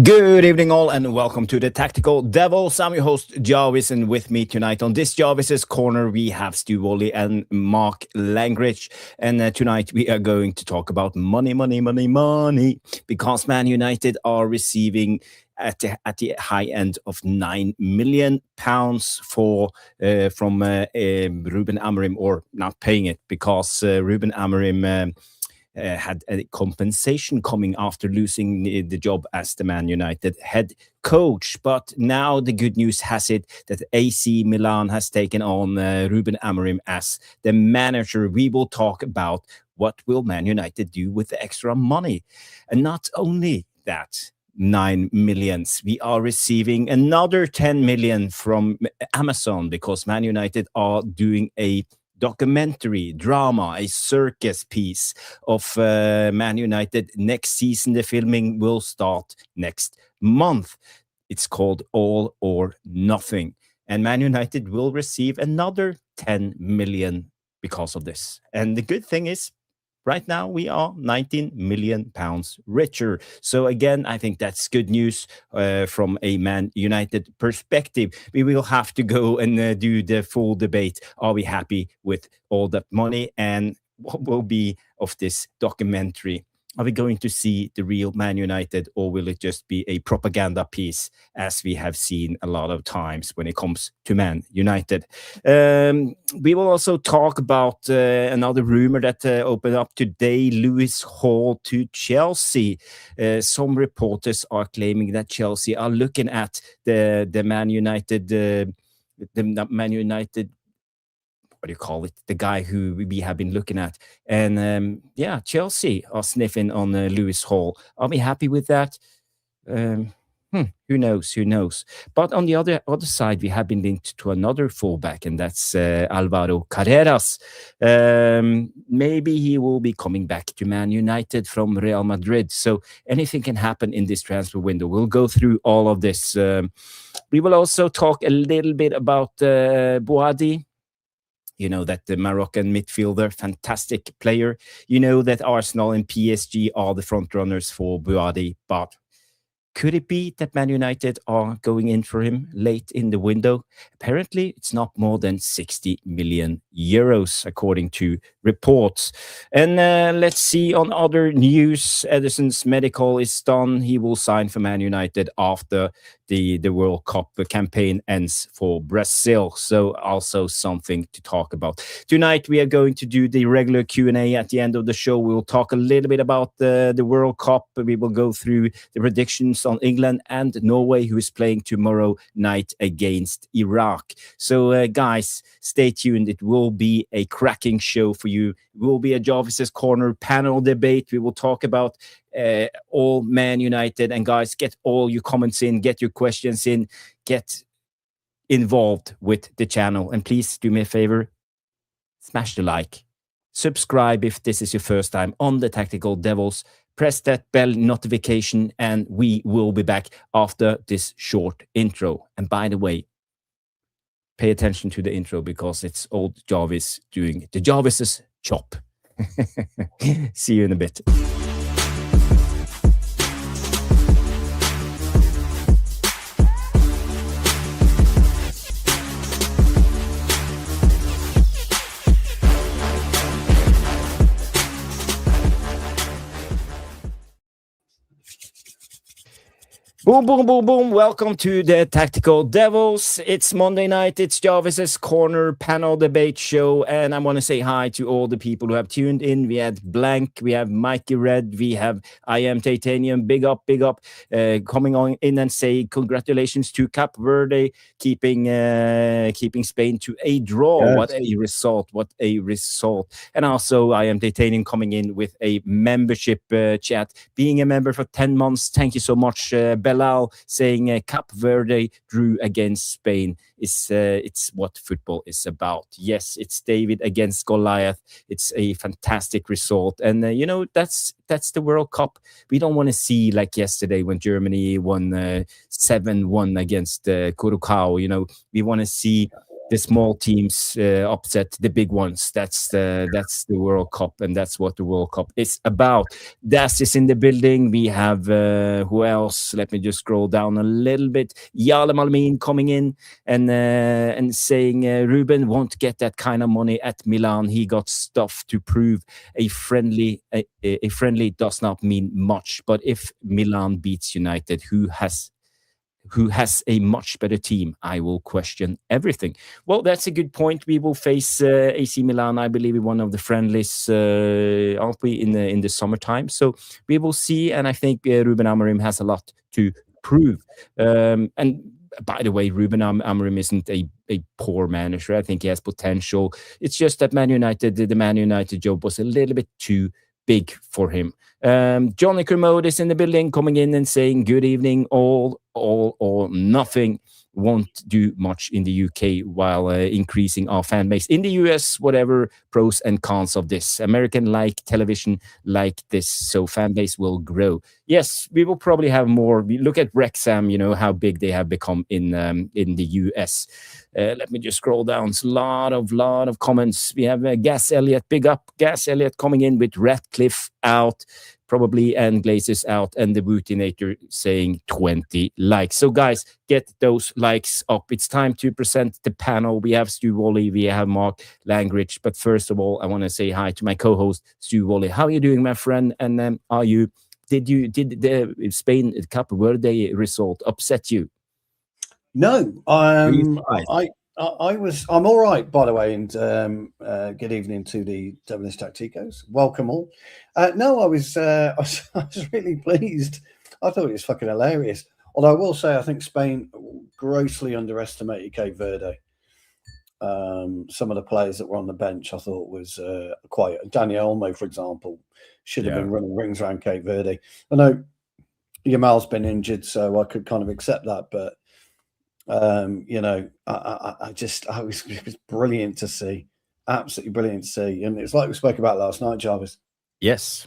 Good evening, all, and welcome to the Tactical Devils. I'm your host, Jarvis, and with me tonight on this Jarvis's Corner, we have Stu Woolley and Mark Langridge. And tonight we are going to talk about money, because Man United are receiving at the high end of £9 million for Rúben Amorim, or not paying it because Rúben Amorim. Had a compensation coming after losing the job as the Man United head coach. But now the good news has it that AC Milan has taken on Rúben Amorim as the manager. We will talk about what will Man United do with the extra money. And not only that, 9 millions. We are receiving another 10 million from Amazon because Man United are doing a documentary drama, a circus piece of Man United next season. The filming will start next month. It's called All or Nothing. And Man United will receive another 10 million because of this. And the good thing is, right now, we are 19 million pounds richer. So again, I think that's good news from a Man United perspective. We will have to go and do the full debate. Are we happy with all that money? And what will be of this documentary? Are we going to see the real Man United, or will it just be a propaganda piece, as we have seen a lot of times when it comes to Man United? We will also talk about another rumor that opened up today, Lewis Hall to Chelsea. Some reporters are claiming that Chelsea are looking at the Man United, the Man United, what do you call it? The guy who we have been looking at. And Chelsea are sniffing on Lewis Hall. Are we happy with that? Who knows? Who knows? But on the other side, we have been linked to another fullback, and that's Alvaro Carreras. Maybe he will be coming back to Man United from Real Madrid. So anything can happen in this transfer window. We'll go through all of this. We will also talk a little bit about Boadi. You know that the Moroccan midfielder, fantastic player. You know that Arsenal and PSG are the front runners for Boadi, but could it be that Man United are going in for him late in the window? Apparently, it's not more than 60 million euros, according to reports. And let's see on other news. Ederson's medical is done. He will sign for Man United after the World Cup campaign ends for Brazil. So also something to talk about. Tonight, we are going to do the regular Q&A at the end of the show. We'll talk a little bit about the World Cup. We will go through the predictions on England and Norway, who is playing tomorrow night against Iraq. So, guys, stay tuned. It will be a cracking show for you. It will be a Jarvis's Corner panel debate. We will talk about all Man United. And, guys, get all your comments in, get your questions in, get involved with the channel. And please do me a favor, smash the like. Subscribe if this is your first time on the Tactical Devils. Press that bell notification, and we will be back after this short intro. And by the way, pay attention to the intro because it's old Jarvis doing the Jarvis's chop. See you in a bit. Boom, boom, boom, boom. Welcome to the Tactical Devils. It's Monday night. It's Jarvis's Corner panel debate show. And I want to say hi to all the people who have tuned in. We had Blank, we have Mikey Red, we have I Am Titanium. Big up. Coming on in and say congratulations to Cape Verde, keeping Spain to a draw. Yes. What a result. And also I Am Titanium coming in with a membership chat. Being a member for 10 months. Thank you so much, Belal, saying Cape Verde drew against Spain. It's what football is about. Yes, it's David against Goliath. It's a fantastic result. And, that's the World Cup. We don't want to see like yesterday when Germany won 7-1 against Curacao. We want to see the small teams upset the big ones. That's the World Cup, and that's what the World Cup is about. Das is in the building. We have who else? Let me just scroll down a little bit. Yale Malmin coming in and saying Rúben won't get that kind of money at Milan. He got stuff to prove. A friendly does not mean much, but if Milan beats United, who has a much better team, I will question everything. Well, that's a good point. We will face AC Milan, I believe, in one of the friendlies, aren't we, in the summertime? So we will see, and I think Rúben Amorim has a lot to prove. And by the way, Rúben Amorim isn't a poor manager. I think he has potential. It's just that the Man United job was a little bit too big for him. Johnny Kermode is in the building, coming in and saying, good evening, all or nothing. Won't do much in the UK while increasing our fan base. In the US, whatever pros and cons of this. American-like television like this, so fan base will grow. Yes, we will probably have more. We look at Wrexham, how big they have become in the US. Let me just scroll down. It's a lot of comments. We have Gas Elliott, big up Gas Elliott coming in with Ratcliffe out, probably, and Glazers out, and the Bootinator saying 20 likes. So guys, get those likes up. It's time to present the panel. We have Stu Wally, we have Mark Langridge, but first of all, I want to say hi to my co-host Stu Wally. How are you doing, my friend? And did the Spain Cape Verde result upset you? No, I'm all right, by the way, and good evening to the Devilish Tacticos. Welcome all. No, I was really pleased. I thought it was fucking hilarious. Although I will say, I think Spain grossly underestimated Cape Verde. Some of the players that were on the bench, I thought was quite. Daniel Olmo, for example, should have been running rings around Cape Verde. I know Yamal's been injured, so I could kind of accept that, but. It was brilliant to see, absolutely brilliant to see, and it's like we spoke about last night, Jarvis. Yes,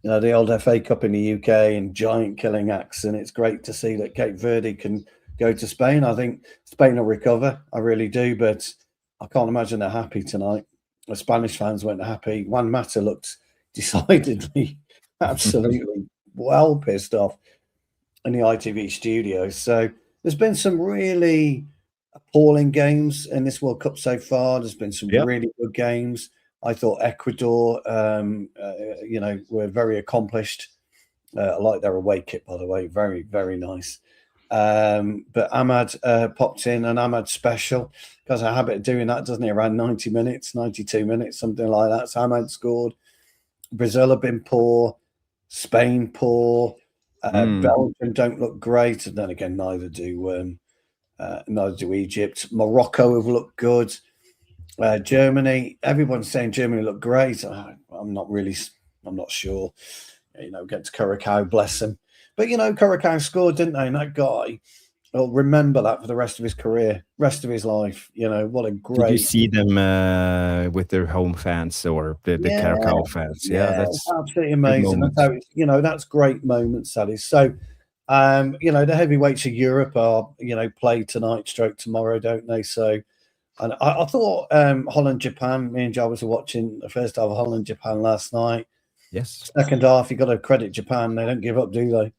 the old FA Cup in the UK and giant killing acts, and it's great to see that Cape Verde can go to Spain. I think Spain will recover, I really do, but I can't imagine they're happy tonight. The Spanish fans weren't happy. Juan Mata looked decidedly, absolutely well pissed off in the ITV studio. So. There's been some really appalling games in this World Cup so far. There's been some really good games. I thought Ecuador, were very accomplished. I like their away kit, by the way. Very, very nice. But Ahmad popped in, an Ahmad special. Has a habit of doing that, doesn't he? Around 90 minutes, 92 minutes, something like that. So Ahmad scored. Brazil have been poor. Spain poor. Belgium don't look great, and then again, neither do Egypt. Morocco have looked good. Germany, everyone's saying Germany look great. I'm not sure. Get to Curacao, bless him. But Curacao scored, didn't they? And that guy will remember that for the rest of his career, rest of his life. What a great. Did you see them with their home fans or the Curacao fans? Yeah, that's absolutely amazing. That's great moments, that is. So, the heavyweights of Europe are, play tonight, stroke tomorrow, don't they? So, and I thought Holland, Japan. Me and Jarvis were watching the first half of Holland, Japan last night. Yes. Second half, you got to credit Japan. They don't give up, do they?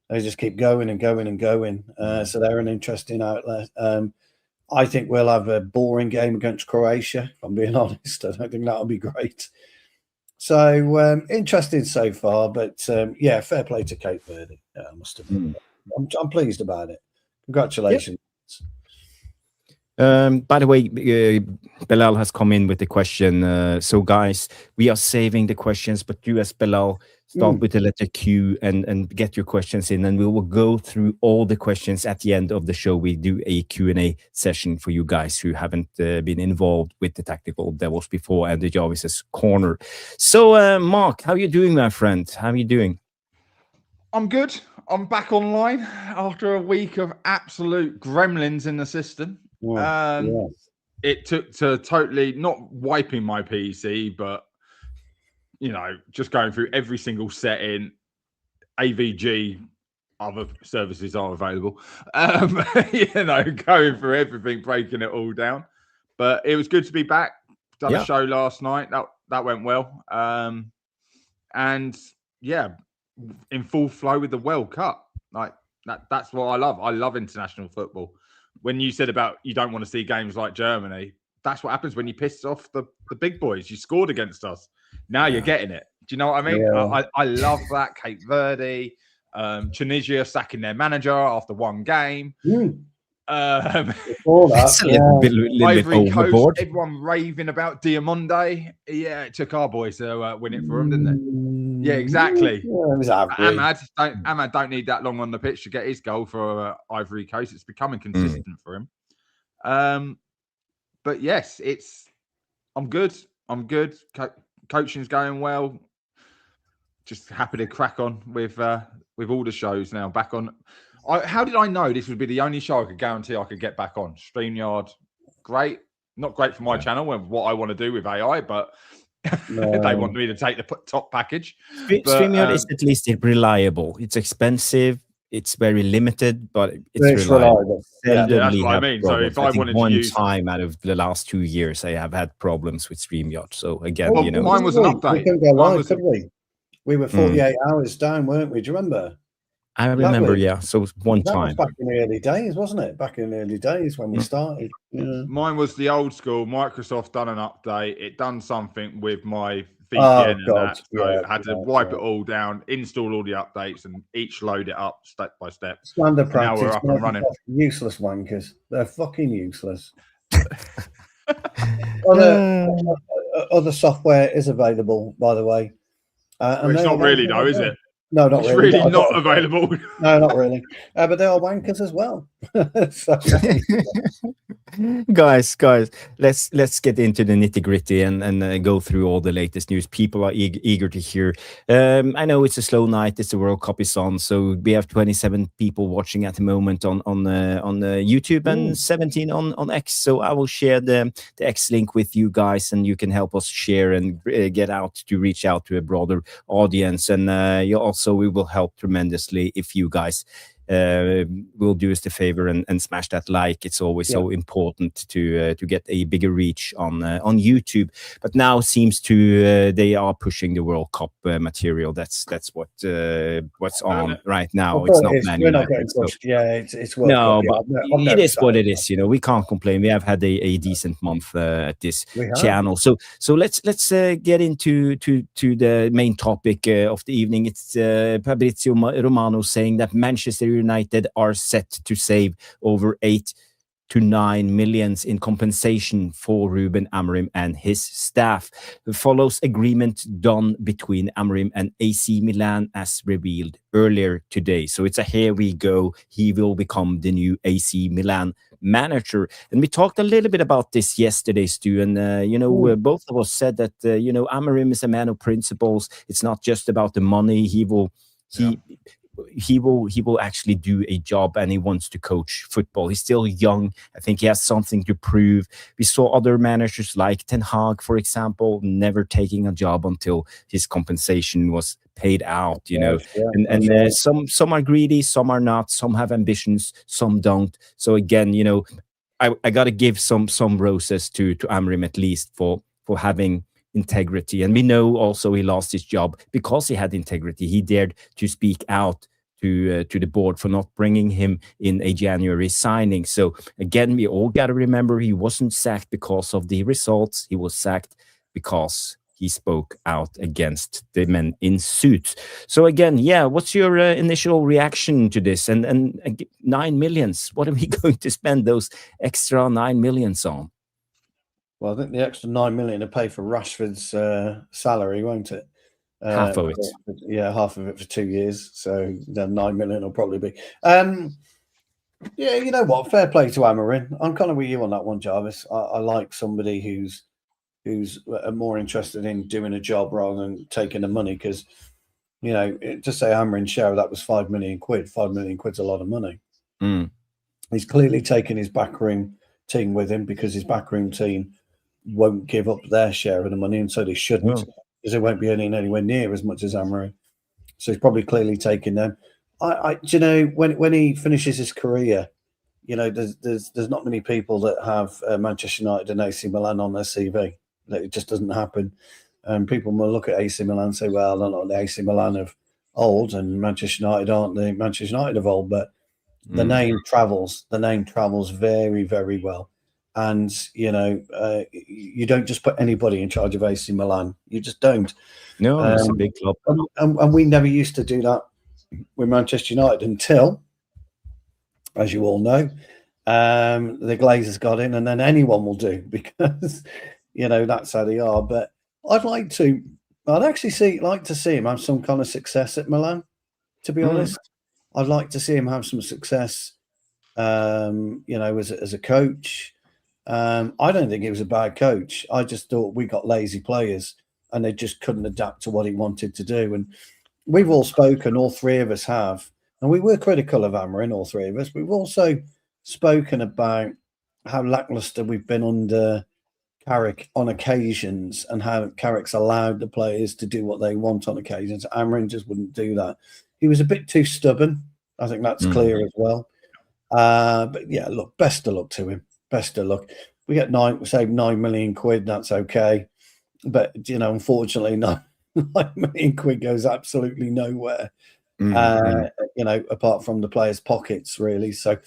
They just keep going and going and going. So they're an interesting outlet. I think we'll have a boring game against Croatia, if I'm being honest. I don't think that'll be great. So interesting so far, but fair play to Cape Verde. I must admit. I'm pleased about it. Congratulations. By the way, Bilal has come in with the question. So guys, we are saving the questions, but you as Bilal, start with the letter Q and get your questions in, and we will go through all the questions at the end of the show. We do a Q&A session for you guys who haven't been involved with the Tactical Devils before and the Jarvis's Corner. So, Mark, how are you doing, my friend? How are you doing? I'm good. I'm back online after a week of absolute gremlins in the system. It took to totally not wiping my PC, but just going through every single setting, AVG, other services are available. Going through everything, breaking it all down. But it was good to be back. Done a show last night. That went well. And yeah, in full flow with the World Cup. Like that's what I love. I love international football. When you said about you don't want to see games like Germany, that's what happens when you piss off the big boys. You scored against us. Now you're getting it. Do you know what I mean? Yeah. I love that. Cape Verde, Tunisia sacking their manager after one game. That's a little bit overboard. Everyone raving about Diamonde. Yeah, it took our boys to win it for them, didn't it? Yeah, exactly. Yeah, it was Ahmad don't need that long on the pitch to get his goal for Ivory Coast. It's becoming consistent for him. But yes, I'm good. Coaching's going well. Just happy to crack on with all the shows now. Back on. How did I know this would be the only show I could guarantee I could get back on? StreamYard, great. Not great for my channel and what I want to do with AI, but they want me to take the top package. StreamYard is at least reliable. It's expensive. It's very limited, but it's reliable. Yeah, that's what I mean. So if I wanted to use time out of the last 2 years, I have had problems with StreamYard. So again, mine was an update. We couldn't go live, could we? We were 48 hours down, weren't we? Do you remember? I remember, yeah. So one time. Was back in the early days, wasn't it? Back in the early days when we started. Yeah. Mine was the old school. Microsoft done an update. It done something with my VPN that. So I had to wipe it all down, install all the updates, and each load it up step by step. Standard practice. Now we're up and running. Useless wankers. They're fucking useless. Other software is available, by the way. It's not really, though, is it? No, not it's really. It's really not available. No, not really. But they are wankers as well. Guys, let's get into the nitty-gritty and go through all the latest news. People are eager to hear. I know it's a slow night. It's the World Cup is on, so we have 27 people watching at the moment on YouTube and 17 on X. So I will share the X link with you guys, and you can help us share and reach out to a broader audience. And we will help tremendously if you guys will do us the favor and smash that like. It's always so important to get a bigger reach on YouTube. But now seems to they are pushing the World Cup material. That's what's on right now. It's not Man United. It's World Cup. But it is what it is. We can't complain. We have had a decent month at this channel. So let's get into the main topic of the evening. It's Fabrizio Romano saying that Manchester United are set to save over 8 to 9 million in compensation for Rúben Amorim and his staff. Follows agreement done between Amorim and AC Milan as revealed earlier today. So it's a here we go. He will become the new AC Milan manager. And we talked a little bit about this yesterday, Stu, and both of us said that Amorim is a man of principles. It's not just about the money. He will actually do a job, and he wants to coach football. He's still young. I think he has something to prove. We saw other managers like Ten Hag, for example, never taking a job until his compensation was paid out, some are greedy, some are not, some have ambitions, some don't. So again, I got to give some roses to Amorim at least for having integrity. And we know also he lost his job because he had integrity. He dared to speak out to the board for not bringing him in a January signing. So again, we all got to remember he wasn't sacked because of the results. He was sacked because he spoke out against the men in suits. So again, what's your initial reaction to this? And 9 million, what are we going to spend those extra 9 million on? Well, I think the extra 9 million to pay for Rashford's salary, won't it? Half of it. Half of it for 2 years. So then 9 million will probably be. You know what? Fair play to Amorim. I'm kind of with you on that one, Jarvis. I like somebody who's more interested in doing a job rather than taking the money, because, to say Amorim's share of that was 5 million quid. 5 million quid's a lot of money. He's clearly taken his backroom team with him, because his backroom team won't give up their share of the money, and so they shouldn't, because they won't be earning anywhere near as much as Amorim. So he's probably clearly taking them. Do you know, when he finishes his career, you know, there's not many people that have Manchester United and AC Milan on their CV. It just doesn't happen. And people will look at AC Milan and say, well, they're not the AC Milan of old, and Manchester United aren't the Manchester United of old, but the name travels. The name travels very, very well. And, you know, you don't just put anybody in charge of AC Milan. You just don't. No, it's a big club. And we never used to do that with Manchester United until, as you all know, the Glazers got in, and then anyone will do, because, you know, that's how they are. But I'd actually like to see him have some kind of success at Milan, to be honest. I'd like to see him have some success, you know, as a coach. I don't think he was a bad coach. I just thought we got lazy players and they just couldn't adapt to what he wanted to do. And we've all spoken, all three of us have, and we were critical of Amorim, all three of us. We've also spoken about how lackluster we've been under Carrick on occasions, and how Carrick's allowed the players to do what they want on occasions. Amorim just wouldn't do that. He was a bit too stubborn. I think that's clear as well. But yeah, look, best of luck to him. Best of luck. We get save 9 million quid. That's okay. But, you know, unfortunately, 9 million quid goes absolutely nowhere. You know, apart from the players' pockets, really. So,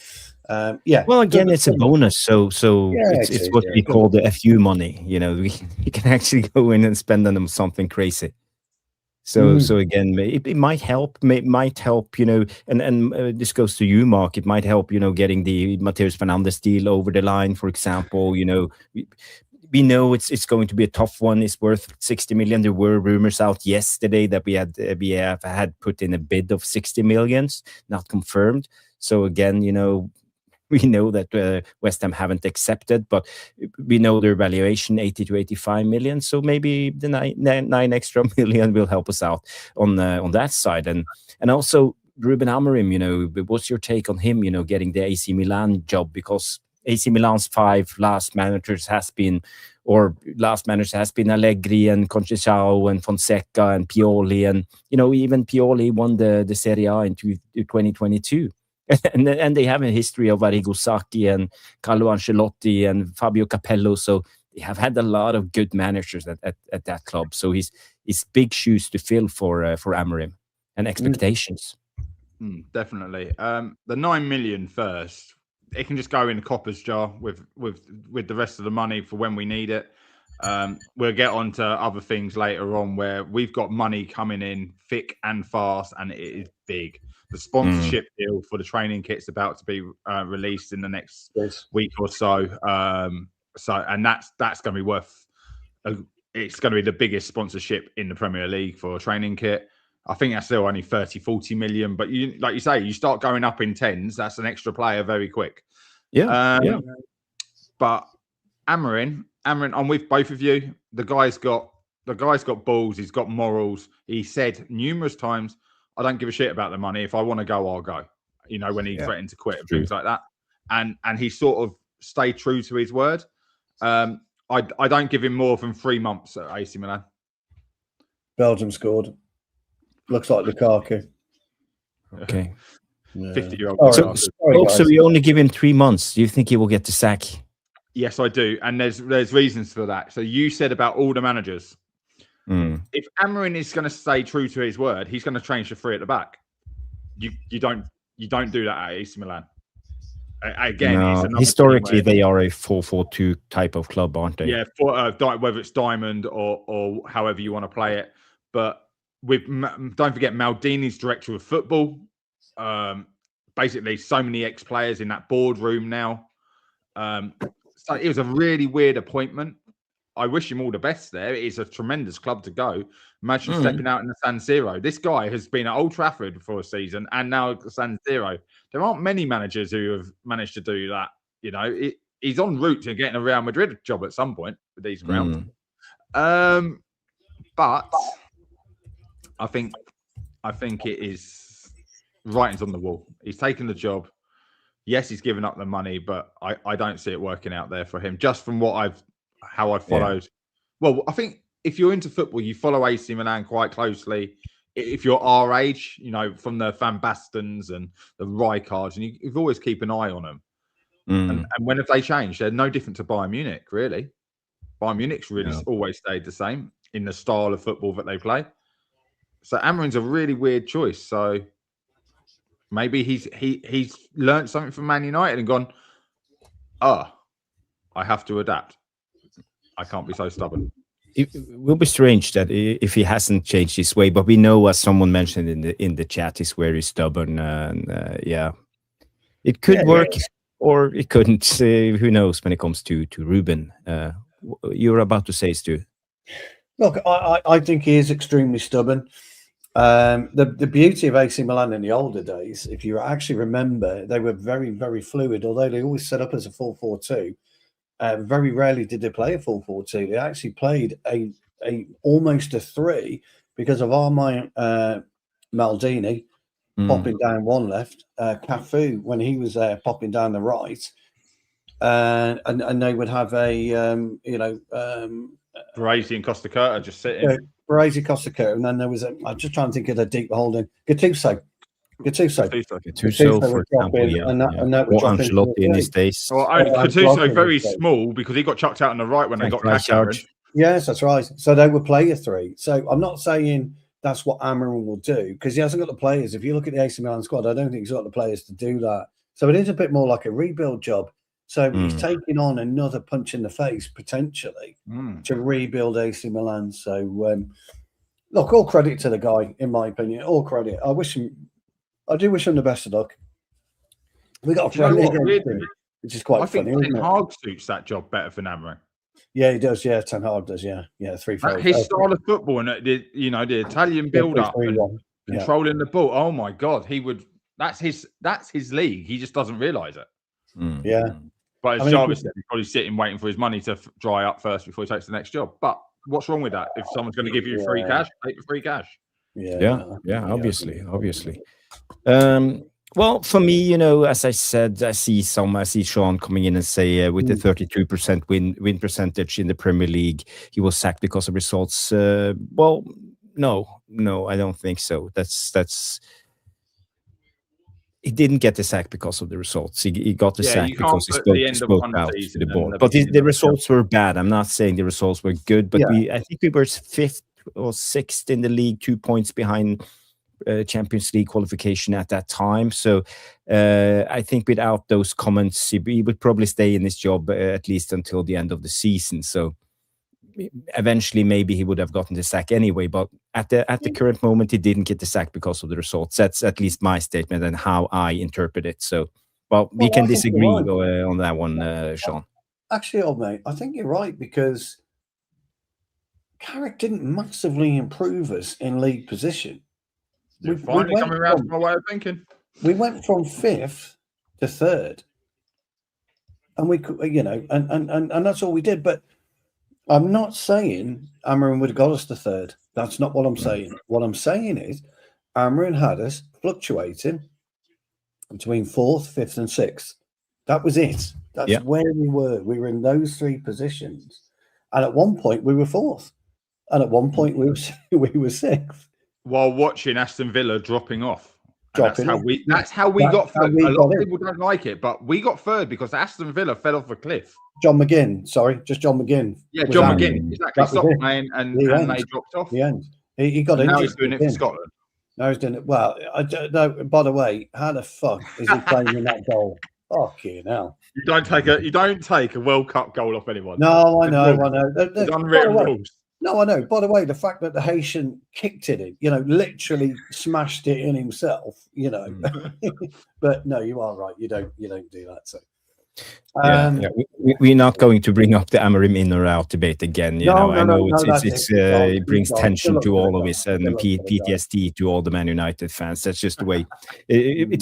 yeah. Well, again, it's a bonus. So it's what we call the FU money. You know, we can actually go in and spend on them something crazy. So again, it might help. You know, and this goes to you, Mark. It might help, you know, getting the Matheus Fernandes deal over the line, for example. You know, we know it's going to be a tough one. It's worth 60 million. There were rumors out yesterday that we had put in a bid of 60 millions, not confirmed. So again, you know, we know that West Ham haven't accepted, but we know their valuation 80 to 85 million. So maybe the nine extra million will help us out on that side. And also Rúben Amorim, you know, what's your take on him? You know, getting the AC Milan job, because AC Milan's 5 last managers has been Allegri and Conceição and Fonseca and Pioli, and you know, even Pioli won the Serie A in 2022. And they have a history of Arrigo Sacchi and Carlo Ancelotti and Fabio Capello, so they have had a lot of good managers at that club. So he's big shoes to fill for Amorim, and expectations. Definitely. The 9 million first, it can just go in the coppers jar with the rest of the money for when we need it. We'll get on to other things later on where we've got money coming in thick and fast, and it is big. The sponsorship deal for the training kit's about to be released in the next week or so. And that's going to be worth. It's going to be the biggest sponsorship in the Premier League for a training kit. I think that's still only 30, 40 million, but you, like you say, you start going up in tens. That's an extra player very quick. Yeah. But Amorim, I'm with both of you. The guy's got balls. He's got morals. He said numerous times, I don't give a shit about the money. If I want to go, I'll go. You know, when he threatened to quit and things like that. And he sort of stayed true to his word. I don't give him more than 3 months at AC Milan. Belgium scored. Looks like Lukaku. Okay. 50-year-old. So we only give him 3 months. Do you think he will get the sack? Yes, I do. And there's reasons for that. So you said about all the managers. If Amorim is going to stay true to his word, he's going to change the 3 at the back. You don't do that at AC Milan. Again, historically they are a 4-4-2 type of club, aren't they? Yeah, whether it's diamond or however you want to play it. But don't forget Maldini's director of football. Basically, so many ex-players in that boardroom now. So it was a really weird appointment. I wish him all the best there. It is a tremendous club to go. Imagine stepping out in the San Siro. This guy has been at Old Trafford for a season and now at the San Siro. There aren't many managers who have managed to do that. You know, he's en route to getting a Real Madrid job at some point with these grounds. But I think it is writings on the wall. He's taken the job. Yes, he's given up the money, but I don't see it working out there for him. Just from how I've followed. Yeah. Well, I think if you're into football, you follow AC Milan quite closely. if you're our age, from the Van Bastens and the Rijkaards, and you've always keep an eye on them. And when have they changed? They're no different to Bayern Munich, really. Bayern Munich's really always stayed the same in the style of football that they play. So Amorim's a really weird choice. So maybe he's learned something from Man United and gone, I have to adapt. I can't be so stubborn. It will be strange that if he hasn't changed his way, but we know, as someone mentioned in the chat, he's very stubborn. And it could work, or it couldn't. Who knows when it comes to Rúben? You're about to say, Stu. Look, I think he is extremely stubborn. The beauty of AC Milan in the older days, if you actually remember, they were very, very fluid. Although they always set up as a 4-4-2, very rarely did they play a 4-4-2. They actually played a almost a 3 because of Armand Maldini popping down one left, Cafu when he was there popping down the right, and they would have Baresi and Costa Curta just sitting. Baresi, Costa Curta, and then there was I'm just trying to think of the deep holding. Gattuso, for example, and that would drop Ancelotti in his days. Well, Gattuso very small because he got chucked out on the right when they got Cash. Yes, that's right. So they would play a 3. So I'm not saying that's what Amorim will do because he hasn't got the players. If you look at the AC Milan squad, I don't think he's got the players to do that. So it is a bit more like a rebuild job. So he's taking on another punch in the face potentially to rebuild AC Milan. So look, all credit to the guy, in my opinion. All credit. I do wish him the best of luck. We got a friendly against him, which is quite funny. I think Ten Hag suits that job better than Amorim. Yeah, he does. Yeah, Ten Hag does. Yeah, 3-4. His style of football and the Italian build-up and controlling the ball. Oh my God, he would. That's his league. He just doesn't realise it. Yeah. But as Jarvis said, he's probably sitting waiting for his money to dry up first before he takes the next job. But what's wrong with that? If someone's going to give you free cash, take the free cash. Yeah. Obviously. Well, for me, as I said, I see Sean coming in and say with the 32% win percentage in the Premier League, he was sacked because of results. Well, no, I don't think so. That's. He didn't get the sack because of the results. He got the sack because he spoke out to the board. But the results were bad. I'm not saying the results were good, but I think we were 5th or 6th in the league, 2 points behind Champions League qualification at that time. So I think without those comments, he would probably stay in his job at least until the end of the season. So eventually maybe he would have gotten the sack anyway, but at the current moment he didn't get the sack because of the results. That's at least my statement and how I interpret it. So we can disagree on that one, Sean. Actually, old mate, I think you're right because Carrick didn't massively improve us in league position. You're finally coming around to my way of thinking. We went from 5th to 3rd, and we could, and that's all we did. But I'm not saying Amorim would have got us to 3rd. That's not what I'm saying. What I'm saying is Amorim had us fluctuating between 4th, 5th, and 6th. That was it. That's where we were. We were in those 3 positions. And at one point, we were 4th. And at one point, we were 6th. While watching Aston Villa dropping off. That's how we got 3rd. A lot of people don't like it, but we got 3rd because Aston Villa fell off a cliff. John McGinn, sorry, just John MGinn. Yeah, John McGinn. Exactly. Stopped playing and they dropped off. The end. He got injured. Now he's doing it for Scotland. Now he's doing it. Well, no, by the way, how the fuck is he playing in that goal? Fucking hell. You don't take a World Cup goal off anyone. No, I know. There's unwritten rules. No, I know. By the way, the fact that the Haitian kicked it in, literally smashed it in himself, But no, you are right. You don't do that. So we're not going to bring up the Amorim in or out debate again. I know it brings tension to all of us and PTSD to all the Man United fans. That's just the way.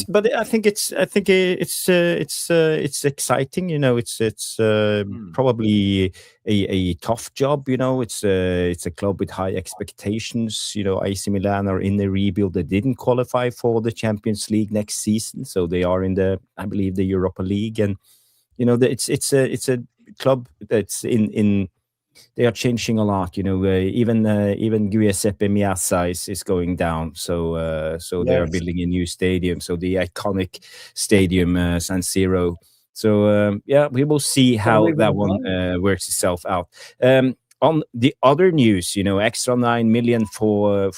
But I think it's exciting. It's probably a tough job. It's a club with high expectations. AC Milan are in the rebuild. They didn't qualify for the Champions League next season, so they are in the Europa League and. It's a club that's in they are changing a lot. Even Giuseppe Meazza is going down. So they are building a new stadium. So the iconic stadium, San Siro. So we will see how that one works itself out. On the other news, extra 9 million from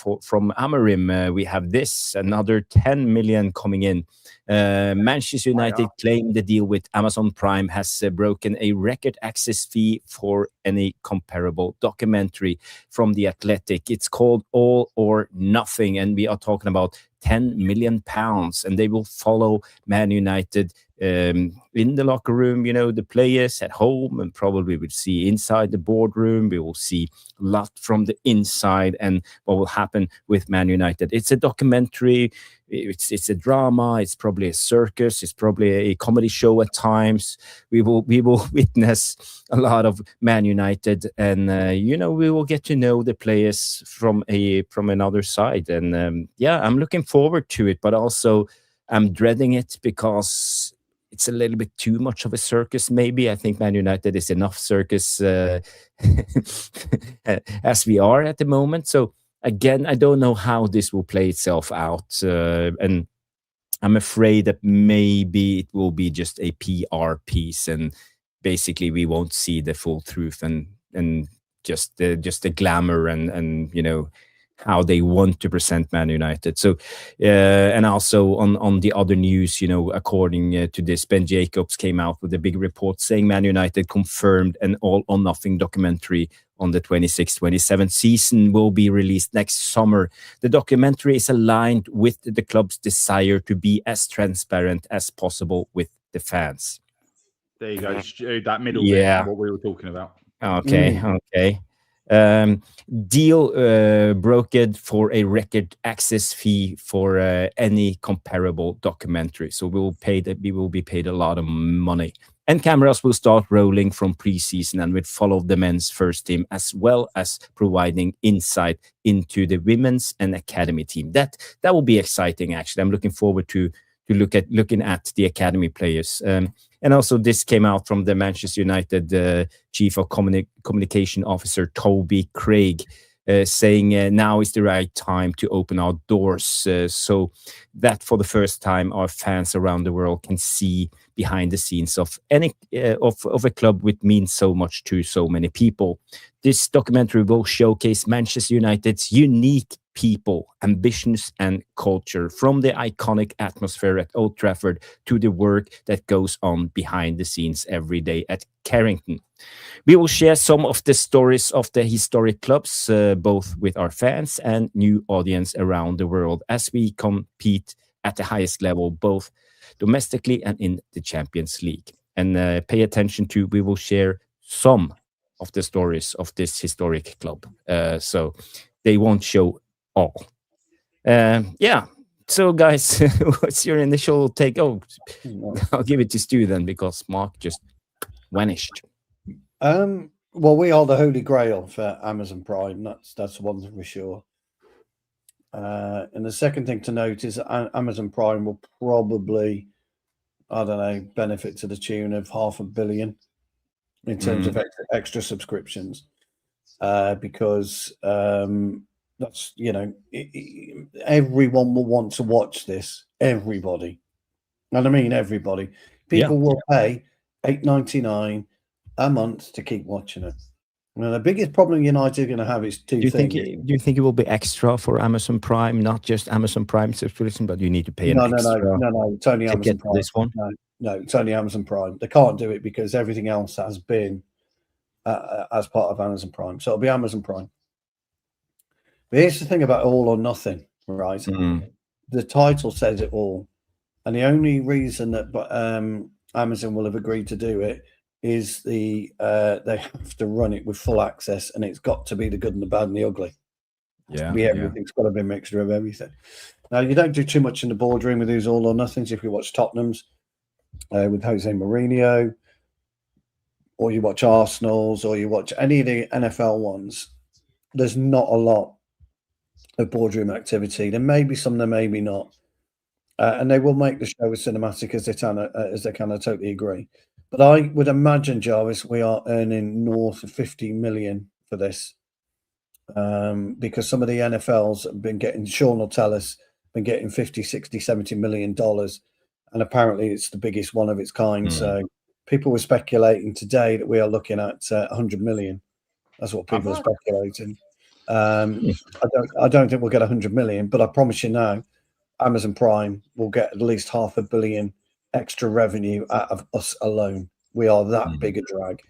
Amorim. We have another 10 million coming in. Manchester United claim the deal with Amazon Prime has broken a record access fee for any comparable documentary from The Athletic. It's called All or Nothing, and we are talking about £10 million, and they will follow Man United in the locker room, the players at home, and probably we'll see inside the boardroom. We will see a lot from the inside and what will happen with Man United. It's a documentary. It's a drama. It's probably a circus. It's probably a comedy show at times. We will witness a lot of Man United, and we will get to know the players from another side. And I'm looking forward to it, but also I'm dreading it because it's a little bit too much of a circus. Maybe I think Man United is enough circus as we are at the moment. So. Again, I don't know how this will play itself out, and I'm afraid that maybe it will be just a PR piece, and basically we won't see the full truth and just the glamour and how they want to present Man United. So, and also on the other news, according to this, Ben Jacobs came out with a big report saying Man United confirmed an all or nothing documentary on the 26-27 season will be released next summer. The documentary is aligned with the club's desire to be as transparent as possible with the fans. There you go, Stu, that middle bit, what we were talking about. Okay. Deal brokered for a record access fee for any comparable documentary. So we will be paid a lot of money. And cameras will start rolling from preseason and will follow the men's first team, as well as providing insight into the women's and academy team. That will be exciting, actually. I'm looking forward to looking at the academy players. And also this came out from the Manchester United Chief of Communication Officer, Toby Craig, saying now is the right time to open our doors so that for the first time our fans around the world can see behind the scenes of any of a club which means so much to so many people. This documentary will showcase Manchester United's unique people, ambitions and culture, from the iconic atmosphere at Old Trafford to the work that goes on behind the scenes every day at Carrington. We will share some of the stories of the historic clubs, both with our fans and new audience around the world as we compete at the highest level, both domestically and in the Champions League. And pay attention to, we will share some of the stories of this historic club. So they won't show all. So guys, what's your initial take? I'll give it to Stu then, because Mark just vanished. Well, we are the holy grail for Amazon Prime. That's one thing for sure. And the second thing to note is Amazon Prime will probably, benefit to the tune of $500 million in terms of extra subscriptions, because that's, everyone will want to watch this. Everybody, and I mean everybody. People will pay $8.99 a month to keep watching it. Now, the biggest problem United are going to have is two things. Do you think it will be extra for Amazon Prime, not just Amazon Prime subscription, but you need to pay extra? No, it's only Amazon Prime. This one? No, it's only Amazon Prime. They can't do it because everything else has been as part of Amazon Prime. So it'll be Amazon Prime. But here's the thing about All or Nothing, right? The title says it all. And the only reason that Amazon will have agreed to do it is they have to run it with full access, and it's got to be the good and the bad and the ugly. Everything's got to be a mixture of everything. Now, you don't do too much in the boardroom with these All or Nothings. If you watch Tottenham's with Jose Mourinho, or you watch Arsenal's, or you watch any of the NFL ones, there's not a lot of boardroom activity. There may be some, there may be not. And they will make the show as cinematic as they can. I totally agree. But I would imagine, Jarvis, we are earning north of 50 million for this. Because some of the NFLs have been getting, Sean will tell us, been getting 50, 60, 70 million dollars. And apparently it's the biggest one of its kind. So people were speculating today that we are looking at 100 million. That's what people are speculating. I don't think we'll get 100 million, but I promise you now, Amazon Prime will get at least $500 million extra revenue out of us alone. We are that big a drag.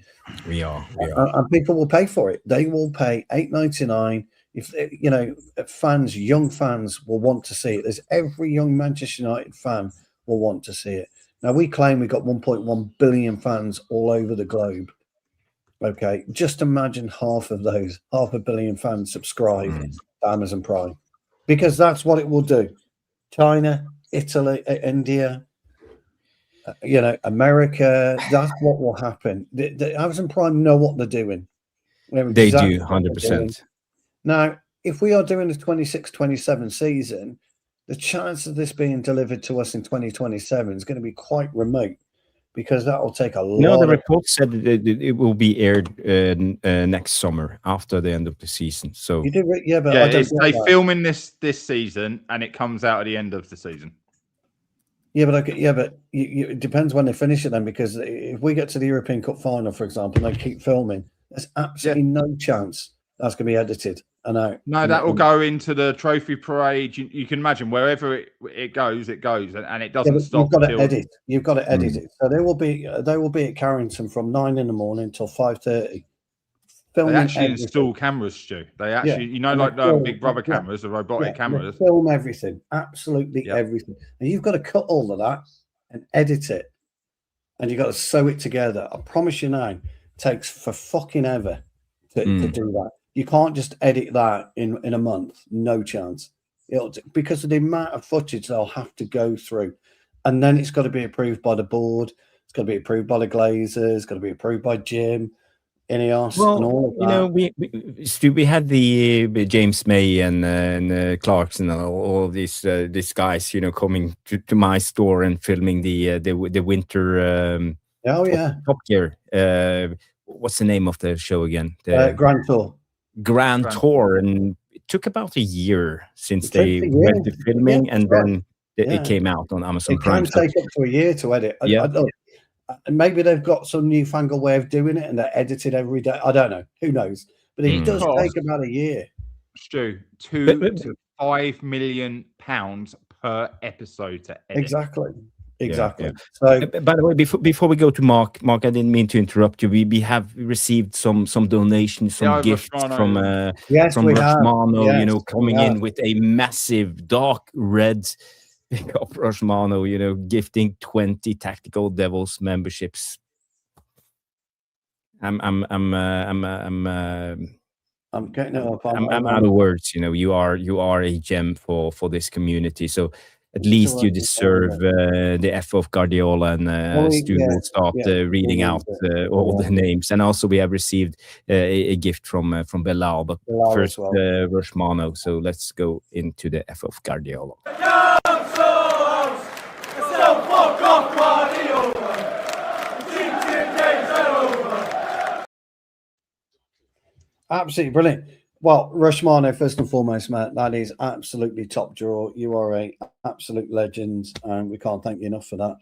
We are. And people will pay for it. They will pay $8.99. If fans, young fans will want to see it. There's every young Manchester United fan will want to see it. Now we claim we've got 1.1 billion fans all over the globe. Okay, just imagine half of those, 500 million fans subscribe to Amazon Prime, because that's what it will do. China, Italy, India, America, that's what will happen. The Amazon Prime know what they're doing. They do, 100%. Now, if we are doing the 26-27 season, the chance of this being delivered to us in 2027 is going to be quite remote, because that will take a lot. No, the report said that it will be aired next summer after the end of the season. So you do, yeah, but they filming this season and it comes out at the end of the season. Yeah, but it depends when they finish it then, because if we get to the European Cup final, for example, and they keep filming, there's absolutely no chance that's going to be edited. No, that will go into the trophy parade. You can imagine wherever it goes, and it doesn't stop. You've got to edit. You've got to edit it. So they will be at Carrington from 9 a.m. till 5:30. They actually install cameras, Stu. They actually, like the Big Brother cameras, the robotic cameras. They film everything, absolutely everything. And you've got to cut all of that and edit it, and you've got to sew it together. I promise you now, it takes for fucking ever to do that. You can't just edit that in a month. No chance. Because of the amount of footage they'll have to go through. And then it's got to be approved by the board. It's got to be approved by the Glazers. It's got to be approved by Jim, Ineos, and all of that. We had the James May and Clarkson and all of these guys, coming to my store and filming the winter Top Gear. What's the name of the show again? The Grand Tour, and it took about a year since they went to filming, and then it came out on Amazon Prime. It can take up to a year to edit. Maybe they've got some newfangled way of doing it, and they're edited every day. I don't know. Who knows? But it does take about a year. Stu, £2 to £5 million per episode to edit. Exactly. Yeah. So, by the way, before we go to Mark, I didn't mean to interrupt you. We have received some donations, some gifts from Rushmano, coming in with a massive dark red pick up Rushmano, gifting 20 Tactical Devils memberships. I'm getting it up. I'm out of words. You are a gem for this community. So at least you deserve the F of Guardiola, and Stu will start reading out all the names. And also we have received a gift from Belal, but first Rushmano. So let's go into the F of Guardiola. Absolutely brilliant. Well, Rushmano, first and foremost, Matt, that is absolutely top draw. You are an absolute legend, and we can't thank you enough for that.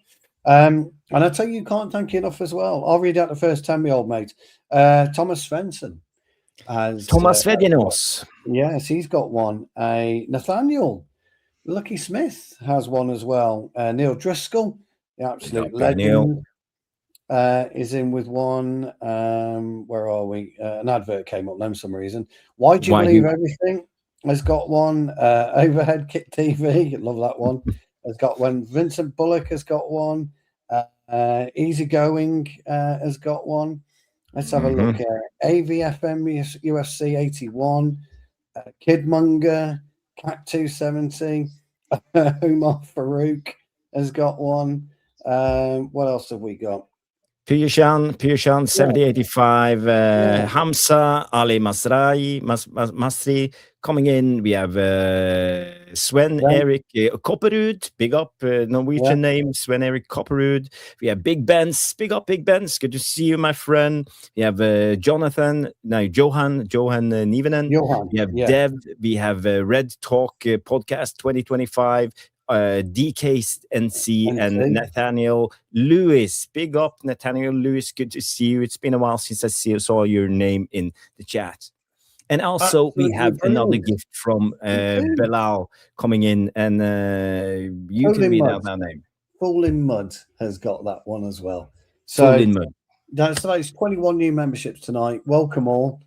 And I tell you can't thank you enough as well. I'll read out the first 10, my old mate. Thomas Svensson. Thomas Svedinos. Yes, he's got one. Nathaniel Lucky Smith has one as well. Neil Driscoll, the absolute legend. Is in with one. Where are we? An advert came up for some reason. Why do you believe everything? Has got one. Overhead Kit TV, love that one. Has got one. Vincent Bullock has got one. Easygoing has got one. Let's have a look here. AVFM UFC 81. Kidmonger, Cat 270. Umar Farouk has got one. What else have we got? Pirshan 7085, Hamza Ali Masri coming in. We have Sven Erik Kopperud, big up, Norwegian name, Sven Erik Kopperud. We have Big Benz, big up, Big Benz. Good to see you, my friend. We have Johan Nivenen. We have Dev. We have Red Talk Podcast 2025. DKNC and Nathaniel Lewis. Big up, Nathaniel Lewis. Good to see you. It's been a while since I saw your name in the chat. And also, we have another gift from Bilal coming in, and you can read out that name. Full in Mud has got that one as well. So Full in Mud. That's 21 new memberships tonight. Welcome all.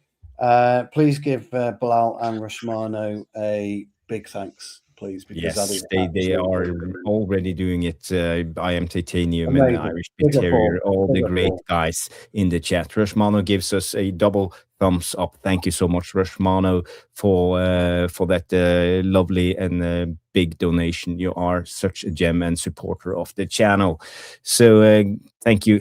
Please give Bilal and Rashmano a big thanks, please. Because they are already doing it. I am Titanium and Irish Big Terrier, all the great guys in the chat. Rashmano gives us a double thumbs up. Thank you so much, Rashmano, for that lovely and big donation. You are such a gem and supporter of the channel. So thank you.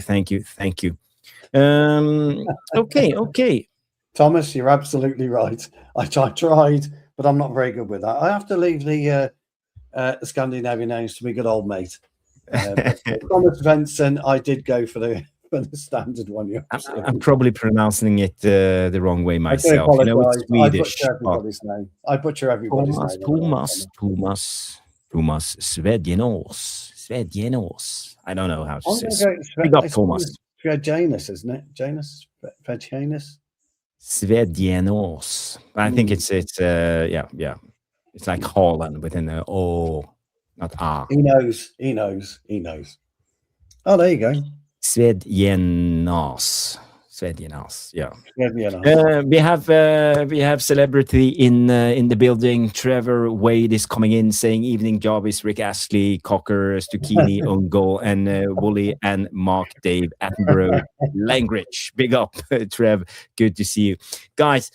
Okay. Thomas, you're absolutely right. I tried, but I'm not very good with that. I have to leave the Scandinavian names to my good old mate. Thomas Benson, I did go for the standard one. I'm probably pronouncing it the wrong way myself. You know, it's Swedish. I butcher everybody's name. Thomas Svedjenos. I don't know how to say it. Big up, Thomas. Janus, isn't it? Janus? Svedjenos. I think it's yeah. It's like Holland within the O, not A. He knows. Oh, there you go. Svedjenos, yeah. Svedjenos. We have celebrity in the building. Trevor Wade is coming in saying evening, Jarvis, Rick Astley, Cocker, Stucchini, own goal, and Wooly and Mark Dave Attenborough Langridge. Big up, Trev. Good to see you, guys.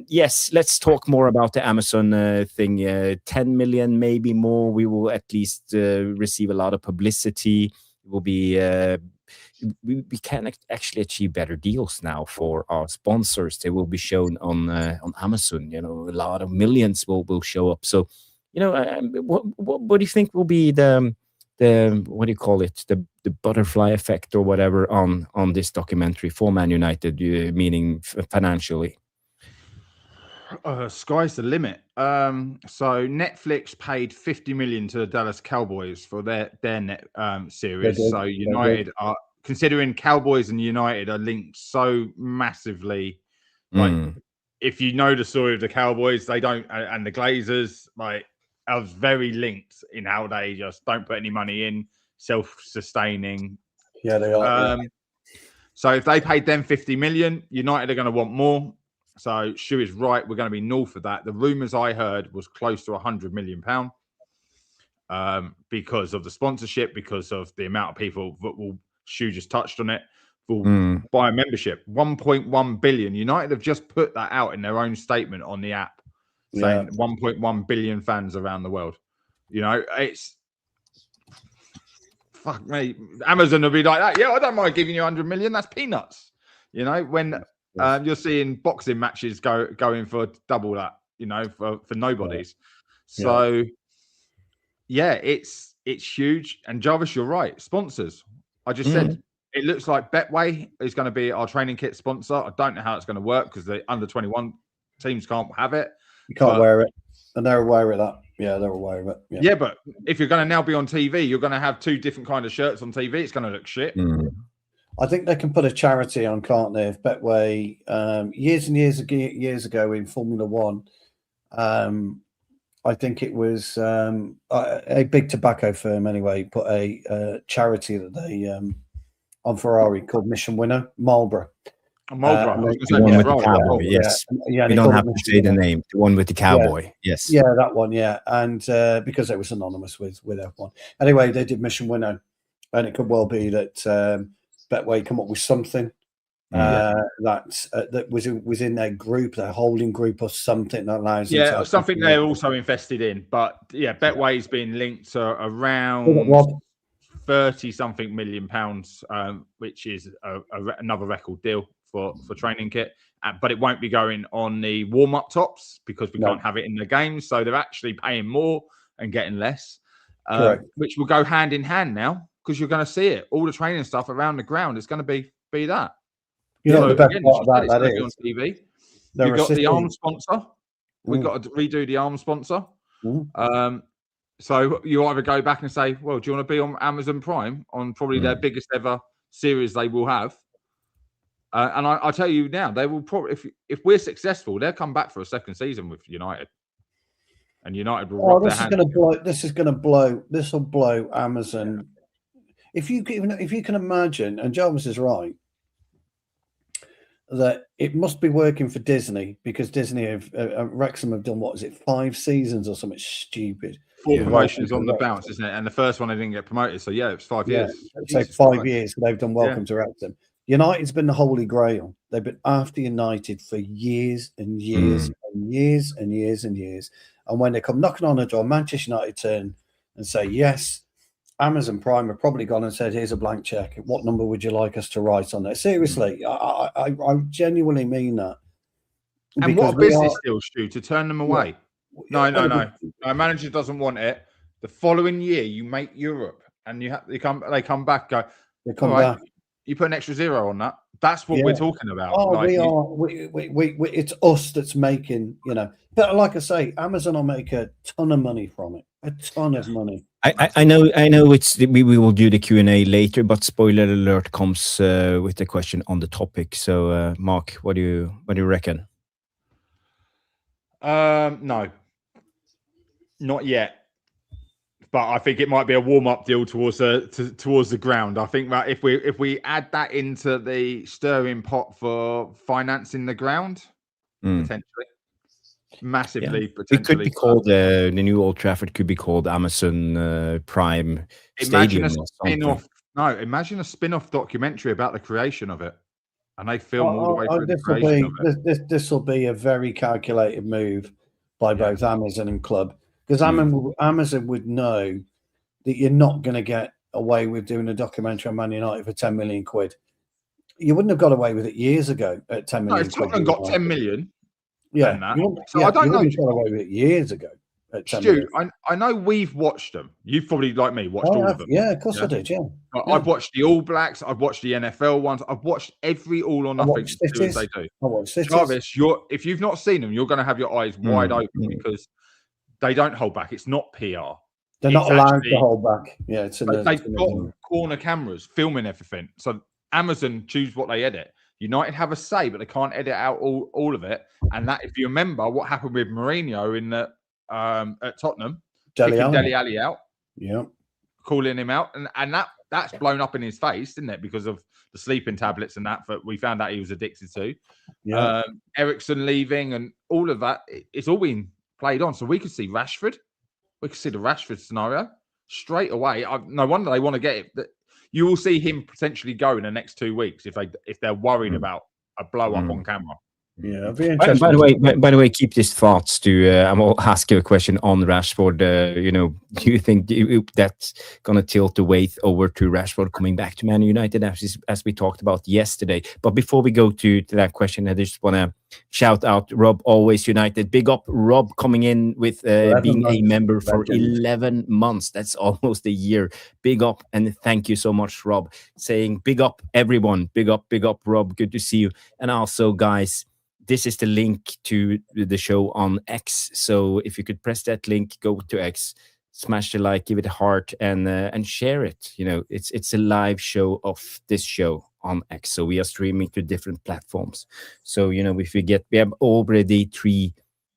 Yes, let's talk more about the Amazon thing. 10 million, maybe more. We will at least receive a lot of publicity. It will be. We can actually achieve better deals now for our sponsors. They will be shown on Amazon. You know, a lot of millions will show up. So, you know, what do you think will be the what do you call it, the butterfly effect or whatever on this documentary for Man United, meaning financially? Sky's the limit. So Netflix paid 50 million to the Dallas Cowboys for their net series. So United are, considering Cowboys and United are linked so massively. Like, if you know the story of the Cowboys, they don't, and the Glazers, like, are very linked in how they just don't put any money in, self-sustaining. Yeah, they are. So if they paid them 50 million, United are going to want more. So Shu is right. We're going to be north of that. The rumours I heard was close to £100 million because of the sponsorship, because of the amount of people that will, Shu just touched on it, will buy a membership. 1.1 billion. United have just put that out in their own statement on the app, saying 1.1 billion fans around the world. You know, it's... Fuck me. Amazon will be like that. Yeah, I don't mind giving you 100 million. That's peanuts. You know, when... you're seeing boxing matches going for double that, you know, for nobodies. So, it's huge. And Jarvis, you're right. Sponsors. I just said it looks like Betway is going to be our training kit sponsor. I don't know how it's going to work because the under 21 teams can't have it. You can't wear it, and they're aware of that. Yeah, they're aware of it. Yeah, but if you're going to now be on TV, you're going to have two different kind of shirts on TV. It's going to look shit. I think they can put a charity on, can't they? If Betway, years and years ago in Formula One, I think it was a big tobacco firm anyway put a charity that they on Ferrari called Mission Winner, Marlboro. The one with the cowboy, yes. We don't have to say the name. The one with the cowboy, yes. Yeah, that one, yeah. And because it was anonymous with F1. Anyway, they did Mission Winner, and it could well be that Betway come up with something that was in their group, their holding group or something that allows them to something they're also invested in. But Betway's been linked to around 30 something million pounds, which is another record deal for training kit, but it won't be going on the warm-up tops because we can't have it in the games. So they're actually paying more and getting less, which will go hand in hand now because you're going to see it. All the training stuff around the ground is going to be that. You know, the best part about that is on TV. You've got the arm sponsor. We've got to redo the arm sponsor. So you either go back and say, well, do you want to be on Amazon Prime on probably their biggest ever series they will have? And I tell you now, they will probably, if we're successful, they'll come back for a second season with United. And United will rock their hands. This will blow Amazon. If you can imagine, and Jarvis is right, that it must be working for Disney because Disney Wrexham have done, what is it, 5 seasons or something stupid. 4 promotions on the bounce, isn't it? And the first one they didn't get promoted, so it's 5 years. So 5 years they've done Welcome to Wrexham. United's been the holy grail. They've been after United for years and years and years and years and years. And when they come knocking on the door, Manchester United turn and say yes. Amazon Prime have probably gone and said, here's a blank check. What number would you like us to write on there? Seriously, I genuinely mean that. And what a business deal, Stu, to turn them away. No. Our manager doesn't want it. The following year, you make Europe, and they come back. They come back. You put an extra 0 on that. That's what we're talking about. It's us that's making, But like I say, Amazon will make a ton of money from it. A ton of money. I know. We will do the Q&A later, but spoiler alert comes with the question on the topic. So, Mark, what do you reckon? No, not yet. But I think it might be a warm-up deal towards the ground. I think that if we add that into the stirring pot for financing the ground, potentially. Massively, potentially. It could be called the new Old Trafford could be called Amazon Prime Stadium. Imagine a spin-off documentary about the creation of it, and they film all the way through the creation of it. This will be a very calculated move by both Amazon and club, because Amazon would know that you're not going to get away with doing a documentary on Man United for 10 million quid. You wouldn't have got away with it years ago at 10 million. No, if Tottenham got 10 million. Yeah, so I don't know. You got away with it years ago. Stu, I know we've watched them. You've probably, like me, watched all of them. Yeah, of course I did. Yeah, I've watched the All Blacks. I've watched the NFL ones. I've watched every All or Nothing series they do. Jarvis, if you've not seen them, you're going to have your eyes wide open because they don't hold back. It's not PR. They're not allowed to hold back. Yeah, they've got corner cameras filming everything. So Amazon choose what they edit. United have a say, but they can't edit out all of it. And that, if you remember what happened with Mourinho in the at Tottenham, Dele Alli out, calling him out, and that's blown up in his face, didn't it? Because of the sleeping tablets and that we found out he was addicted to. Yeah. Ericsson leaving and all of that, it's all been played on. So we could see Rashford, we could see the Rashford scenario straight away. No wonder they want to get it. You will see him potentially go in the next 2 weeks if they're worried about a blow up on camera. Yeah. By the way, keep these thoughts to. I will ask you a question on Rashford. Do you think that's gonna tilt the weight over to Rashford coming back to Man United as we talked about yesterday? But before we go to that question, I just want to shout out Rob, Always United. Big up Rob coming in with being a member for 11 months. That's almost a year. Big up and thank you so much, Rob. Saying big up everyone. Big up Rob. Good to see you. And also, guys, this is the link to the show on X. So if you could press that link, go to X, smash the like, give it a heart, and share it. It's a live show of this show on X. So we are streaming to different platforms. So if we have already 3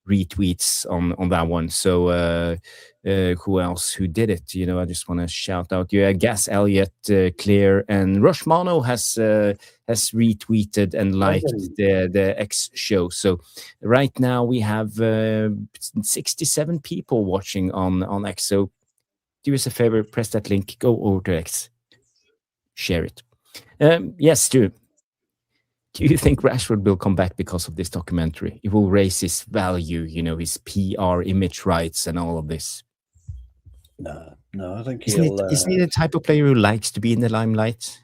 retweets on that one. So who else who did it? I just want to shout out Gas Elliott, Claire, and Rushmano has retweeted and liked the X show. So right now we have 67 people watching on X. So do us a favor, press that link, go over to X, share it. Yes, Stu. Do you think Rashford will come back because of this documentary? It will raise his value, his PR, image rights, and all of this. No, I think isn't he the type of player who likes to be in the limelight?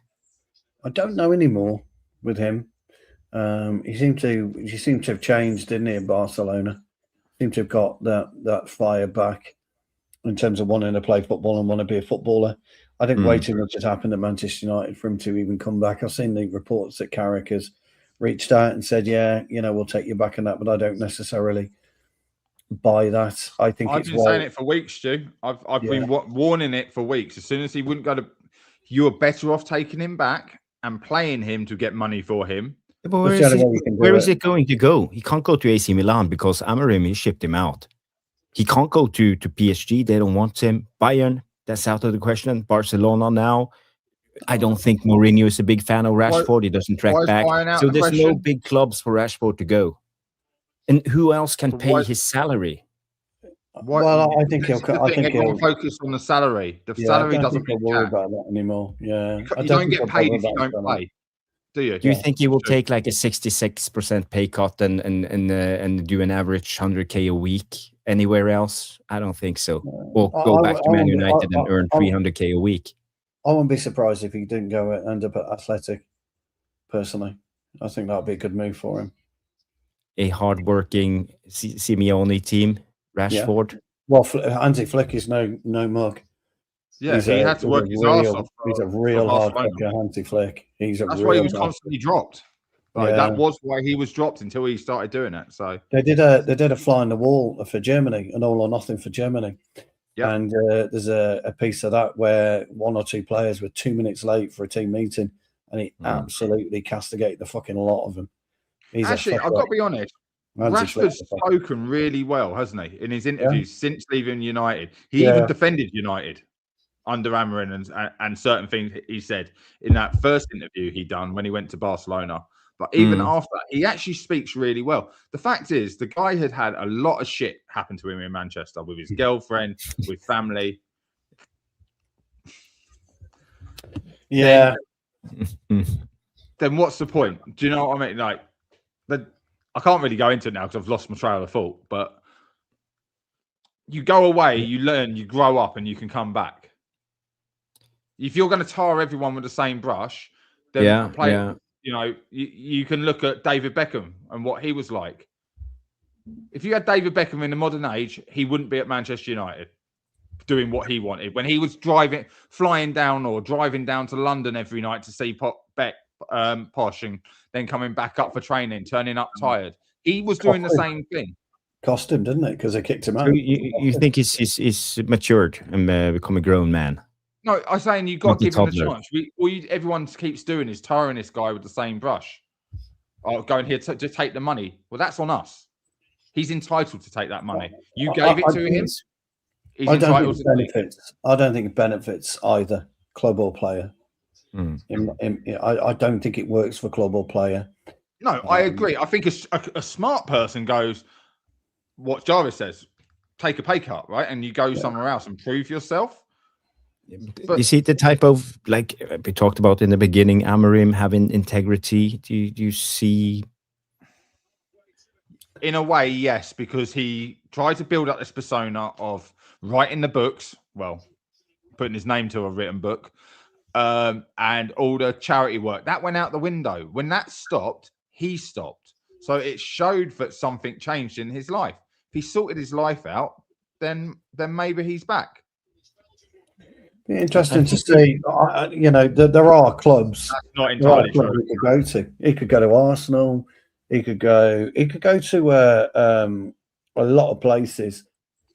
I don't know anymore with him. He seemed to have changed, didn't he, in Barcelona? Seemed to have got that fire back in terms of wanting to play football and want to be a footballer. I think way too much has happened at Manchester United for him to even come back. I've seen the reports that Carrick has reached out and said, yeah, we'll take you back on that, but I don't necessarily buy that. I think I've been saying it for weeks, Stu. I've been warning it for weeks. As soon as he wouldn't go to, you were better off taking him back and playing him to get money for him. But where is it going to go? He can't go to AC Milan because Amorim shipped him out. He can't go to PSG. They don't want him. Bayern, that's out of the question. Barcelona now. I don't think Mourinho is a big fan of Rashford. He doesn't track back. So there's no big clubs for Rashford to go. And who else can pay his salary? Well, I think he'll focus on the salary. The salary doesn't worry about that anymore. Yeah, you don't get paid if you don't play. Do you? Do you think he will take like a 66% pay cut and do an average 100K a week anywhere else? I don't think so. Or go back to Man United and earn 300K a week. I wouldn't be surprised if he didn't go and end up at Athletic. Personally, I think that would be a good move for him. A hardworking Simeone team, Rashford. Yeah. Well, Hansi Flick is no mug. Yeah, he had to work his arse off. He's a real hard worker, Hansi Flick. That's why he was constantly dropped. That was why he was dropped until he started doing it. So they did a fly in the wall for Germany, an all or nothing for Germany. Yeah. And there's a piece of that where one or two players were 2 minutes late for a team meeting, and he absolutely castigated the fucking lot of them. Actually, I've got to be honest. Rashford's spoken really well, hasn't he, in his interviews since leaving United? He even defended United under Amorim and certain things he said in that first interview he done when he went to Barcelona. But even after that, he actually speaks really well. The fact is, the guy had a lot of shit happen to him in Manchester with his girlfriend, with family. Yeah. Then what's the point? Do you know what I mean? Like, I can't really go into it now because I've lost my trail of thought. But you go away, you learn, you grow up, and you can come back. If you're going to tar everyone with the same brush, then you know, you can look at David Beckham and what he was like. If you had David Beckham in the modern age, he wouldn't be at Manchester United doing what he wanted. When he was flying down or driving down to London every night to see Posh and then coming back up for training, turning up tired. He was doing the same thing. Cost him, didn't it? Because they kicked him out. So you think he's matured and become a grown man? No, I'm saying you've got to give him the chance. Everyone keeps doing is tarring this guy with the same brush. Oh, going here to take the money. Well, that's on us. He's entitled to take that money. You gave it to him. He's entitled to benefits. I don't think it benefits either club or player. I don't think it works for club or player. No, I agree. I think a smart person goes, what Jarvis says, take a pay cut, right? And you go somewhere else and prove yourself. But you see the type of, like we talked about in the beginning, Amorim having integrity. Do you see? In a way, yes, because he tried to build up this persona of writing the books, well, putting his name to a written book, and all the charity work. That went out the window. When that stopped, he stopped. So it showed that something changed in his life. If he sorted his life out, then maybe he's back. Interesting to see. You know, there are clubs. That's not entirely true. He could go to. He could go to Arsenal. He could go to a lot of places.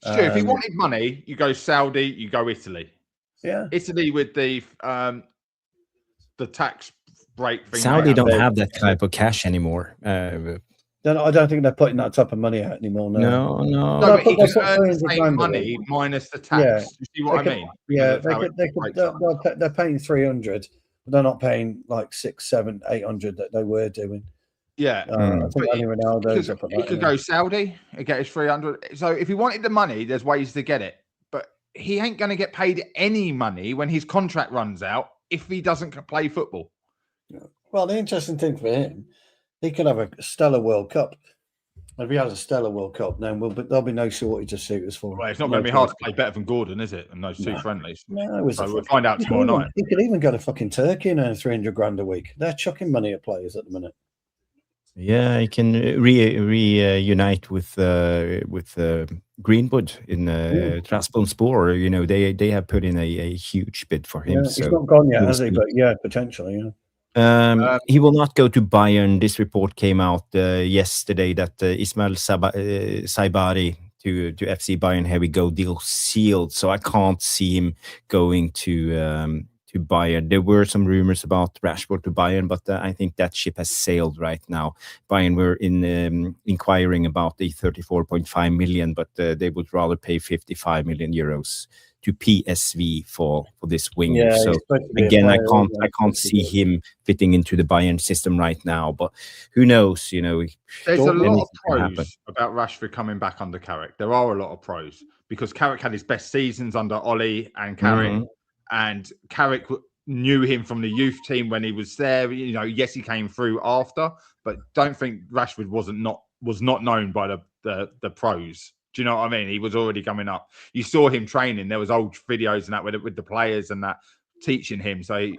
Sure. If he wanted money, you go Saudi. You go Italy. Yeah, Italy with the tax break thing. Saudi don't have that type of cash anymore. I don't think they're putting that type of money out anymore. No. No, but he can earn the same money minus the tax. Yeah. You see what I mean? Yeah, they're paying 300, but they're not paying like 600, 700, 800 that they were doing. Yeah, I think Ronaldo's up at that. He could go Saudi and get his 300. So if he wanted the money, there's ways to get it. But he ain't going to get paid any money when his contract runs out if he doesn't play football. Well, the interesting thing for him, he could have a stellar World Cup. If he has a stellar World Cup, then there'll be no shortage of suitors for him. Well, it's not going to be hard to play better than Gordon, is it? And those two friendlies. No, so we'll find out tomorrow night. He could even go to fucking Turkey and earn 300 grand a week. They're chucking money at players at the minute. Yeah, he can reunite with Greenwood in Trabzonspor. You know, they have put in a huge bid for him. Yeah, so he's not gone yet, has he? But yeah, potentially. Yeah. He will not go to Bayern. This report came out yesterday that Ismail Saibari to FC Bayern. Here we go, deal sealed. So I can't see him going to Bayern. There were some rumors about Rashford to Bayern, but I think that ship has sailed right now. Bayern were inquiring about the 34.5 million, but they would rather pay 55 million euros to PSV for this winger. Yeah, so again, I can't see him fitting into the Bayern system right now. But who knows? You know, there's a lot of pros about Rashford coming back under Carrick. There are a lot of pros because Carrick had his best seasons under Ollie and Carrick, and Carrick knew him from the youth team when he was there. You know, yes, he came through after, but don't think Rashford was not known by the pros. Do you know what I mean? He was already coming up. You saw him training. There was old videos and that with the players and that teaching him. So,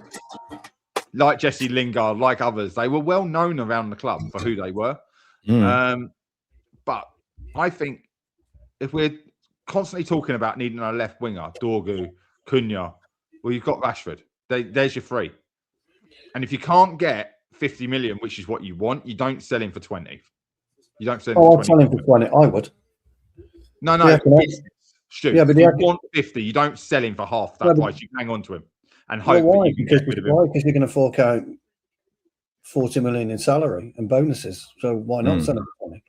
like Jesse Lingard, like others, they were well known around the club for who they were. But I think if we're constantly talking about needing a left winger, Dorgu, Cunha, well, you've got Rashford. There's your three. And if you can't get 50 million, which is what you want, you don't sell him for 20. You don't sell him for 20. I'd sell him for 20. I would. No. Stu, yeah, but if you want 50, you don't sell him for half that price. You hang on to him and hope that you can get rid of him. Why? Because you're going to fork out 40 million in salary and bonuses. So why not sell him for 20?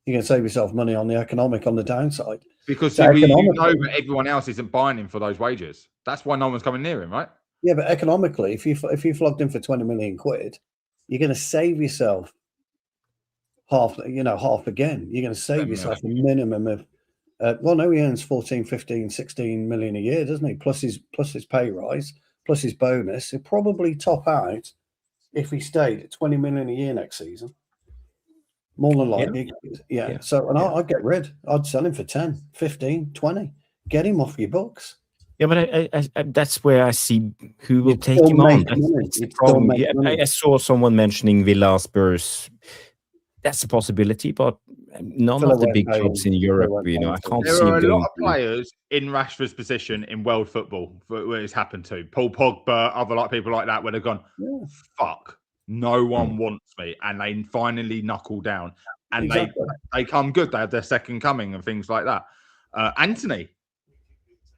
You can save yourself money on the economic on the downside. Because you know that everyone else isn't buying him for those wages. That's why no one's coming near him, right? Yeah, but economically, if you flogged him for 20 million quid, you're going to save yourself half again. You're going to save yourself a minimum of he earns 14, 15, 16 million a year, doesn't he? Plus his pay rise, plus his bonus. He'll probably top out if he stayed at 20 million a year next season. More than likely. Yeah. So, I'd get rid. I'd sell him for 10, 15, 20. Get him off your books. Yeah, but I that's where I see who will take him on. That's the problem. I saw someone mentioning Villa, Spurs. That's a possibility, but none of the big clubs in Europe, you know, I can't see. There are a lot of players in Rashford's position in world football where it's happened to. Paul Pogba, other people like that, where they've gone, fuck, no one wants me, and they finally knuckle down, and they come good. They have their second coming and things like that. Anthony,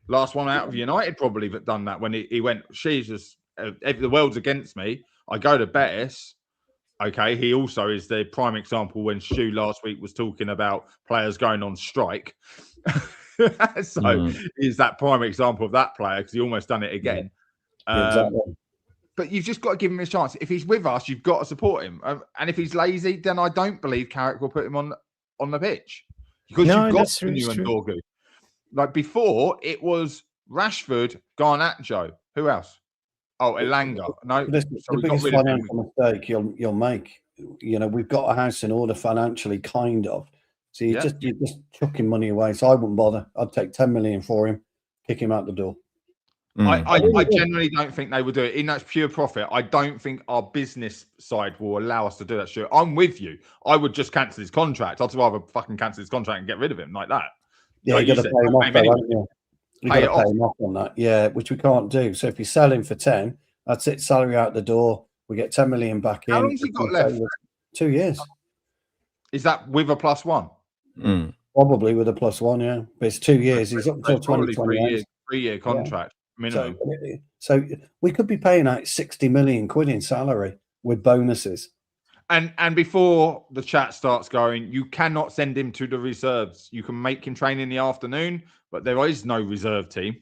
last one out of United, probably done that when he went, Jesus, the world's against me. I go to Betis. Okay, he also is the prime example when Stu last week was talking about players going on strike. He's that prime example of that player because he almost done it again. Exactly. But you've just got to give him a chance. If he's with us, you've got to support him. And if he's lazy, then I don't believe Carrick will put him on the pitch. Because you've got Cunha and Dorgu. Like before, it was Rashford, Garnacho. Who else? Oh, Elanga. No, the biggest financial mistake you'll make. You know, we've got a house in order financially, kind of. So you're just chucking money away. So I wouldn't bother. I'd take 10 million for him, kick him out the door. I generally don't think they would do it. In that's pure profit. I don't think our business side will allow us to do that shit. I'm with you. I would just cancel his contract. I'd rather fucking cancel his contract and get rid of him like that. Yeah, you got to pay him off, haven't you? You've got to pay him off on that. Yeah, which we can't do. So if you sell him for 10, that's it. Salary out the door. We get 10 million back in. How long's he got left? 2 years. Is that with a +1? Probably with a +1, yeah. But it's 2 years. He's up until 2028. 3-year contract minimum. So we could be paying out 60 million quid in salary with bonuses. And before the chat starts going, you cannot send him to the reserves. You can make him train in the afternoon, but there is no reserve team.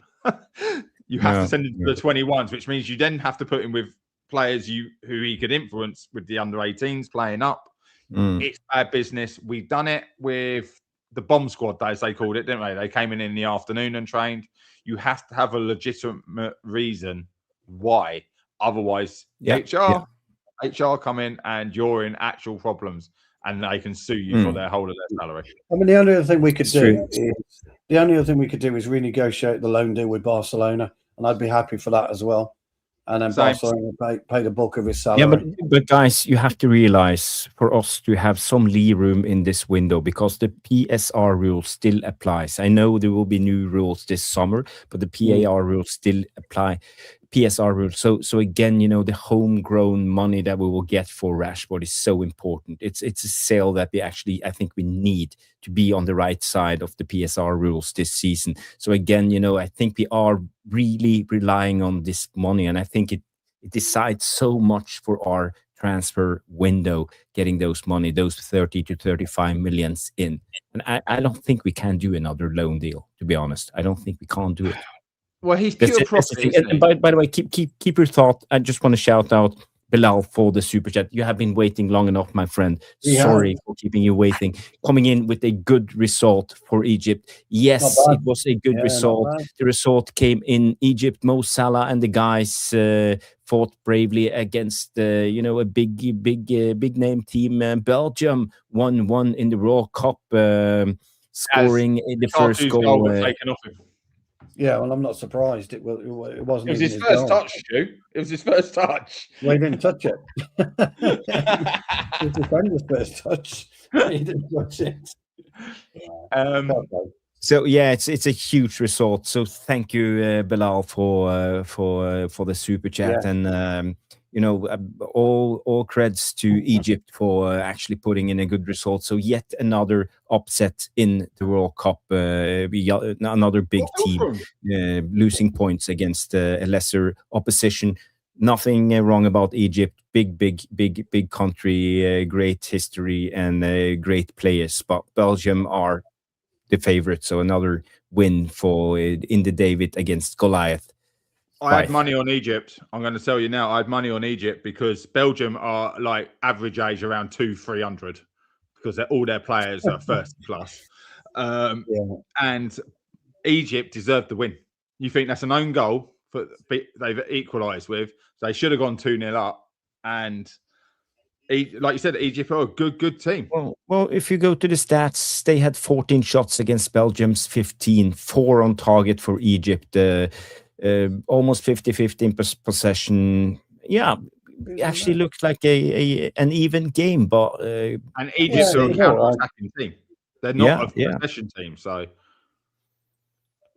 You have to send him to the 21s, which means you then have to put him with players who he could influence with the under-18s playing up. It's bad business. We've done it with the bomb squad, as they called it, didn't they? They came in the afternoon and trained. You have to have a legitimate reason why. Otherwise, HR come in and you're in actual problems and they can sue you for their whole of their salary. I mean, the only other thing we could do is renegotiate the loan deal with Barcelona, and I'd be happy for that as well. and then Barcelona paid the bulk of his salary. Yeah, but guys, you have to realize for us to have some lee room in this window because the PSR rule still applies. I know there will be new rules this summer, but the PAR rules still apply. PSR rule. So again, the homegrown money that we will get for Rashford is so important. It's a sale that I think we need to be on the right side of the PSR rules this season. So again, I think we are really relying on this money, and I think it decides so much for our transfer window, getting those 30 to 35 millions in. And I don't think we can do another loan deal, to be honest. I don't think we can't do it. Well, he's pure profit. And by the way, keep your thought. I just want to shout out Bilal for the super chat. You have been waiting long enough, my friend. Sorry for keeping you waiting. Coming in with a good result for Egypt. Yes, it was a good result. The result came in Egypt. Mo Salah and the guys fought bravely against a big name team. Belgium won in the World Cup, scoring in the first goal. Taken off him. Yeah, well, I'm not surprised. It wasn't. It was his first touch, Stu. It was his first touch. Well, he didn't touch it. It was defender's first touch. He didn't touch it. So yeah, it's a huge result. So thank you, Bilal, for the super chat, and all creds to Egypt for actually putting in a good result. So yet another upset in the World Cup. Another big team losing points against a lesser opposition. Nothing wrong about Egypt. Big country, great history and great players. But Belgium are the favorite. So another win for in the David against Goliath. I had money on Egypt. I'm going to tell you now. I had money on Egypt because Belgium are like average age around 300 because all their players are first plus. And Egypt deserved the win. You think that's an own goal they've equalised with? They should have gone 2-0 up. And like you said, Egypt are a good team. Well, if you go to the stats, they had 14 shots against Belgium's 15, 4 on target for Egypt. Almost 50-50 possession. Yeah, it actually looks like an even game, but and Egypt are a counter-attacking team. They're not a possession team. So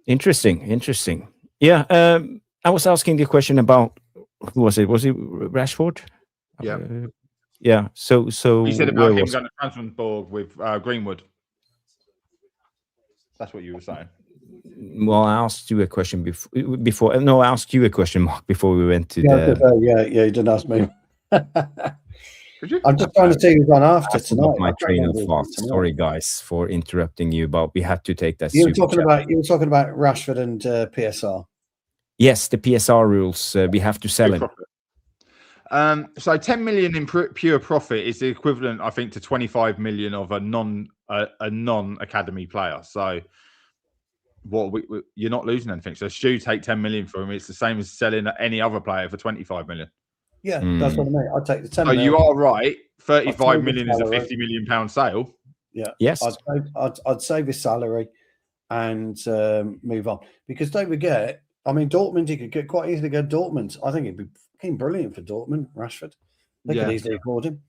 interesting. Yeah, I was asking the question about who was it? Was it Rashford? Yeah. Yeah. So you said about him going to Transferboard with Greenwood. That's what you were saying. Well, I asked you a question before. No, I asked you a question, Mark, before we went to you didn't ask me. I'm just trying to see who's on after tonight. My train of thought. Sorry, guys, for interrupting you, but we had to take that. You were talking about Rashford and PSR. Yes, the PSR rules. We have to sell him. So 10 million in pure profit is the equivalent, I think, to 25 million of a non-academy player. So you're not losing anything. So Stu take 10 million for him. It's the same as selling any other plaher for 25 million. Yeah, that's what I mean. I'd take the 10 million. You are right. 35 million is a 50 million pound sale. Yeah. Yes. I'd save his salary and move on. Because don't forget, I mean, Dortmund, he could quite easily go Dortmund. I think it'd be fucking brilliant for Dortmund, Rashford. They could easily afford him.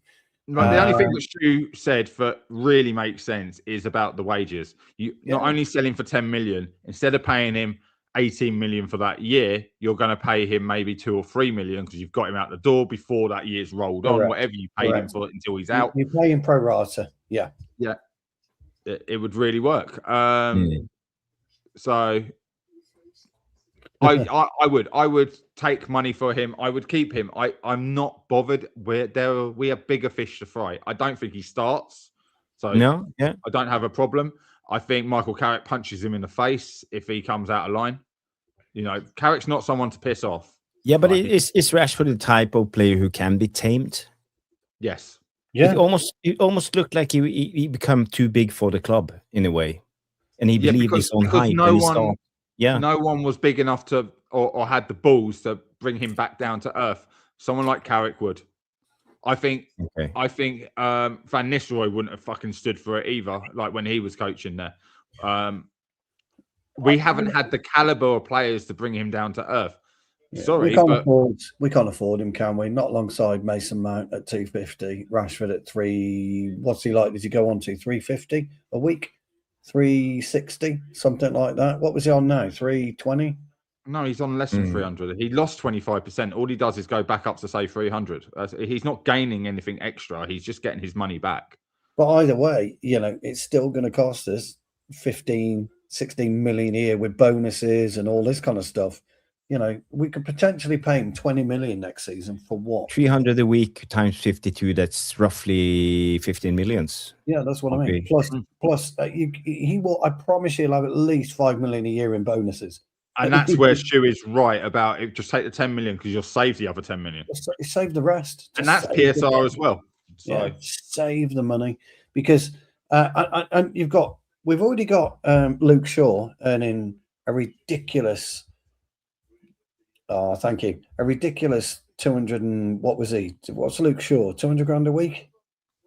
Right, the only thing that Stu said that really makes sense is about the wages. You not only selling for 10 million, instead of paying him 18 million for that year, you're going to pay him maybe 2 or 3 million because you've got him out the door before that year's rolled on, whatever you paid him for until he's out. You pay him pro rata. Yeah. Yeah. It would really work. So I would take money for him. I would keep him. I'm not bothered. We have bigger fish to fry. I don't think he starts. So I don't have a problem. I think Michael Carrick punches him in the face if he comes out of line. Carrick's not someone to piss off. Yeah, but is Rashford the type of player who can be tamed? Yes. Yeah. It almost looked like he become too big for the club in a way, and he believed his own hype. No one was big enough to or had the balls to bring him back down to earth. Someone like Carrick would. I think Van Nistelrooy wouldn't have fucking stood for it either, like when he was coaching there. We haven't had the caliber of players to bring him down to earth. Sorry, we can't afford him, can we? Not alongside Mason Mount at 250, Rashford at 3. What's he like? Does he go on to 350 a week? 360, something like that. What was he on now? 320? No, he's on less than 300. He lost 25%. All he does is go back up to say 300. He's not gaining anything extra. He's just getting his money back. But either way, it's still going to cost us 15, 16 million a year with bonuses and all this kind of stuff. We could potentially pay him 20 million next season for what? 300 a week times 52. That's roughly 15 millions. Yeah, that's what I mean. Plus, he will. I promise you, he'll have at least 5 million a year in bonuses. And that's where Stu is right about it. Just take the 10 million because you'll save the other 10 million. Save the rest. And that's PSR as well. So yeah, save the money because and we've already got Luke Shaw earning a ridiculous. Oh, thank you. A ridiculous 200 and what was he? What's Luke Shaw? 200 grand a week,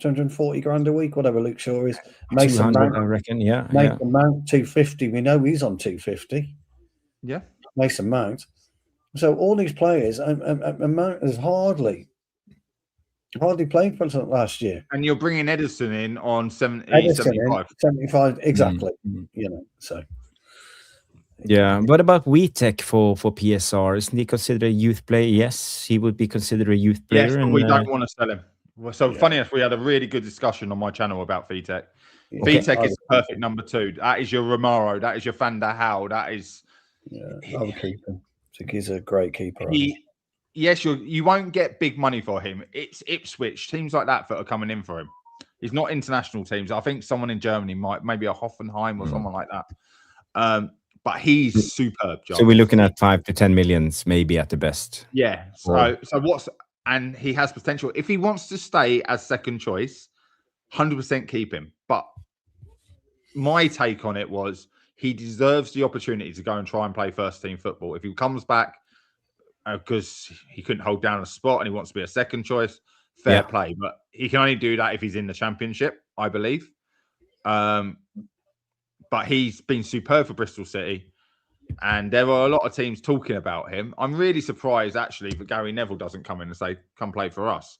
240 grand a week, whatever Luke Shaw is. Mason Mount, I reckon. Yeah, Mason Mount 250. We know he's on 250. Yeah, Mason Mount. So all these players, and Mount has hardly played for something last year. And you're bringing Ederson in on 75. 75, exactly. So. Yeah. What about Witek for PSR? Isn't he considered a youth player? Yes, he would be considered a youth player. Yes, but we don't want to sell him. So funny enough, we had a really good discussion on my channel about Witek. Yeah. Witek is the perfect number 2. That is your Romero. That is your Van der Hau. That is... Yeah, I would keep him. I think he's a great keeper. Yes, you won't get big money for him. It's Ipswich, teams like that are coming in for him. He's not international teams. I think someone in Germany maybe a Hoffenheim or someone like that. But he's superb, John. So we're looking at 5 to 10 millions, maybe at the best. Yeah. And he has potential. If he wants to stay as second choice, 100% keep him. But my take on it was he deserves the opportunity to go and try and play first team football. If he comes back because he couldn't hold down a spot and he wants to be a second choice, fair play. But he can only do that if he's in the Championship, I believe. But he's been superb for Bristol City. And there are a lot of teams talking about him. I'm really surprised, actually, that Gary Neville doesn't come in and say, come play for us.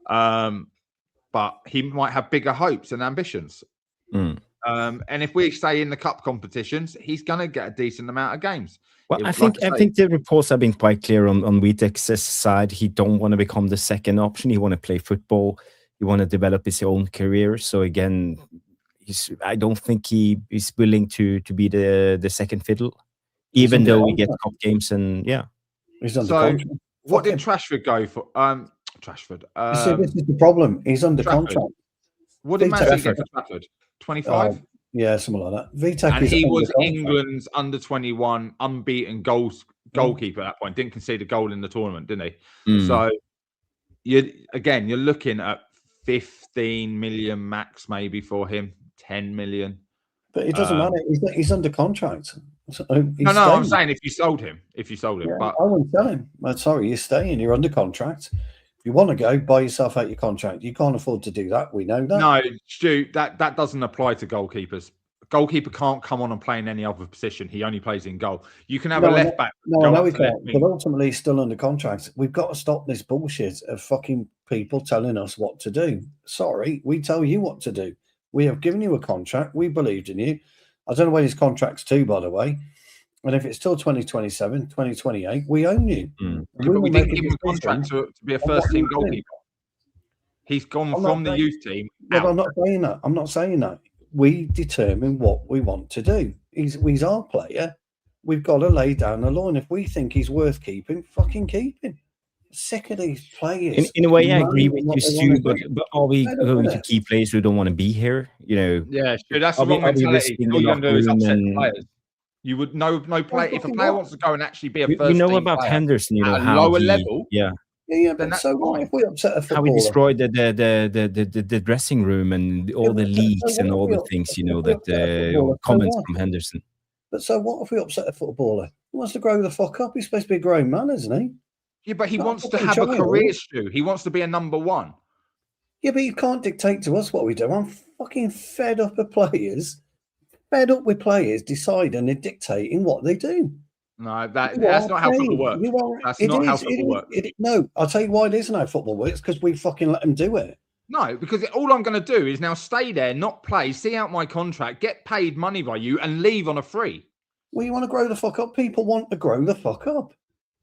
But he might have bigger hopes and ambitions. And if we stay in the cup competitions, he's going to get a decent amount of games. Well, I think the reports have been quite clear on Witek's side. He don't want to become the second option. He want to play football. He want to develop his own career. So again, I don't think he is willing to be the second fiddle, even though we get cup games and He's under so contract. What did Trashford go for? Trashford. See, this is the problem. He's under contract. What did Man City get for Trafford? 25? Yeah, something like that. Vitek and he was England's under 21 unbeaten goalkeeper at that point. Didn't concede a goal in the tournament, didn't he? So you're looking at 15 million max maybe for him, 10 million. But it doesn't matter. He's under contract. So no, I'm saying if you sold him. But I wouldn't sell him. I'm sorry, you're staying. You're under contract. If you want to go, buy yourself out your contract. You can't afford to do that. We know that. No, Stu, that doesn't apply to goalkeepers. A goalkeeper can't come on and play in any other position. He only plays in goal. You can have a left back. No, I know he can't. But ultimately, he's still under contract. We've got to stop this bullshit of fucking people telling us what to do. Sorry, we tell you what to do. We have given you a contract. We believed in you. I don't know when his contract's to, by the way. And if it's till 2027, 2028, we own you. But we didn't give him a contract to be a first-team goalkeeper. He's gone from the youth team. No, I'm not saying that. I'm not saying that. We determine what we want to do. He's our player. We've got to lay down the law. And if we think he's worth keeping, fucking keep him. Sick of these players. In a way, I agree with you, Stu, but are we going to keep players who don't want to be here? Yeah, Stu, that's the wrong mentality. All you're going to do is upset the players. You would no play if a player wants to go and actually be a first. We know about Henderson, at a lower level. Yeah, but so what if we upset a footballer? How we destroyed the dressing room and all the leaks and all the things, that comments from Henderson. But so what if we upset a footballer? He wants to grow the fuck up. He's supposed to be a grown man, isn't he? Yeah, but he wants to have a career, Stu. He wants to be a number one. Yeah, but you can't dictate to us what we do. I'm fucking fed up of players. Fed up with players deciding and dictating what they do. No, that's not how football works. That's not how football works. No, I'll tell you why it isn't how football works, because we fucking let them do it. No, because all I'm going to do is now stay there, not play, see out my contract, get paid money by you, and leave on a free. Well, you want to grow the fuck up. People want to grow the fuck up.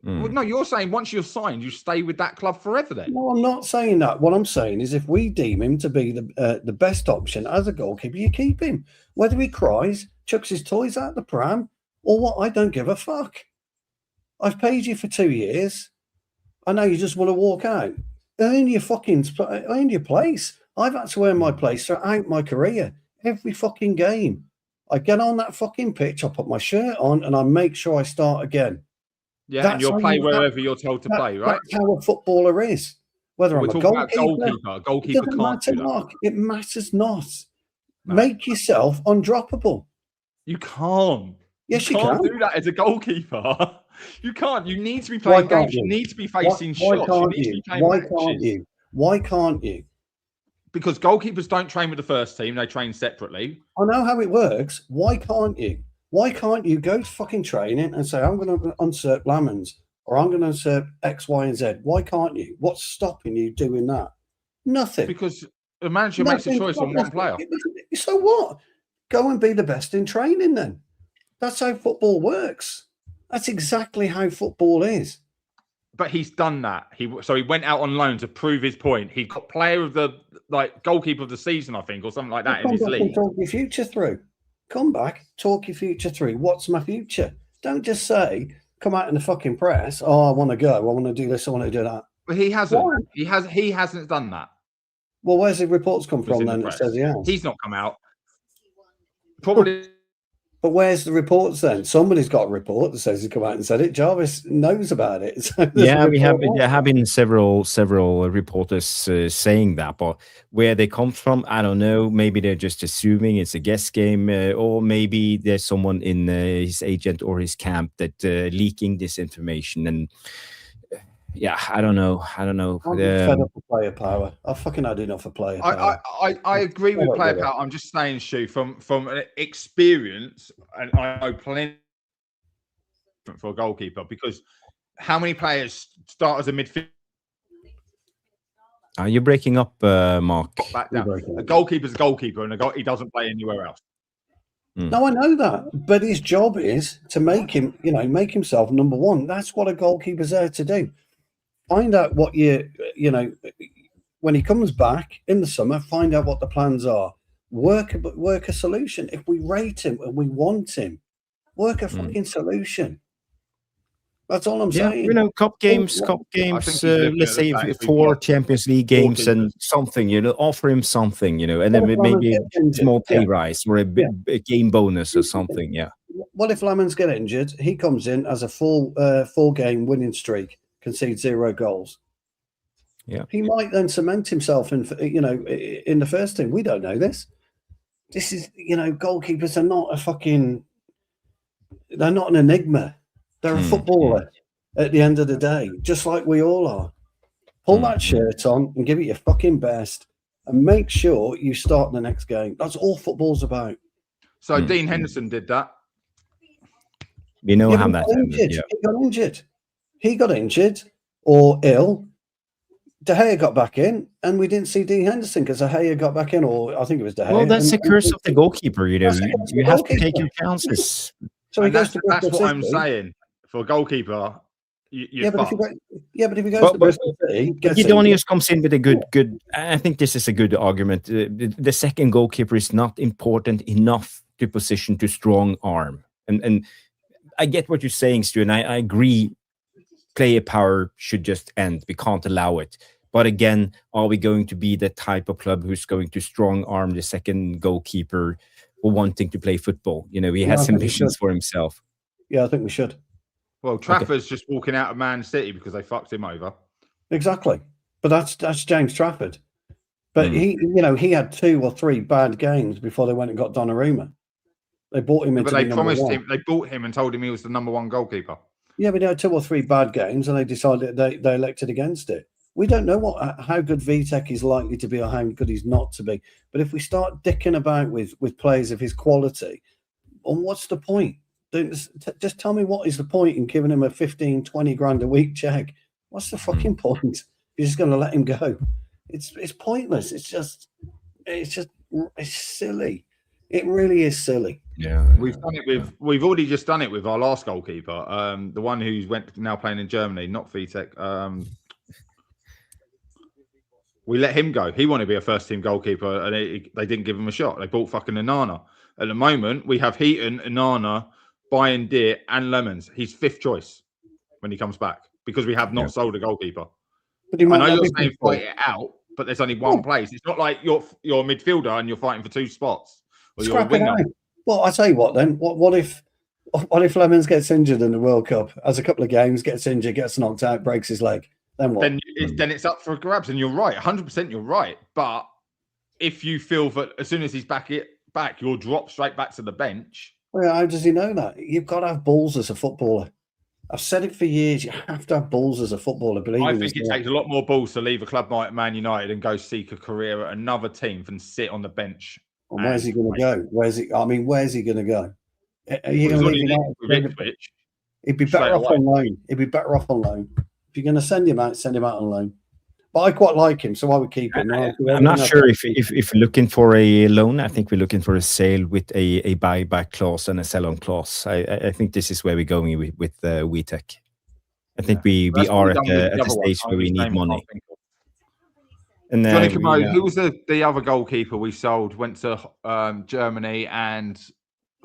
Well, no, you're saying once you're signed, you stay with that club forever then. No, I'm not saying that. What I'm saying is if we deem him to be the best option as a goalkeeper, you keep him. Whether he cries, chucks his toys out the pram, or what, I don't give a fuck. I've paid you for 2 years. I know you just want to walk out. Earn your place. I've had to earn my place throughout my career. Every fucking game. I get on that fucking pitch, I put my shirt on, and I make sure I start again. Yeah, that's and you'll play wherever you're told to play, right? That's how a footballer is. Whether I'm a goalkeeper can't do that. Mark. It matters not. No. Make yourself undroppable. You can't. Yes, you can do that as a goalkeeper. You can't. You need to be playing games. You need to be facing shots. Why can't you? Because goalkeepers don't train with the first team. They train separately. I know how it works. Why can't you? Why can't you go to fucking training and say, I'm going to unsert Lamans or I'm going to unsert X, Y, and Z? Why can't you? What's stopping you doing that? Nothing. Because the manager makes a choice on one player. So what? Go and be the best in training then. That's how football works. That's exactly how football is. But he's done that. He went out on loan to prove his point. He got player of the goalkeeper of the season, I think, or something like that in his league. Talk your future through. Come back, talk your future through. What's my future? Don't just say, come out in the fucking press. Oh, I want to go. I want to do this. I want to do that. But he hasn't. Why? He hasn't done that. Well, where's the reports come from then? It says he has. He's not come out. Probably. But where's the reports then? Somebody's got a report that says he come out and said it. Jarvis knows about it. So yeah, there have been several reporters saying that, but where they come from, I don't know. Maybe they're just assuming it's a guess game, or maybe there's someone in his agent or his camp that leaking this information. And yeah, I don't know. I'm fed up with player power. I've fucking had enough of player power. I agree with player power. I'm just saying, Shu, from an experience, and I know plenty for a goalkeeper, because how many players start as a midfielder? Are you breaking up, Mark? A goalkeeper's a goalkeeper, and he doesn't play anywhere else. No, I know that, but his job is to make himself number one. That's what a goalkeeper's there to do. Find out what when he comes back in the summer, find out what the plans are. Work a solution. If we rate him and we want him, work a fucking solution. That's all I'm saying. Cup games. Let's say 4 Champions League games and something. Offer him something. And then maybe a small pay rise or a game bonus or something. Yeah. What if Lamans get injured? He comes in as a full game winning streak, concedes 0 goals. Yeah, he might then cement himself in the first team. We don't know this. This is goalkeepers are not they're not an enigma. They're a footballer at the end of the day, just like we all are. Pull that shirt on and give it your fucking best and make sure you start the next game. That's all football's about. So Dean Henderson did that. You know how that ended. Yeah. He got injured or ill. De Gea got back in, and we didn't see Dean Henderson because De Gea got back in, or I think it was De Gea. Well, that's the curse of the goalkeeper. You have to take your chances. So he goes to that's what I'm saying. For a goalkeeper, but if he goes to Bristol City, Guidonius comes in with a good. I think this is a good argument. The second goalkeeper is not important enough to position to strong arm, and I get what you're saying, Stu, and I agree. Player power should just end. We can't allow it. But again, are we going to be the type of club who's going to strong arm the second goalkeeper for wanting to play football? He has ambitions for himself. Yeah, I think we should. Well, Trafford's just walking out of Man City because they fucked him over. Exactly. But that's James Trafford. But he had 2 or 3 bad games before they went and got Donnarumma. They bought him into But they promised him, they bought him and told him he was the number 1 goalkeeper. Yeah, but they had 2 or 3 bad games and they decided they elected against it. We don't know how good Vitek is likely to be or how good he's not to be. But if we start dicking about with players of his quality, what's the point? Just tell me what is the point in giving him a 15, 20 grand a week check? What's the fucking point? You're just going to let him go. It's pointless. It's silly. It really is silly. Yeah, we've already just done it with our last goalkeeper, the one who's now playing in Germany, not Vitek. We let him go. He wanted to be a first-team goalkeeper, and they didn't give him a shot. They bought fucking Onana. At the moment, we have Heaton, Onana, Bayern Deer, and Lemons. He's 5th choice when he comes back because we have not sold a goalkeeper. But I know you're saying fight it out, but there's only one place. It's not like you're a midfielder and you're fighting for 2 spots. Or you're a winger. Well, I tell you what then. What if Lemons gets injured in the World Cup, has a couple of games, gets injured, gets knocked out, breaks his leg? Then what? Then it's up for grabs, and you're right, 100%. You're right, but if you feel that as soon as he's back, you'll drop straight back to the bench. Well, how does he know that? You've got to have balls as a footballer. I've said it for years. You have to have balls as a footballer. I think it takes a lot more balls to leave a club like Man United and go seek a career at another team than sit on the bench. And where's he going to go? Where's he going to go? Are you going to leave him out? He'd be better off on loan. He'd be better off on loan. If you're going to send him out on loan. But I quite like him, so I would keep him. I'm not sure if you're looking for a loan. I think we're looking for a sale with a buyback clause and a sell-on clause. I think this is where we're going with Vitek. I think we are at the stage where we need money. And Johnny Camo, who was the other goalkeeper we sold? Went to Germany and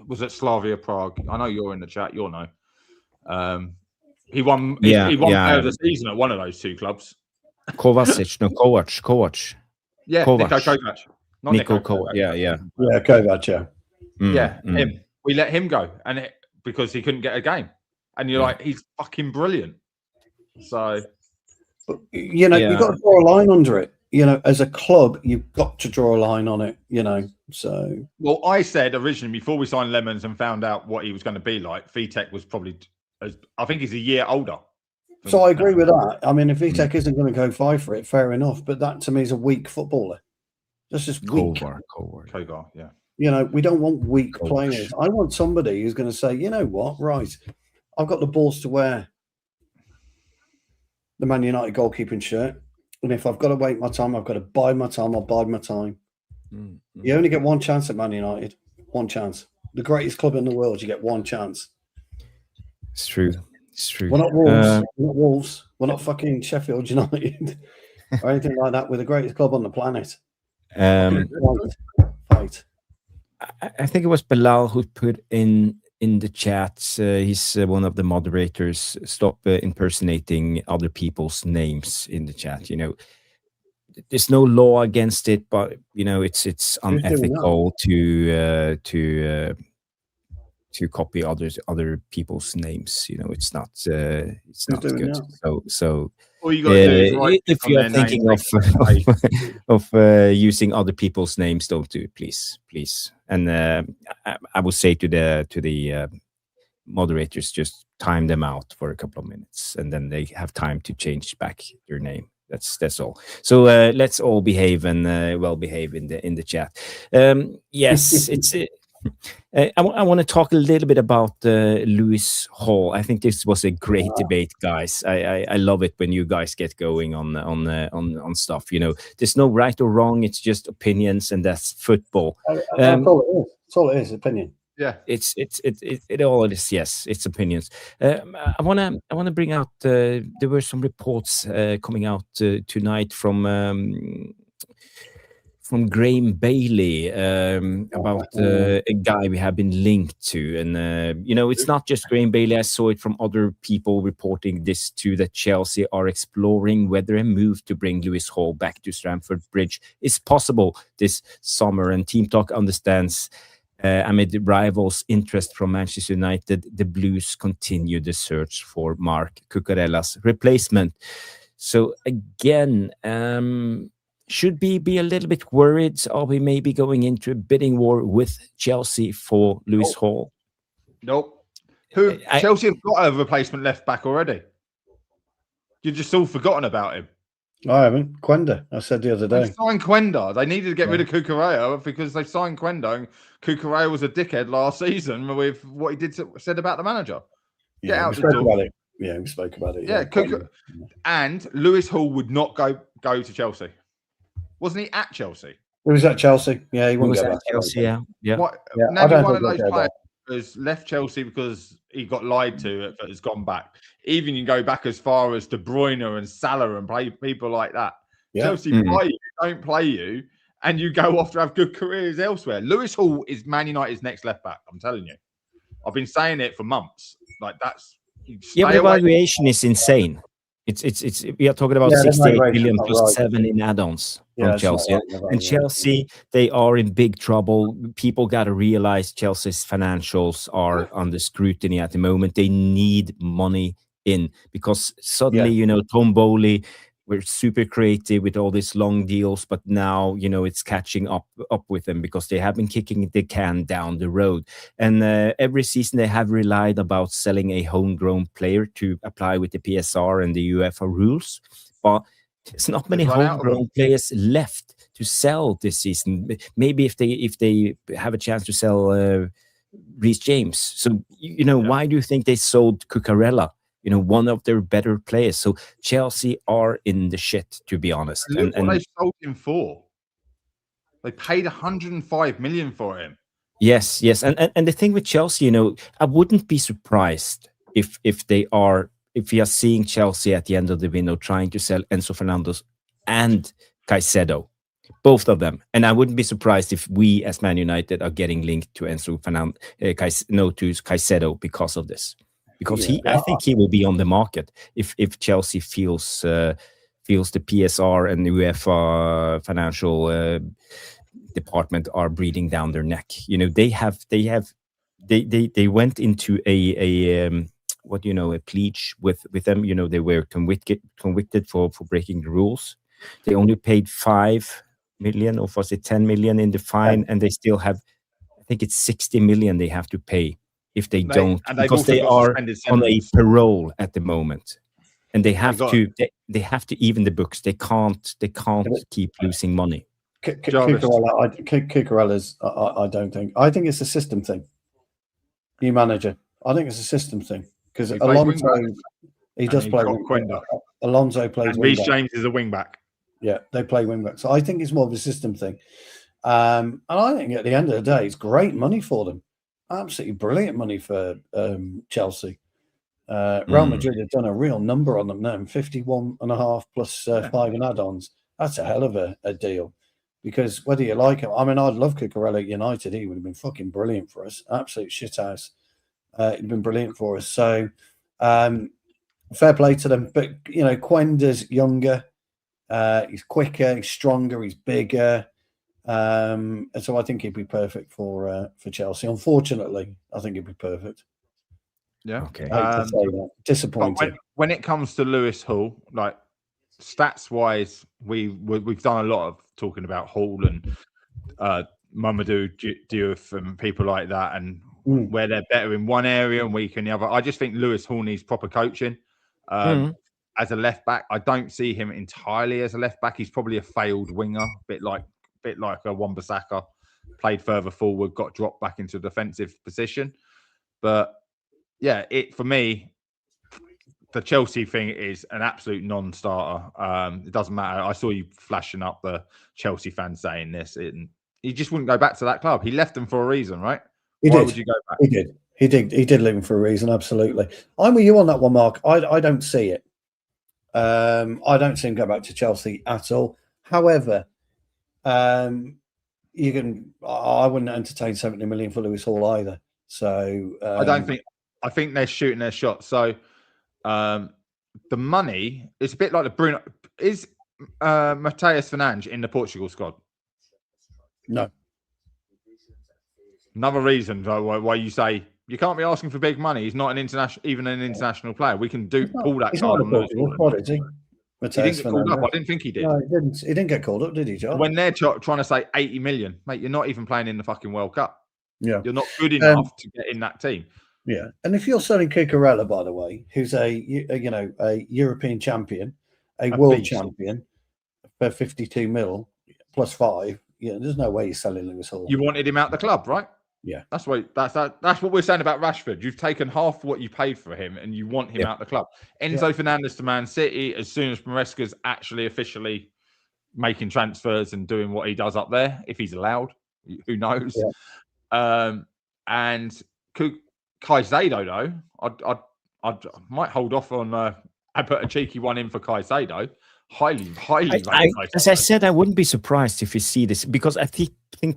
was at Slavia Prague. I know you're in the chat. You'll know. He won. He won player of the season at one of those 2 clubs. Kovacic. Yeah, Kovac. Nico Kovac. Yeah, Kovac. Yeah. Him. We let him go, and because he couldn't get a game, and you're like, he's fucking brilliant. So, but, you've got to draw a line under it. As a club, you've got to draw a line on it. So. Well, I said originally before we signed Lemons and found out what he was going to be like, Vitek was probably. I think he's a year older. So I agree with that. I mean, if Vitek isn't going to go fight for it, fair enough. But that to me is a weak footballer. That's just weak. Kovar, yeah. We don't want weak players. I want somebody who's going to say, you know what, right, I've got the balls to wear the Man United goalkeeping shirt. And if I've got to wait my time, I've got to bide my time, I'll bide my time. Mm-hmm. You only get one chance at Man United. One chance. The greatest club in the world, you get one chance. It's true. We're not Wolves. We're not Wolves. We're not fucking Sheffield United or anything like that. We're the greatest club on the planet. Fight. I think it was Bilal who put in the chat. He's one of the moderators. Stop impersonating other people's names in the chat. There's no law against it, but it's unethical to copy other people's names. It's not good. So all you gotta do is if you're thinking of using other people's names, don't do it, please. And I would say to the moderators, just time them out for a couple of minutes, and then they have time to change back your name. That's all. So let's all behave and well behave in the chat. Yes, it's. I want to talk a little bit about Lewis Hall. I think this was a great debate, guys. I love it when you guys get going on stuff. There's no right or wrong. It's just opinions, and that's football. That's all it is. Opinion. Yeah, it all is. Yes, it's opinions. I wanna bring out. There were some reports coming out tonight from Graham Bailey about a guy we have been linked to. And, it's not just Graham Bailey. I saw it from other people reporting this too, that Chelsea are exploring whether a move to bring Lewis Hall back to Stamford Bridge is possible this summer. And Team Talk understands amid rivals' interest from Manchester United, the Blues continue the search for Mark Cucurella's replacement. So again, should we be a little bit worried? Are we maybe going into a bidding war with Chelsea for Lewis Hall? Nope. Chelsea have got a replacement left back already. You've just all forgotten about him. I haven't. Quenda, I said the other day. They've signed Quenda. They needed to get rid of Cucurella because they've signed Quenda, and Cucurella was a dickhead last season with what he said about the manager. Get out the door. About it. Yeah, we spoke about it. Yeah, and Lewis Hall would not go to Chelsea. Wasn't he at Chelsea? He was at Chelsea. Yeah, he wouldn't go back. Chelsea. Name me one of those players who's left Chelsea because he got lied to that has gone back. Even you go back as far as De Bruyne and Salah and play people like that. Yeah. Chelsea play you, don't play you, and you go off to have good careers elsewhere. Lewis Hall is Man United's next left back. I'm telling you. I've been saying it for months. Like that's the evaluation is insane. It's we are talking about 68 million plus 7 in add-ons from Chelsea. And Chelsea, they are in big trouble. People got to realize Chelsea's financials are under scrutiny at the moment. They need money in because suddenly, Tom Bowley, we're super creative with all these long deals, but now, it's catching up with them because they have been kicking the can down the road. And every season they have relied about selling a homegrown player to apply with the PSR and the UEFA rules. But there's not many homegrown players left to sell this season. Maybe if they have a chance to sell Reece James. So, why do you think they sold Cucurella? One of their better players. So Chelsea are in the shit, to be honest. And what they sold him for? They paid 105 million for him. Yes. And the thing with Chelsea, I wouldn't be surprised if we are seeing Chelsea at the end of the window trying to sell Enzo Fernandez and Caicedo, both of them. And I wouldn't be surprised if we as Man United are getting linked to Enzo Fernandez, to Caicedo because of this. Because I think he will be on the market if Chelsea feels the PSR and the UEFA financial department are breathing down their neck. They went into a pledge with them. They were convicted for breaking the rules. They only paid 5 million, or was it 10 million in the fine, and they still have, I think it's 60 million they have to pay. If they don't, because they are on a parole at the moment, and they have to even the books. They can't keep losing money. Cucurella's, I don't think. I think it's a system thing. New manager. I think it's a system thing because Alonso, he does play Quenda. Alonso plays. Reece James is a wing back. Yeah, they play wing back. So I think it's more of a system thing. And I think at the end of the day, it's great money for them. Absolutely brilliant money for Chelsea. Real Madrid have done a real number on them now, 51.5 plus 5 in add-ons. That's a hell of a deal. Because whether you like him, I mean, I'd love Cucurella at United. He would have been fucking brilliant for us. Absolute shithouse. He'd been brilliant for us. So fair play to them. But, Quenda's younger. He's quicker. He's stronger. He's bigger. And so I think he'd be perfect for Chelsea. Unfortunately, I think he'd be perfect. Yeah. Okay. Disappointing. When it comes to Lewis Hall, like stats wise, we've done a lot of talking about Hall and Mamadou Diouf and people like that, and where they're better in one area and weaker in the other. I just think Lewis Hall needs proper coaching. As a left back, I don't see him entirely as a left back. He's probably a failed winger, bit like a Wan-Bissaka, played further forward, got dropped back into a defensive position. But yeah, for me, the Chelsea thing is an absolute non-starter. It doesn't matter. I saw you flashing up the Chelsea fans saying this. He just wouldn't go back to that club. He left them for a reason, right? Why would you go back? He did leave him for a reason. Absolutely. I'm with you on that one, Mark. I don't see it. I don't see him go back to Chelsea at all. However, I wouldn't entertain 70 million for Lewis Hall either. So I think they're shooting their shot. So the money is a bit like the Bruno. Is Mateus Fernandes in the Portugal squad? No. Another reason why you say you can't be asking for big money. He's not an international player. We can pull that card on Lewis Hall. Is he? He didn't get called up. I didn't think he did. No, he didn't get called up, did he, John? When they're trying to say 80 million, mate, you're not even playing in the fucking World Cup. Yeah. You're not good enough to get in that team. Yeah. And if you're selling Cucurella, by the way, who's a European champion, a world champion, for 52 mil plus 5. Yeah, there's no way he's selling Lewis Hall. You wanted him out the club, right? Yeah, that's what we're saying about Rashford. You've taken half what you paid for him, and you want him out the club. Enzo Fernandez to Man City as soon as Maresca's actually officially making transfers and doing what he does up there, if he's allowed. Who knows? Yeah. And Caicedo, though, I might hold off on. I put a cheeky one in for Caicedo. Highly. As I said, I wouldn't be surprised if you see this, because I think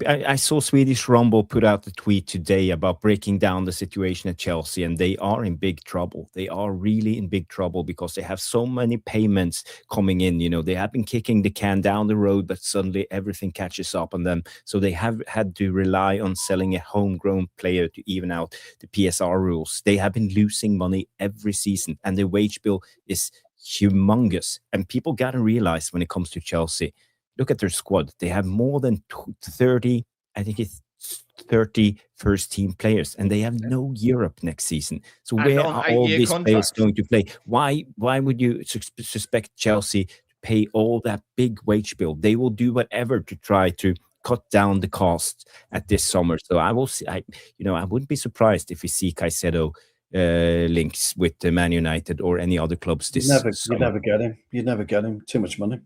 I saw Swedish Rumble put out a tweet today about breaking down the situation at Chelsea, and they are in big trouble. They are really in big trouble because they have so many payments coming in. You know, they have been kicking the can down the road, but suddenly everything catches up on them. So they have had to rely on selling a homegrown player to even out the PSR rules. They have been losing money every season, and the wage bill is humongous. And people got to realize when it comes to Chelsea, look at their squad. They have more than 30, I think it's 30 first team players, and they have no Europe next season. So where are all these players going to play? Why would you suspect Chelsea to pay all that big wage bill? They will do whatever to try to cut down the costs at this summer. So I will see, I wouldn't be surprised if we see Caicedo links with the Man United or any other clubs this summer. You'd never get him. You'd never get him. Too much money.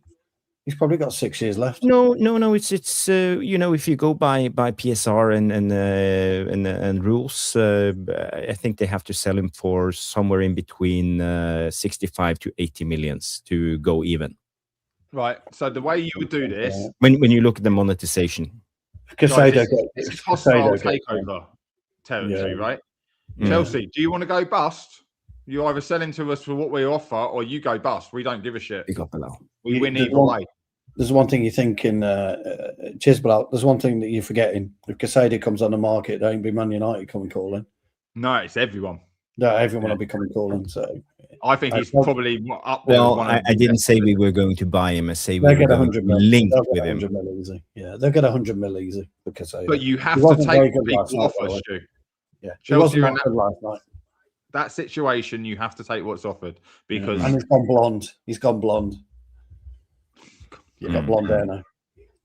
He's probably got 6 years left. No. It's if you go by PSR and rules, I think they have to sell him for somewhere in between 65 to 80 millions to go even. Right. So the way you would do this, when you look at the monetization, Caicedo it's hostile takeover territory, right? Chelsea, do you want to go bust? You either sell into us for what we offer, or you go bust. We don't give a shit. We win either way. There's one thing you think in Chisbell. There's one thing that you're forgetting. If Caicedo comes on the market, there ain't be Man United coming calling. No, it's everyone. No, everyone will be coming calling. So I think he's probably up there. Well, I didn't say we were going to buy him. I say we were going to link with him. Easy. Yeah, they'll get 100 mil easy for Caicedo. But you have to take the big offers, Stu. Yeah, Chelsea last night. That situation, you have to take what's offered because and he's gone blonde. He's got blonde hair now.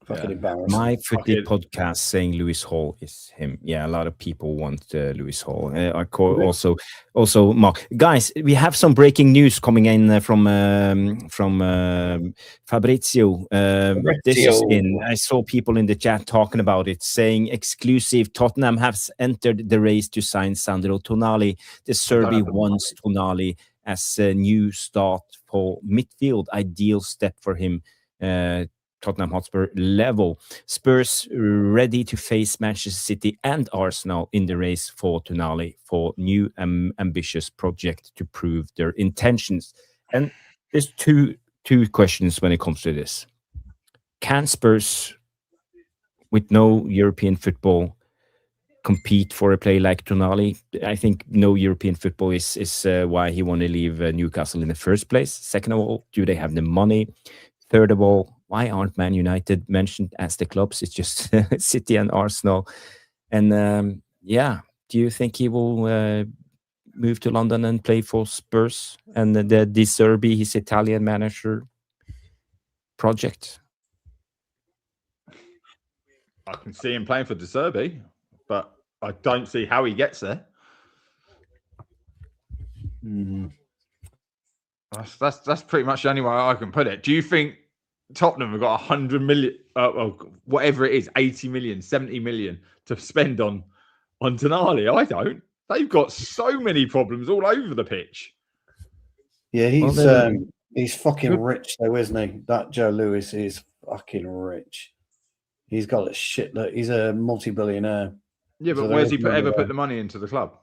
Fucking embarrassing. My Footy podcast saying Lewis Hall is him. Yeah, a lot of people want Lewis Hall. Also Mark. Guys, we have some breaking news coming in from Fabrizio. This is in. I saw people in the chat talking about it, saying exclusive. Tottenham has entered the race to sign Sandro Tonali. The Serbi wants Tonali as a new start for midfield. Ideal step for him. Tottenham Hotspur level. Spurs ready to face Manchester City and Arsenal in the race for Tonali for new ambitious project to prove their intentions. And there's two questions when it comes to this. Can Spurs, with no European football, compete for a play like Tonali? I think no European football is why he want to leave Newcastle in the first place. Second of all, do they have the money? Third of all, why aren't Man United mentioned as the clubs? It's just City and Arsenal. And do you think he will move to London and play for Spurs and the De Zerbi, his Italian manager project? I can see him playing for De Zerbi, but I don't see how he gets there. That's pretty much the only way I can put it. Do you think Tottenham have got 100 million, whatever it is, 80 million, 70 million to spend on Tonali? I don't. They've got so many problems all over the pitch. Yeah, he's fucking rich though, isn't he? That Joe Lewis is fucking rich. He's got a shit. He's a multi-billionaire. Yeah, but where's he ever put the money into the club?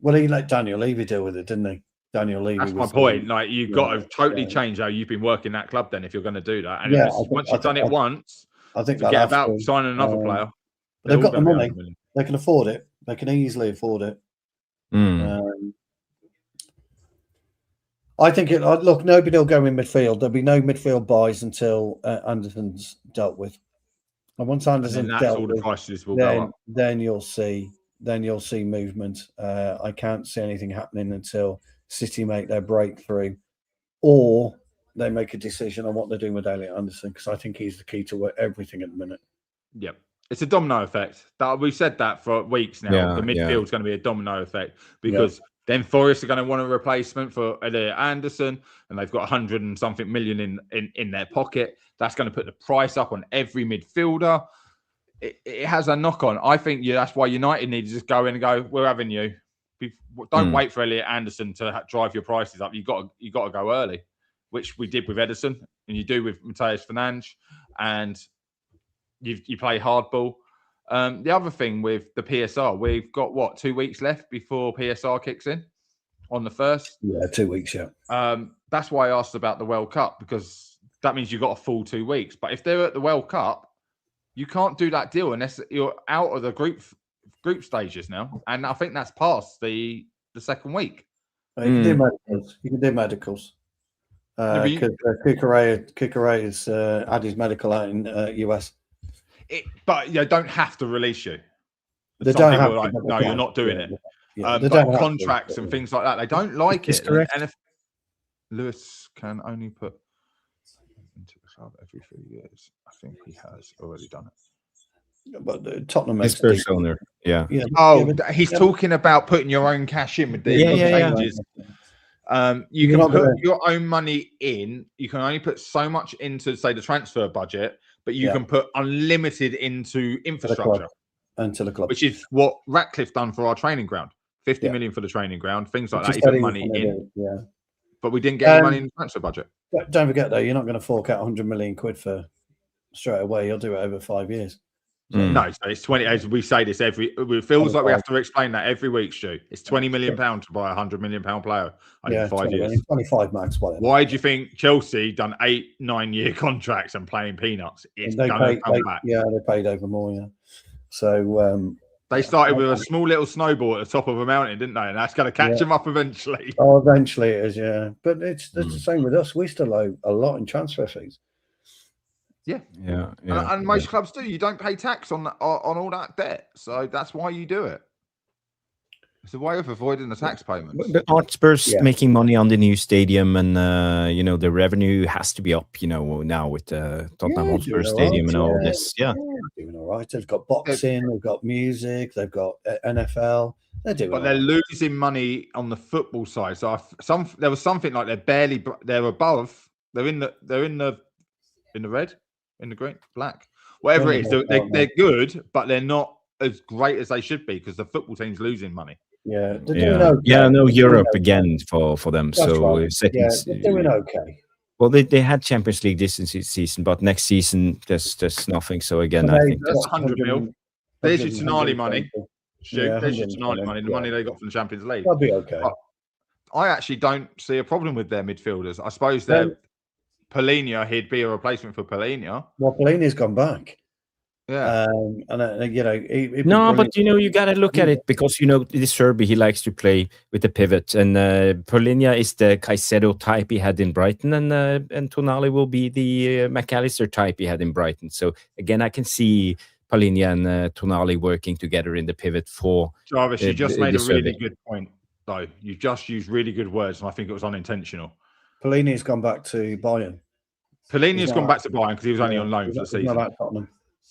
Well, he let Daniel Levy deal with it, didn't he? Daniel Levy. That's my point. Like, you've got to totally change how you've been working that club then if you're going to do that. And once you've done it once, I think forget about signing another player. They've got the money. They can afford it. They can easily afford it. I think look, nobody will go in midfield. There'll be no midfield buys until Anderson's dealt with. And once Anderson's dealt with, the prices will go up. Then you'll see movement. I can't see anything happening until City make their breakthrough, or they make a decision on what they're doing with Elliot Anderson, because I think he's the key to everything at the minute. Yep. It's a domino effect. We've said that for weeks now. The midfield's going to be a domino effect because then Forest are going to want a replacement for Elliot Anderson, and they've got 100 and something million in their pocket. That's going to put the price up on every midfielder. It has a knock on. I think that's why United need to just go in and go, we're having you. Don't wait for Elliot Anderson to drive your prices up. You got to go early, which we did with Edison, and you do with Mateus Fernandes, and you play hardball. The other thing with the PSR, we've got 2 weeks left before PSR kicks in on the 1st. Yeah, 2 weeks. Yeah. That's why I asked about the World Cup, because that means you've got a full 2 weeks. But if they're at the World Cup, you can't do that deal unless you're out of the group stages now, and I think that's past the second week. You can do medicals. You can do medicals. Kukurea has had his medical out in US. But they don't have to release you. They don't have to, no, you're not doing it. Yeah, but contracts and things like that, they don't like it. Correct. And if Lewis can only put into the club every 3 years, I think he has already done it. But Tottenham makes first owner. Yeah. He's talking about putting your own cash in with the changes. You can put your own money in. You can only put so much into, say, the transfer budget, but you can put unlimited into infrastructure. And to the club. Which is what Ratcliffe done for our training ground. 50 million for the training ground, things like that. He put money in. But we didn't get any money in the transfer budget. Don't forget, though, you're not going to fork out 100 million quid for straight away. You'll do it over 5 years. No, so it's 20. As we say this it feels like we have to explain that every week, Stu. It's 20 million pounds to buy a 100 million pound player over 5 years. 25 max. Whatever. Why do you think Chelsea done 8-9 year contracts and playing peanuts? It's going to come back. Yeah, they paid over more. Yeah. So they started with a small little snowball at the top of a mountain, didn't they? And that's going to catch them up eventually. Oh, eventually it is. Yeah, but it's the same with us. We still owe a lot in transfer fees. Yeah. And most clubs do. You don't pay tax on all that debt, so that's why you do it. It's a way of avoiding the tax payments. But aren't Spurs making money on the new stadium, and the revenue has to be up, now with the Tottenham Hotspur Stadium and all this. Yeah, they're doing all right. They've got boxing, they've got music, they've got NFL. They're doing, but they're losing money on the football side. So there was something like they're above. They're in the red. In the green, black, whatever it is, they're good, but they're not as great as they should be because the football team's losing money. Yeah, they're doing okay. Europe again for them. That's so right. They're doing okay. Well, they had Champions League this season, but next season there's nothing. So again, I think that's 100 mil. There's your Tonali money. There's your Tonali money. The money they got from the Champions League. That'll be okay. But I actually don't see a problem with their midfielders. I suppose they're. Polina, he'd be a replacement for Polina. Well, Polina's gone back. Yeah. But you got to look at it because this Serbi, he likes to play with the pivot, and Polina is the Caicedo type he had in Brighton, and Tonali will be the McAllister type he had in Brighton. So again, I can see Polina and Tonali working together in the pivot for Jarvis. You just made a really good point, though. You just used really good words, and I think it was unintentional. Polini's gone back to Bayern. Polini's gone back to Bayern because he was only on loan for the season.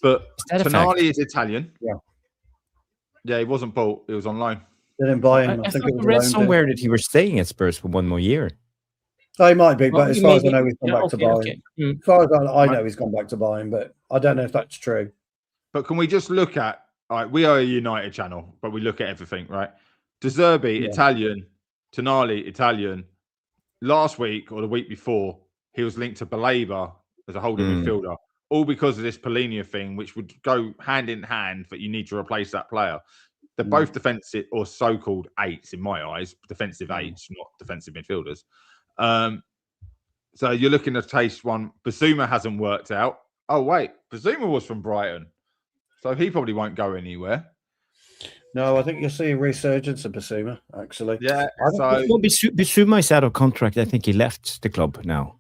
But Tonali is Italian. Yeah, he wasn't bought. He was on loan. Then Bayern. I think I read somewhere that he was staying at Spurs for one more year. Oh, he might be, but as far as I know, he's gone back to Bayern. Okay. As far as I know, he's gone back to Bayern, but I don't know if that's true. But can we just look at? We are a United channel, but we look at everything, right? De Zerbi, Italian. Tonali, Italian. Last week or the week before, he was linked to Baleba as a holding midfielder, all because of this Polina thing, which would go hand in hand, but you need to replace that player. They're both defensive or so-called eights in my eyes, defensive eights, not defensive midfielders. So you're looking to taste one. Basuma hasn't worked out. Oh, wait, Basuma was from Brighton, so he probably won't go anywhere. No, I think you'll see a resurgence of Basuma, actually. Yeah. Basuma is out of contract. I think he left the club now.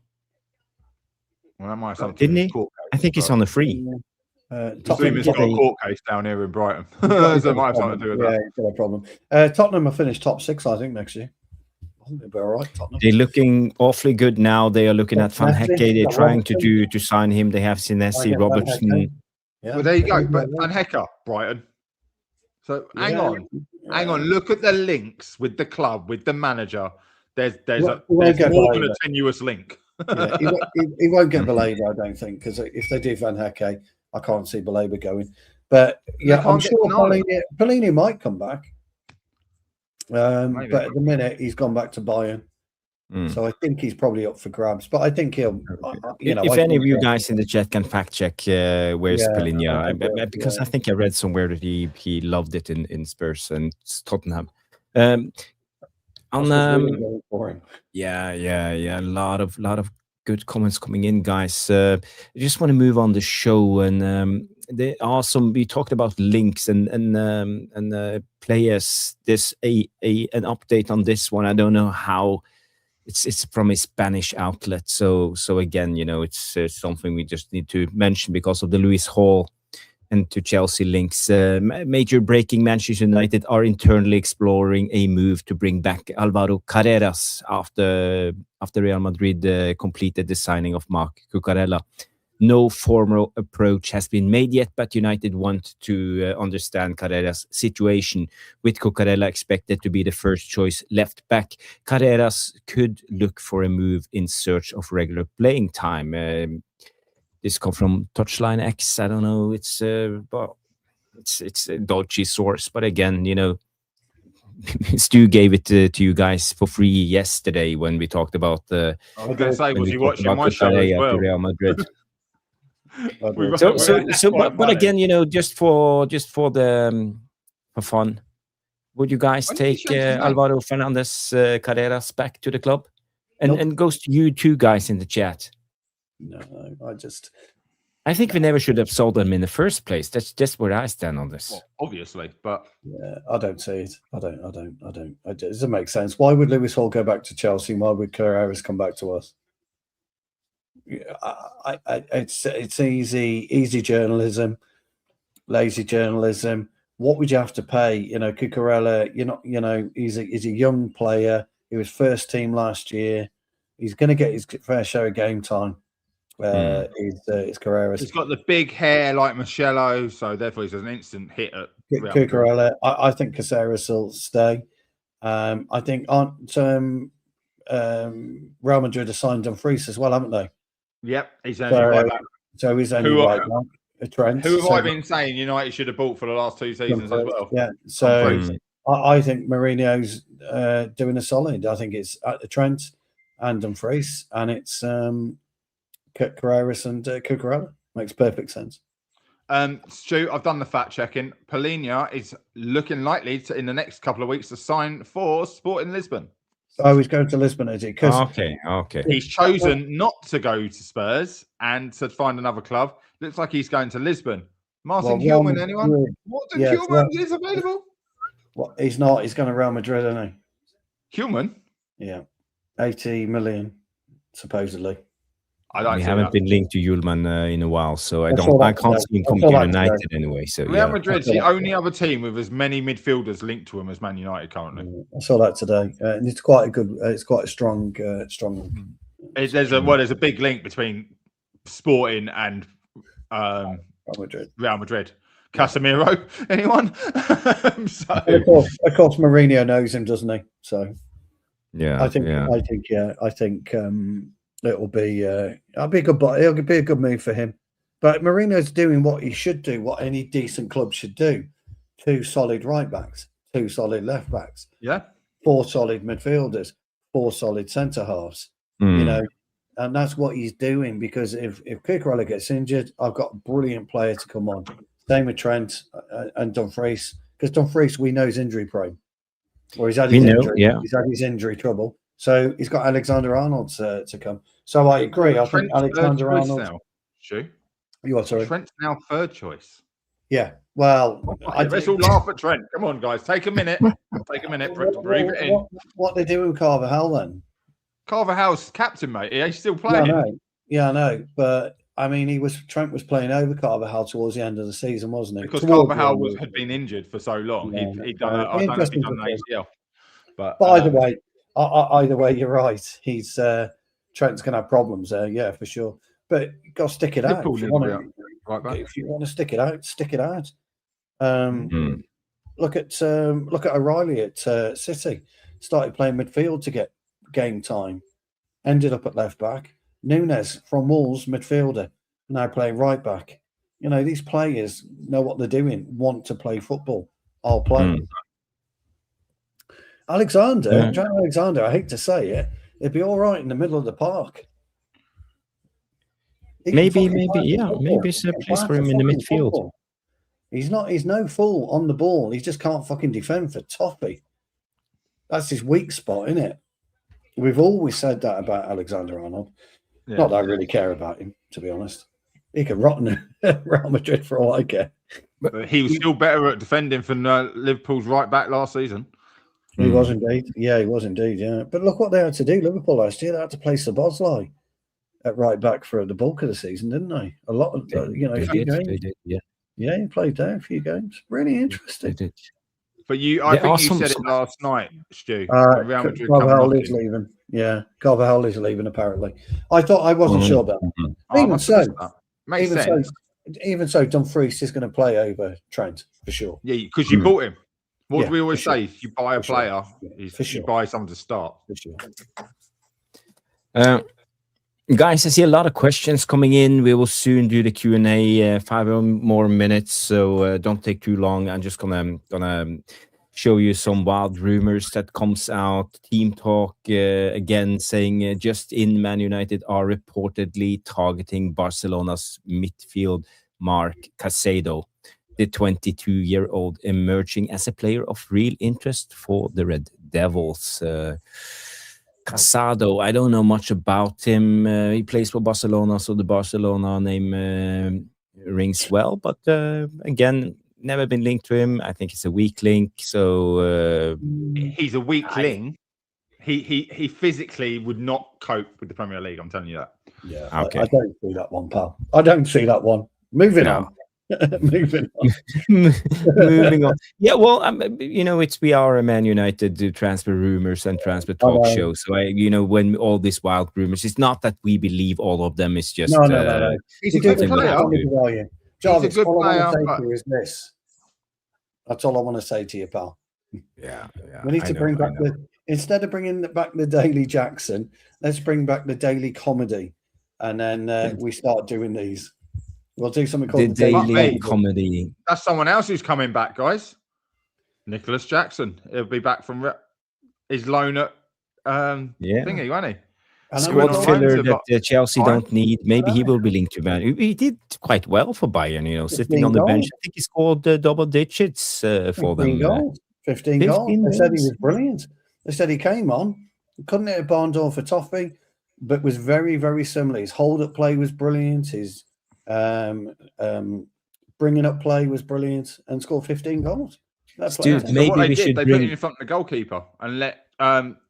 Well, that might have didn't he? I think he's on the free. Basuma's got a court case down here in Brighton. So it might have something to do with that. Yeah, no problem. Tottenham will finish top 6, I think, next year. think they'll be all right, Tottenham. They're looking awfully good now. They are looking at Van Hecke. They're trying to sign him. They have Sinesi, Robertson. Yeah. Well, there you go. But Van Hecke, Brighton. So hang on. Look at the links with the club, with the manager. There's more than a tenuous link. Yeah, he won't get Baleba, I don't think, because if they do Van Hecke, I can't see Baleba going. But yeah, I'm sure Pellegrini might come back. But at the minute, he's gone back to Bayern. So I think he's probably up for grabs. But I think he'll, if any of you guys in the chat can fact check where's Pellegrini, because I think I read somewhere that he loved it in Spurs and Tottenham. A lot of good comments coming in, guys. I just want to move on the show, and there are some. We talked about links and players. There's an update on this one. I don't know how. It's from a Spanish outlet, so again, it's something we just need to mention because of the Lewis Hall and to Chelsea links. Major breaking: Manchester United are internally exploring a move to bring back Alvaro Carreras after Real Madrid completed the signing of Marc Cucurella. No formal approach has been made yet, but United want to understand Carreras' situation, with Cucurella expected to be the first choice left back. Carreras could look for a move in search of regular playing time. This comes from Touchline X. I don't know. It's a dodgy source, but again, Stu gave it to you guys for free yesterday when we talked about the. I was going to say, was he watching my show as well? Real Madrid. But again, just for fun, would you guys take Alvaro Fernandez Carreras back to the club? And goes to you two guys in the chat. No, I think we never should have sold them in the first place. That's just where I stand on this. Well, obviously, but yeah, I don't see it. I don't. It doesn't make sense. Why would Lewis Hall go back to Chelsea? Why would Carreras come back to us? It's easy journalism, lazy journalism. What would you have to pay? Cucurella. He's a young player. He was first team last year. He's going to get his fair share of game time. He's Carreras. He's got the big hair like Marcelo, so therefore he's an instant hit at Cucurella. I think Caceres will stay. I think Real Madrid have signed Dumfries as well, haven't they? Yep, he's only right back. So he's only right back. Trent. Who have I been saying United should have bought for the last 2 seasons as well? Yeah, so I think Mourinho's doing a solid. I think it's Trent and Dumfries, and it's Carreras and Cucurella. Makes perfect sense. Stu, I've done the fact checking. Pellegrini is looking likely to, in the next couple of weeks, to sign for Sporting Lisbon. Oh, he's going to Lisbon, is he? Okay. He's chosen not to go to Spurs and to find another club. Looks like he's going to Lisbon. Martin Hillman, anyone? Martin Hillman is available. Well, he's not. He's going to Real Madrid, isn't he? Hillman? Yeah. 80 million, supposedly. We haven't been linked to Ullman in a while, so I can't see him come to United anyway. So Real Madrid's the only other team with as many midfielders linked to him as Man United currently. I saw that today, and it's quite a good. It's quite a strong. There's a big link between Sporting and Real Madrid. Casemiro, anyone? So. Of course, Mourinho knows him, doesn't he? So yeah, I think it'll be a good move for him. But Mourinho's doing what he should do, what any decent club should do: 2 solid right backs, 2 solid left backs, 4 solid midfielders, 4 solid centre halves. And that's what he's doing. Because if Cucurella gets injured, I've got a brilliant player to come on. Same with Trent and Dumfries, because Dumfries we know is injury prone, or he's had his injury trouble. So he's got Alexander-Arnold to come. So I agree. I think Alexander-Arnold. Sure. You are sorry. Trent's now 3rd choice. Yeah. Well, let's all laugh at Trent. Come on, guys. Take a minute. Take a minute for it to breathe it in. What they do with Carvajal then? Carvajal's captain, mate. He's still playing. Yeah, I know. But I mean, Trent was playing over Carvajal towards the end of the season, wasn't he? Because Carvajal had been injured for so long. He'd done an ACL. But either way, Either way, you're right. He's Trent's going to have problems there, yeah, for sure. But you got to stick it out. If you want to stick it out, stick it out. Look at O'Reilly at City. Started playing midfield to get game time. Ended up at left back. Nunes from Wolves, midfielder, now playing right back. You know, these players know what they're doing, want to play football. I'll play. John Alexander, I hate to say it, he'd be all right in the middle of the park. Maybe it's a place for him in the midfield. Football. He's no fool on the ball. He just can't fucking defend for toffee. That's his weak spot, isn't it? We've always said that about Alexander-Arnold. Yeah. Not that I really care about him, to be honest. He could rot in Real Madrid for all I care. But he was still better at defending than Liverpool's right back last season. He was indeed. Yeah, he was indeed, yeah. But look what they had to do, Liverpool last year. They had to play Szoboszlai at right back for the bulk of the season, didn't they? A lot of, a few games. They did, yeah. Yeah, he played there a few games. Really interesting. They did. But I think you said it last night, Stu. Real Madrid Carvajal is leaving. Yeah, Carvajal is leaving, apparently. I wasn't sure about that. Even so, Dumfries is going to play over Trent, for sure. Yeah, because you bought him. What do we always say? If you buy a player, you buy someone to start. For sure. Guys, I see a lot of questions coming in. We will soon do the Q&A, 5 more minutes, so don't take too long. I'm just gonna show you some wild rumors that comes out. Team talk again saying just in Man United are reportedly targeting Barcelona's midfield Marc Caicedo, the 22-year-old emerging as a player of real interest for the Red Devils. Casado, I don't know much about him. He plays for Barcelona, so the Barcelona name rings well. But again, never been linked to him. I think it's a weak link. So he's a weak link. He physically would not cope with the Premier League. I'm telling you that. Yeah, okay. I don't see that one, pal. I don't see that one. Moving on. Moving on. Yeah, well, we are a Man United do transfer rumors and transfer talk show. So when all these wild rumors, it's not that we believe all of them. It's just no. He's a good player. Jarvis, all I want to say to you is this. That's all I want to say to you, pal. Yeah. We need to bring back instead of bringing back the Daily Jackson, let's bring back the Daily Comedy, and then we start doing these. We'll do something called the Daily Comedy. That's someone else who's coming back, guys. Nicholas Jackson. He'll be back from his loan at thingy, won't he? Squad filler that Chelsea don't need. Maybe he will be linked to Bayern. He did quite well for Bayern, sitting on the bench. I think he scored double digits for them. 15 goals. They said he was brilliant. They said he came on, couldn't hit a barn door for toffee, but was very, very similar. His hold-up play was brilliant. His bringing up play was brilliant, and scored 15 goals. Maybe we should put it in front of the goalkeeper and let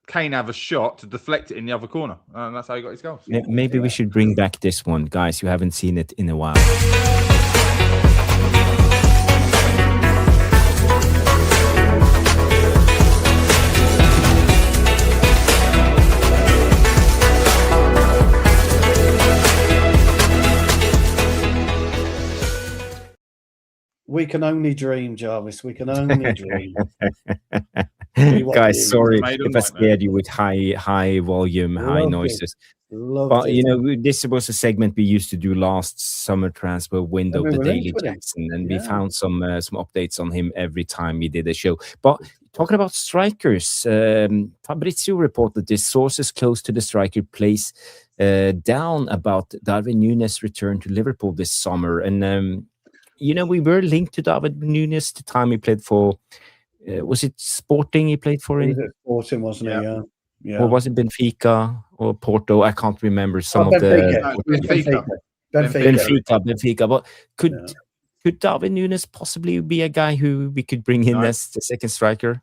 Kane have a shot to deflect it in the other corner, and that's how he got his goals. Maybe we should bring back this one, guys. You haven't seen it in a while. We can only dream, Jarvis. We can only dream. Guys, sorry if I scared you with high volume, high noises. But this was a segment we used to do last summer transfer window, the Daily Jackson, and we found some updates on him every time we did a show. But talking about strikers, Fabrizio reported this. Sources close to the striker place down about Darwin Núñez return to Liverpool this summer, and we were linked to David Núñez the time he played for. Was it Sporting he played for? Sporting, wasn't he? Yeah. Or was it Benfica or Porto? I can't remember Benfica. But could Darwin Núñez possibly be a guy who we could bring in as the second striker?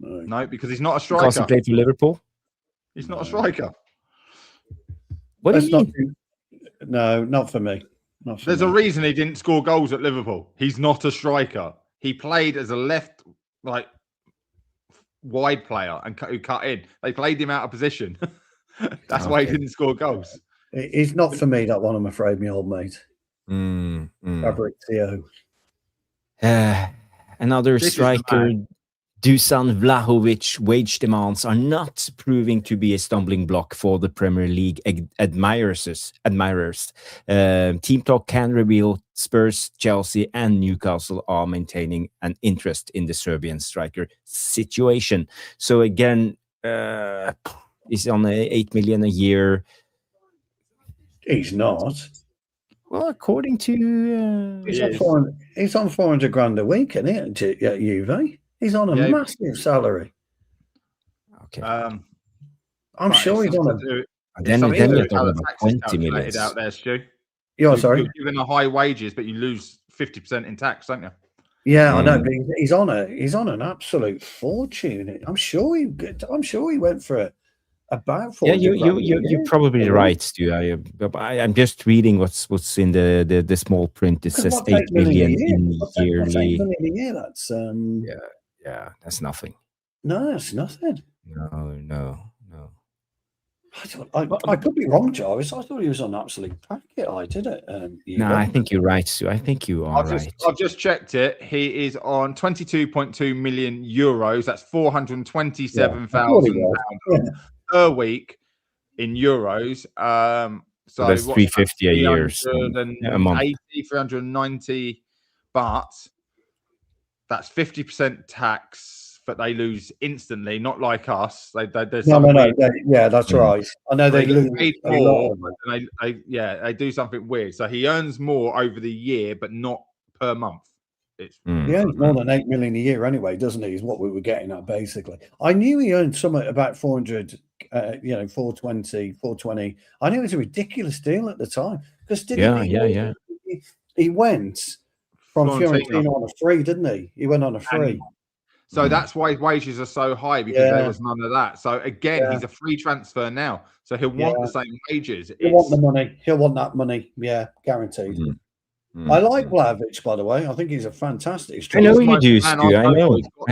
No, because he's not a striker. Because he played for Liverpool? He's not a striker. What do you mean? No, not for me. There's a reason he didn't score goals at Liverpool. He's not a striker. He played as a left, wide player and who cut in. They played him out of position. That's why he didn't score goals. He's not for me, that one, I'm afraid, my old mate. Fabrizio. Another striker, Dusan Vlahovic. Wage demands are not proving to be a stumbling block for the Premier League admirers. Team Talk can reveal Spurs, Chelsea, and Newcastle are maintaining an interest in the Serbian striker situation. So again, he's on 8 million a year. He's not. Well, according to he's on 400 grand a week, isn't he? At Juve, he's on a massive salary. Okay, I'm sure he's on a. Then you're talking about 20 million out there, Stu. You're sorry. You're given a high wages, but you lose 50% in tax, don't you? Yeah, I know. But he's on an absolute fortune. I'm sure he went for it. About 40 you're probably right, Stu. I'm just reading what's in the small print. It says 8 million in yearly. 8 million a year. That's that's nothing. No, that's nothing. No. I could be wrong, Jarvis. I thought he was on absolute packet. I did it. No, I think you're right, Stu. I think you are right. I've just checked it. He is on 22.2 million euros. That's 427,000 pounds per week in euros. So that's 350 a year, a month. 390, but that's 50% tax, but they lose instantly, not like us. There's no. That's right. I know they lose more. They do something weird. So he earns more over the year, but not per month. He earns more than 8 million a year anyway, doesn't he? Is what we were getting at basically. I knew he earned something about 400. 420. I knew it was a ridiculous deal at the time because he went from Fiorentina on a free, didn't he? He went on a free. So that's why his wages are so high, because there was none of that. So again, he's a free transfer now. So he'll want the same wages. He'll want the money. He'll want that money. Yeah, guaranteed. I like Vlahovic, by the way. I think he's a fantastic striker. I know you do, Stu. I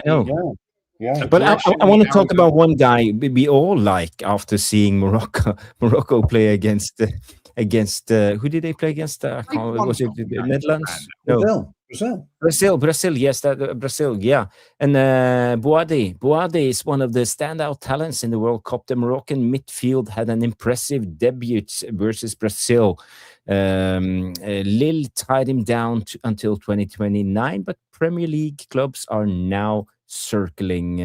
know. Yeah, but I want to talk about one guy we all like after seeing Morocco play against who did they play against? Was it the Netherlands? No, Brazil. Yes, Brazil. Yeah, and Boade is one of the standout talents in the World Cup. The Moroccan midfield had an impressive debut versus Brazil. Lille tied him down until 2029, but Premier League clubs are now circling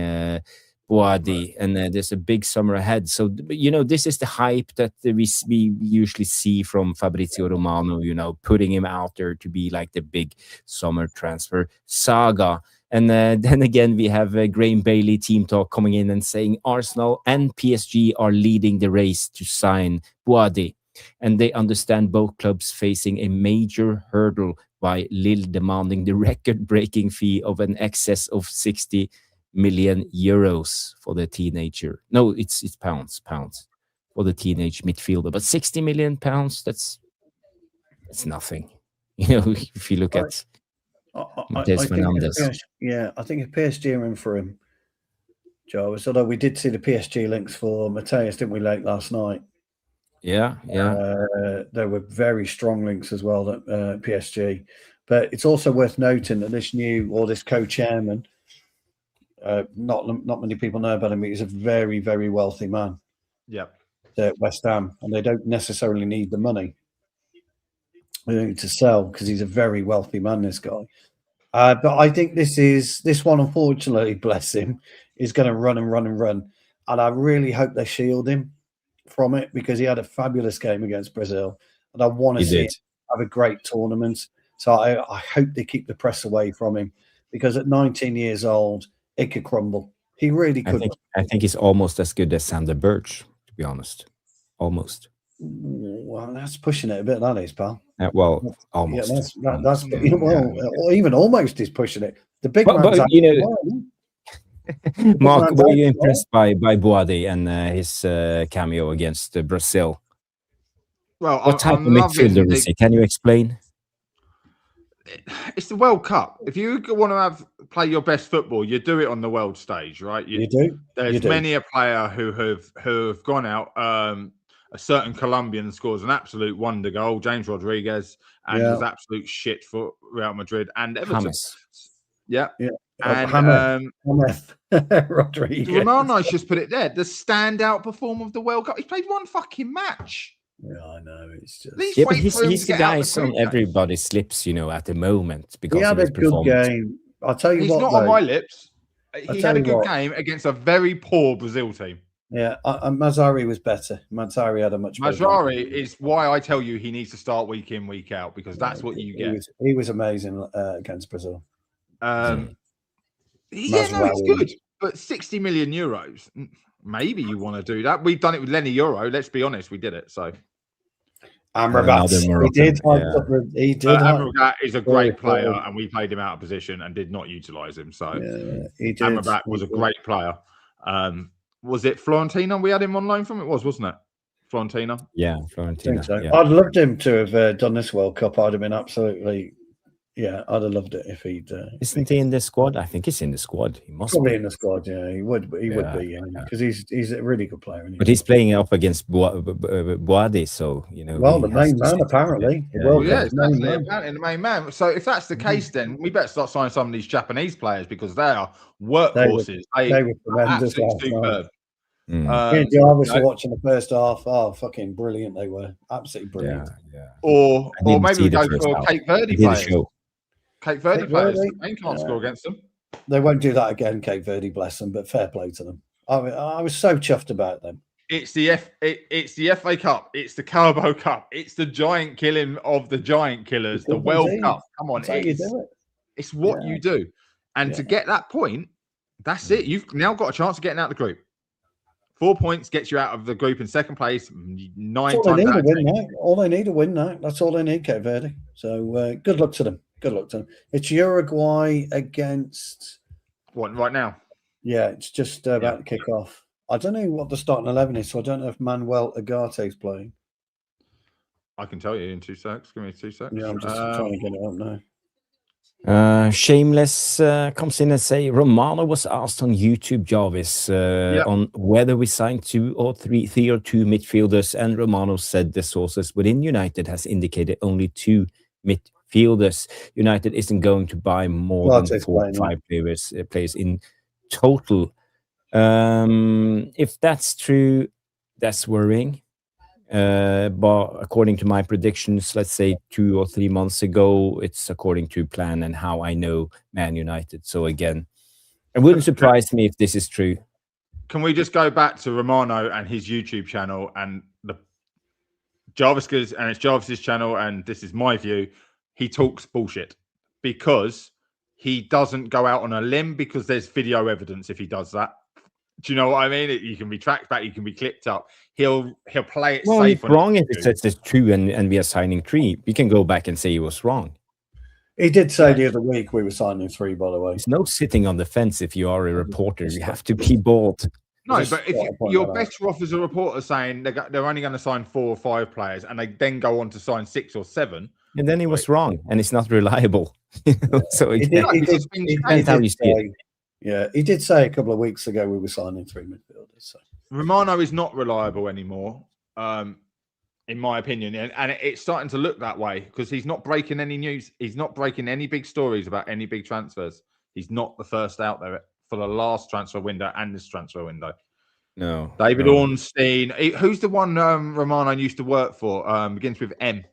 Boadi, and there's a big summer ahead. So this is the hype that we usually see from Fabrizio Romano, putting him out there to be like the big summer transfer saga. And then again, we have Graham Bailey, Team Talk, coming in and saying Arsenal and PSG are leading the race to sign Boadi, and they understand both clubs facing a major hurdle by Lille demanding the record-breaking fee of an excess of 60 million euros for the teenager. No, it's pounds for the teenage midfielder. But 60 million pounds, that's nothing. If you look at Matheus Fernandes. I think if PSG are in for him, Jarvis, although we did see the PSG links for Matheus, didn't we, late last night? Yeah. There were very strong links as well at PSG. But it's also worth noting that this co-chairman, not many people know about him, but he's a very, very wealthy man. Yeah. At West Ham, and they don't necessarily need the money. They don't need to sell because he's a very wealthy man, this guy. But I think this one, unfortunately, bless him, is going to run and run and run. And I really hope they shield him from it, because he had a fabulous game against Brazil, and I want to see him have a great tournament. So I hope they keep the press away from him, because at 19 years old, it could crumble. He really could. I think he's almost as good as Sander Berge, to be honest. Almost. Well, that's pushing it a bit, that is, pal. Almost. Yeah, that's even almost is pushing it. The big man's Mark, were you impressed by Boadi and his cameo against Brazil? Well, what type of midfielder is he? Can you explain? it's the World Cup. If you want to play your best football, you do it on the world stage, right? You do. There's many a player who have gone out. A certain Colombian scores an absolute wonder goal, James Rodriguez, and was absolute shit for Real Madrid and Everton. Yeah. And James Rodriguez. Romano's just put it there. The standout performer of the World Cup. He played one fucking match. Yeah, I know. It's just but he's the guy on everybody's lips, at the moment because he had a good game. I'll tell you he's what, not on my lips. He had a good game against a very poor Brazil team. Yeah, Mazzari was better. Mazzari had a much better Mazzari is why I tell you he needs to start week in, week out, because that's what you get. He was amazing against Brazil. It's good. But 60 million euros, maybe you want to do that. We've done it with Lenny Euro. Let's be honest, we did it. So Amrabat, he did. Amrabat is a great player, and we played him out of position and did not utilize him. So Amrabat was a great player. Was it Florentina we had him on loan from? It was, wasn't it? Florentina? Yeah, Florentina. So. Yeah. I'd loved him to have done this World Cup. I'd have been absolutely... Yeah, I'd have loved it if he'd... Isn't he in the squad? I think he's in the squad. He must probably be in the squad, yeah. He would be, because he's a really good player. But he's playing up against Boadi, so, Well, the main man, apparently. Apparently the main man. So if that's the case, then we better start signing some of these Japanese players, because they are workhorses. They were tremendous. Superb. Jarvis were watching the first half. Oh, fucking brilliant they were. Absolutely brilliant. Yeah. Or maybe we go for Cape Verde players. Cape Verde players. They can't score against them. They won't do that again, Cape Verde, bless them, but fair play to them. I was so chuffed about them. It's the FA Cup. It's the Carabao Cup. It's the giant killing of the giant killers. The World Cup. Come on, it's what you do. And to get that point, that's it. You've now got a chance of getting out of the group. 4 points gets you out of the group in second place. 9 times all they need to win now. That's all they need, Cape Verde. So good luck to them. Good luck to them. It's Uruguay against... What, right now? Yeah, it's just about to kick off. I don't know what the starting 11 is, so I don't know if Manuel Ugarte's playing. I can tell you in 2 secs. Give me 2 secs. Yeah, I'm just trying to get it up now. Shameless comes in and say Romano was asked on YouTube, Jarvis, on whether we signed 2 or 3 or 2 midfielders, and Romano said the sources within United has indicated only 2 midfielders. United isn't going to buy more than 4 or 5 players in total. If that's true, that's worrying. But according to my predictions, let's say 2 or 3 months ago, it's according to plan and how I know Man United. So again, it wouldn't surprise me if this is true. Can we just go back to Romano and his YouTube channel and the Jarvis, and it's Jarvis's channel, and this is my view. He talks bullshit because he doesn't go out on a limb, because there's video evidence if he does that. Do you know what I mean? You can be tracked back, you can be clipped up. He'll play it safe. He's wrong if it says it's 2 and we are signing 3. We can go back and say he was wrong. He did say the other week we were signing 3, by the way. There's no sitting on the fence if you are a reporter. You have to be bold. No, but if you're better off as a reporter saying they're only going to sign 4 or 5 players and they then go on to sign 6 or 7. And then he was wrong and it's not reliable. So again, he did say a couple of weeks ago we were signing 3 midfielders. So. Romano is not reliable anymore, in my opinion, and it's starting to look that way because he's not breaking any news. He's not breaking any big stories about any big transfers. He's not the first out there for the last transfer window and this transfer window. No. David Ornstein. Who's the one Romano used to work for? Begins with M.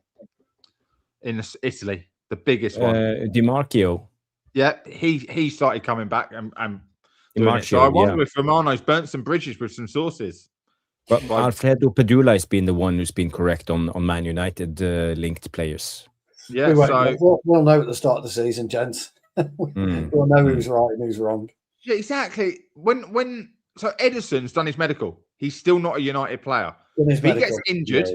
In Italy, the biggest one. Di Marchio. Yeah, he started coming back and doing it. So I wonder if Romano's burnt some bridges with some sources. But Alfredo Padula has been the one who's been correct on Man United linked players. Yeah, we'll know at the start of the season, gents. We'll know who's right and who's wrong. Yeah, exactly. So Ederson's done his medical. He's still not a United player. If he gets injured,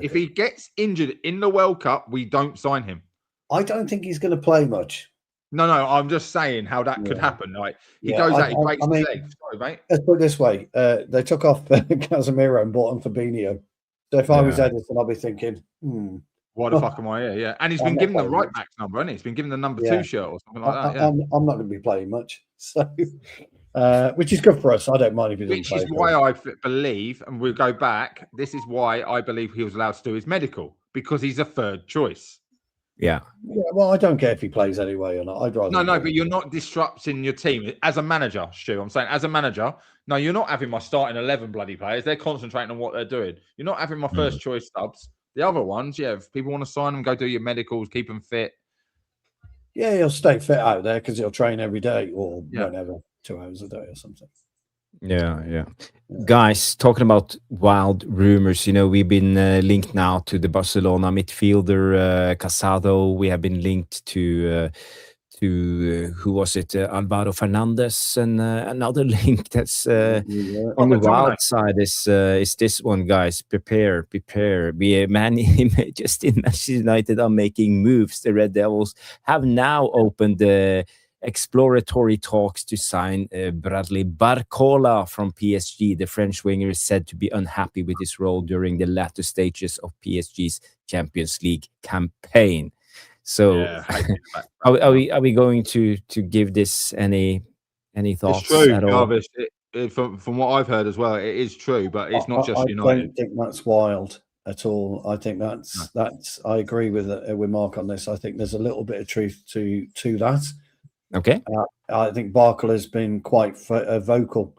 if he gets injured in the World Cup, we don't sign him. I don't think he's going to play much. No, I'm just saying how that could happen. Like he goes out, he breaks his leg. Sorry, mate. Let's put it this way: they took off Casemiro and bought him Fabinho. So if I was Ederson, I'd be thinking, well, Why the fuck am I here? Yeah, and he's been given the right back number, hasn't he? He's been given the number 2 shirt or something like that. Yeah, I'm not going to be playing much, so which is good for us. I don't mind if he doesn't play. Which is why I believe, and we'll go back. This is why I believe he was allowed to do his medical, because he's a third choice. Yeah. Well, I don't care if he plays anyway or not. I'd rather. No, but you're not disrupting your team as a manager, Stu. I'm saying as a manager, no, you're not having my starting 11 bloody players. They're concentrating on what they're doing. You're not having my first choice subs. The other ones, yeah, if people want to sign them, go do your medicals, keep them fit. Yeah, he'll stay fit out there because he'll train every day or whenever, 2 hours a day or something. Yeah. Guys, talking about wild rumors, we've been linked now to the Barcelona midfielder Casado. We have been linked to who was it? Alvaro Fernandez, and another link that's on the wild side is this one, guys. Prepare. We just in Manchester United are making moves. The Red Devils have now opened the exploratory talks to sign Bradley Barcola from PSG. The French winger is said to be unhappy with his role during the latter stages of PSG's Champions League campaign. So, are we going to give this any thoughts? It's true, at all? Jarvis. From what I've heard as well, it is true, but it's not just United. I don't think that's wild at all. I think that's. I agree with Mark on this. I think there's a little bit of truth to that. Okay. I think Barcola has been quite vocal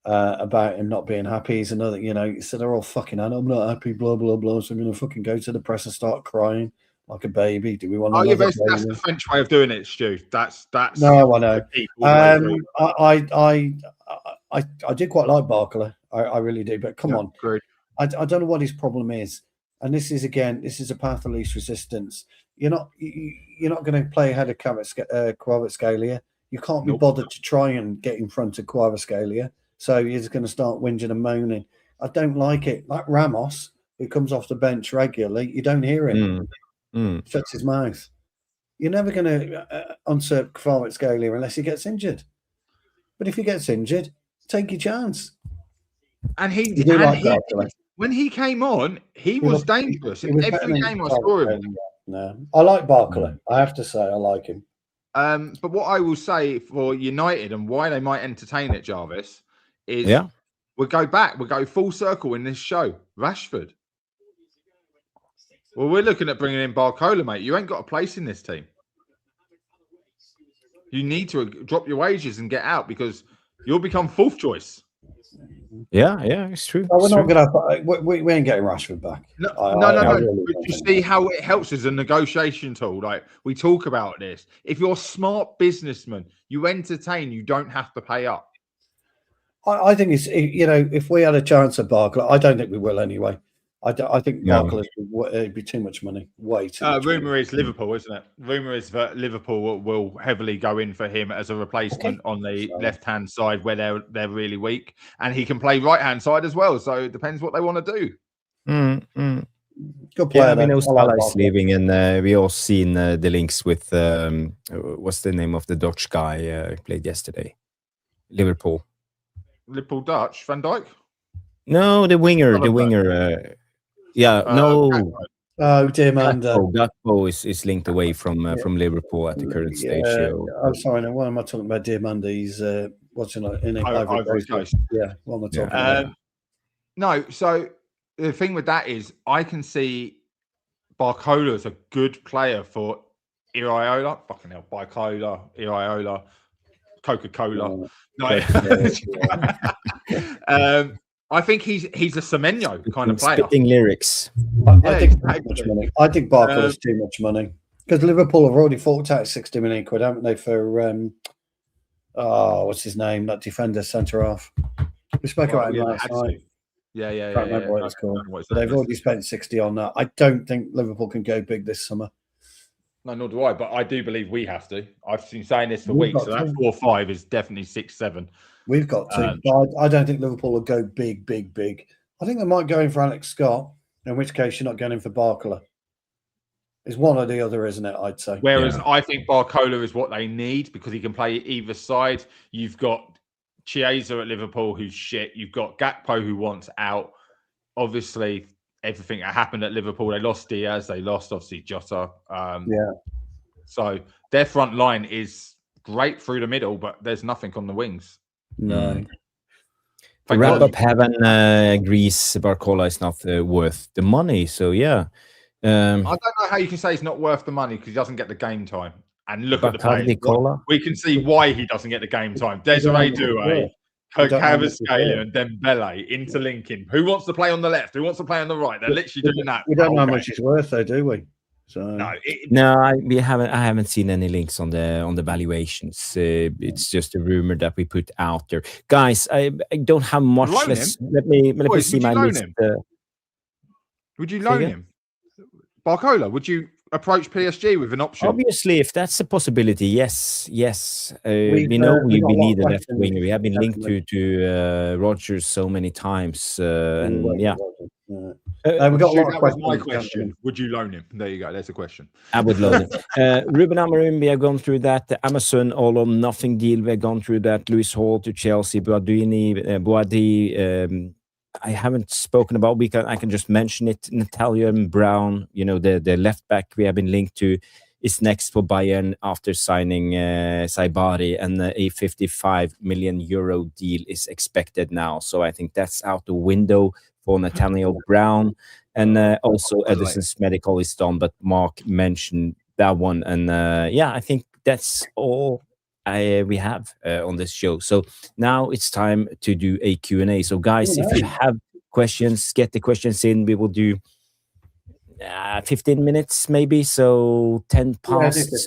about him not being happy. He's another, he said they're all fucking, and I'm not happy, blah blah blah. So I'm going to fucking go to the press and start crying like a baby. Do we want? That's the French way of doing it, Stu. That's. No, I know. I did quite like Barcola. I really do. But come on, great. I don't know what his problem is. And this is a path of least resistance. You're not going to play ahead of Kvaratskhelia. You can't be bothered to try and get in front of Kvaratskhelia. So you're just going to start whinging and moaning. I don't like it. Like Ramos, who comes off the bench regularly, you don't hear him. Shuts his mouth. You're never going to usurp Kvaratskhelia unless he gets injured. But if he gets injured, take your chance. And when he came on, he was dangerous. In every game I saw him. No, I like Barcola. I have to say, I like him. But what I will say for United and why they might entertain it, Jarvis, is we'll go full circle in this show. Rashford. Well, we're looking at bringing in Barcola, mate. You ain't got a place in this team. You need to drop your wages and get out because you'll become fourth choice. Yeah, it's true. We're not going to. We ain't getting Rashford back. No. Really you see how it helps as a negotiation tool. Like we talk about this. If you're a smart businessman, you entertain. You don't have to pay up. I think it's if we had a chance at Barcola, I don't think we will anyway. I think Barcola would be too much money. Way too much. Rumour is Liverpool, isn't it? Rumour is that Liverpool will heavily go in for him as a replacement on the left-hand side where they're really weak, and he can play right-hand side as well. So it depends what they want to do. Good player. Yeah, I mean, Salah is leaving, and we all seen the links with what's the name of the Dutch guy who played yesterday? Liverpool Dutch Van Dijk. No, the winger. No. Oh, dear man. Gakpo is linked away from Liverpool at the current stage. I'm sorry. Now, why am I talking about dear Manda? He's watching in Ivory Coast. Yeah, what am I talking about? No, so the thing with that is I can see Barcola as a good player for Iraola. Fucking hell, Barcola, Iraola, Coca-Cola. I think he's a Semenyo kind of player. Spitting lyrics. I think Barcola's too much money because Liverpool have already forked out 60 million quid, haven't they? For what's his name? That defender, centre half. We spoke about him last night. Yeah. I can't remember what it's called. But they've already spent 60 on that. I don't think Liverpool can go big this summer. No, nor do I. But I do believe we have to. I've been saying this for weeks. So that 4-5 is definitely 6-7. We've got to. But I don't think Liverpool will go big. I think they might go in for Alex Scott, in which case you're not going in for Barcola. It's one or the other, isn't it? I'd say. Whereas I think Barcola is what they need because he can play either side. You've got Chiesa at Liverpool who's shit. You've got Gakpo who wants out. Obviously, everything that happened at Liverpool. They lost Diaz, they lost obviously Jota. So their front line is great through the middle, but there's nothing on the wings. No. The wrap-up Heaven agrees Barcola is not worth the money. So yeah, I don't know how you can say he's not worth the money because he doesn't get the game time. And look at the players. We can see why he doesn't get the game time. Desiree Doué, Kvaratskhelia, and Dembele interlinking. Who wants to play on the left? Who wants to play on the right? They're literally doing that. We don't know how much he's worth, though, do we? So we haven't. I haven't seen any links on the valuations. It's just a rumor that we put out there, guys. I don't have much. Let me see my list. Would you loan him, Barcola? Would you approach PSG with an option? Obviously, if that's a possibility, yes. We know we need a left winger. We have been linked to Rodgers so many times, and yeah. We got that was my question. Would you loan him? There you go. There's a question. I would loan him. Rúben Amorim, we have gone through that. The Amazon all or nothing deal, we have gone through that. Lewis Hall to Chelsea, Boadi. I haven't spoken about. I can just mention it. Natalia and Brown, the left back we have been linked to, is next for Bayern after signing Saibari, and a 55 million euro deal is expected now. So I think that's out the window for Nathaniel Brown, and also Edison's medical is done, but Mark mentioned that one, and I think that's all we have on this show. So now it's time to do a Q&A. So guys, if you have questions, get the questions in. We will do 15 minutes maybe, so 10 past.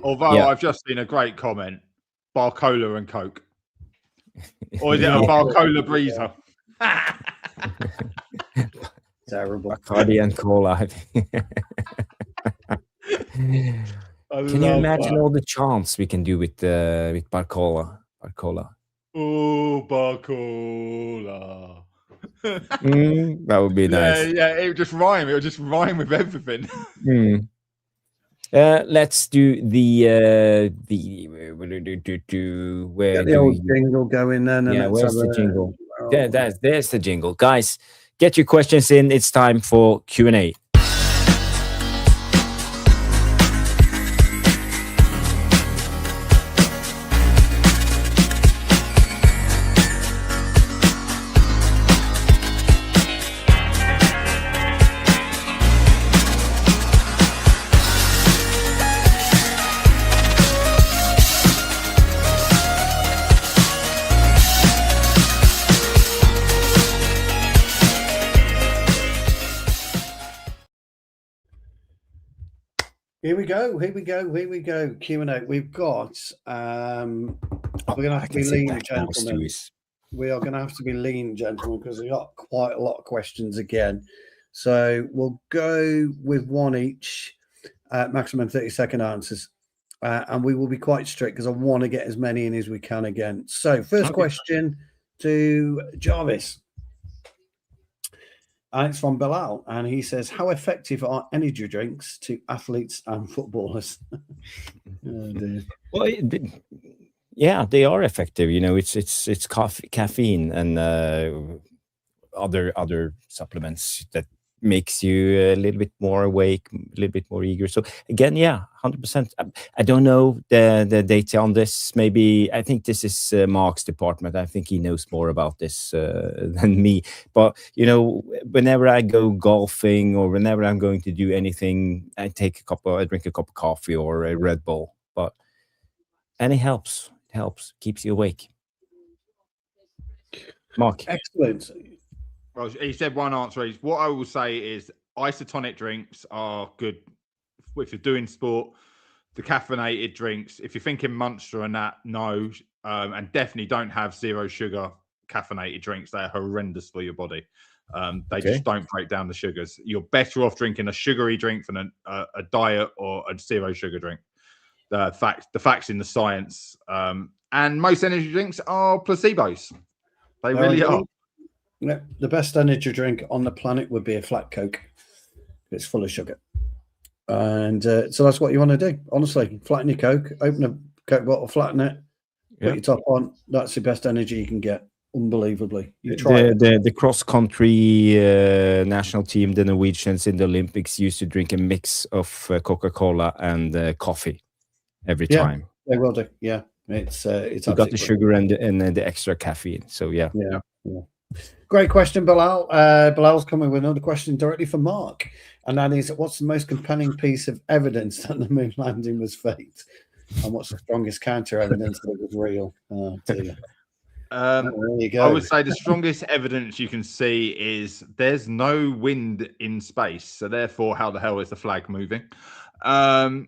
Although I've just seen a great comment, Barcola and Coke. Or is it a Barcola Breezer? Terrible. Bacardi and cola. Can you imagine all the chants we can do with Barcola? Oh, Barcola. That would be nice. Yeah, it would just rhyme. It would just rhyme with everything. Let's do the where get the old jingle going then. And where's the jingle? There's the jingle. Guys, get your questions in. It's time for Q&A. Here we go. Q&A. We've got. We're going to have to be lean, gentlemen. We are going to have to be lean, gentlemen, because we've got quite a lot of questions again. So we'll go with one each, maximum 30-second answers. And we will be quite strict because I want to get as many in as we can again. So first question to Jarvis. And it's from Bilal, and he says, "How effective are energy drinks to athletes and footballers?" Well, they are effective. It's caffeine and other supplements that makes you a little bit more awake, a little bit more eager. So again, 100%. I don't know the data on this. Maybe I think this is Mark's department. I think he knows more about this than me. But whenever I go golfing or whenever I'm going to do anything, I drink a cup of coffee or a Red Bull. And it helps. It helps, keeps you awake. Mark, excellent. Well, he said one answer. What I will say is isotonic drinks are good if you're doing sport. The caffeinated drinks, if you're thinking Monster and that, no. And definitely don't have zero sugar caffeinated drinks. They're horrendous for your body. They just don't break down the sugars. You're better off drinking a sugary drink than a diet or a zero sugar drink. The facts in the science. And most energy drinks are placebos. They really are. Yeah, the best energy drink on the planet would be a flat Coke. It's full of sugar. And so that's what you want to do. Honestly, flatten your Coke, open a Coke bottle, flatten it, put your top on. That's the best energy you can get. unbelievably. You try the cross country national team, the Norwegians in the Olympics, used to drink a mix of Coca-Cola and coffee every time. They will do. Yeah, it's you got the sugar and the extra caffeine. So yeah. Great question, Bilal. Bilal's coming with another question directly from Mark, and that is, what's the most compelling piece of evidence that the moon landing was faked, and what's the strongest counter evidence that it was real? Oh, dear. There you go. I would say the strongest evidence you can see is there's no wind in space, so therefore, how the hell is the flag moving? And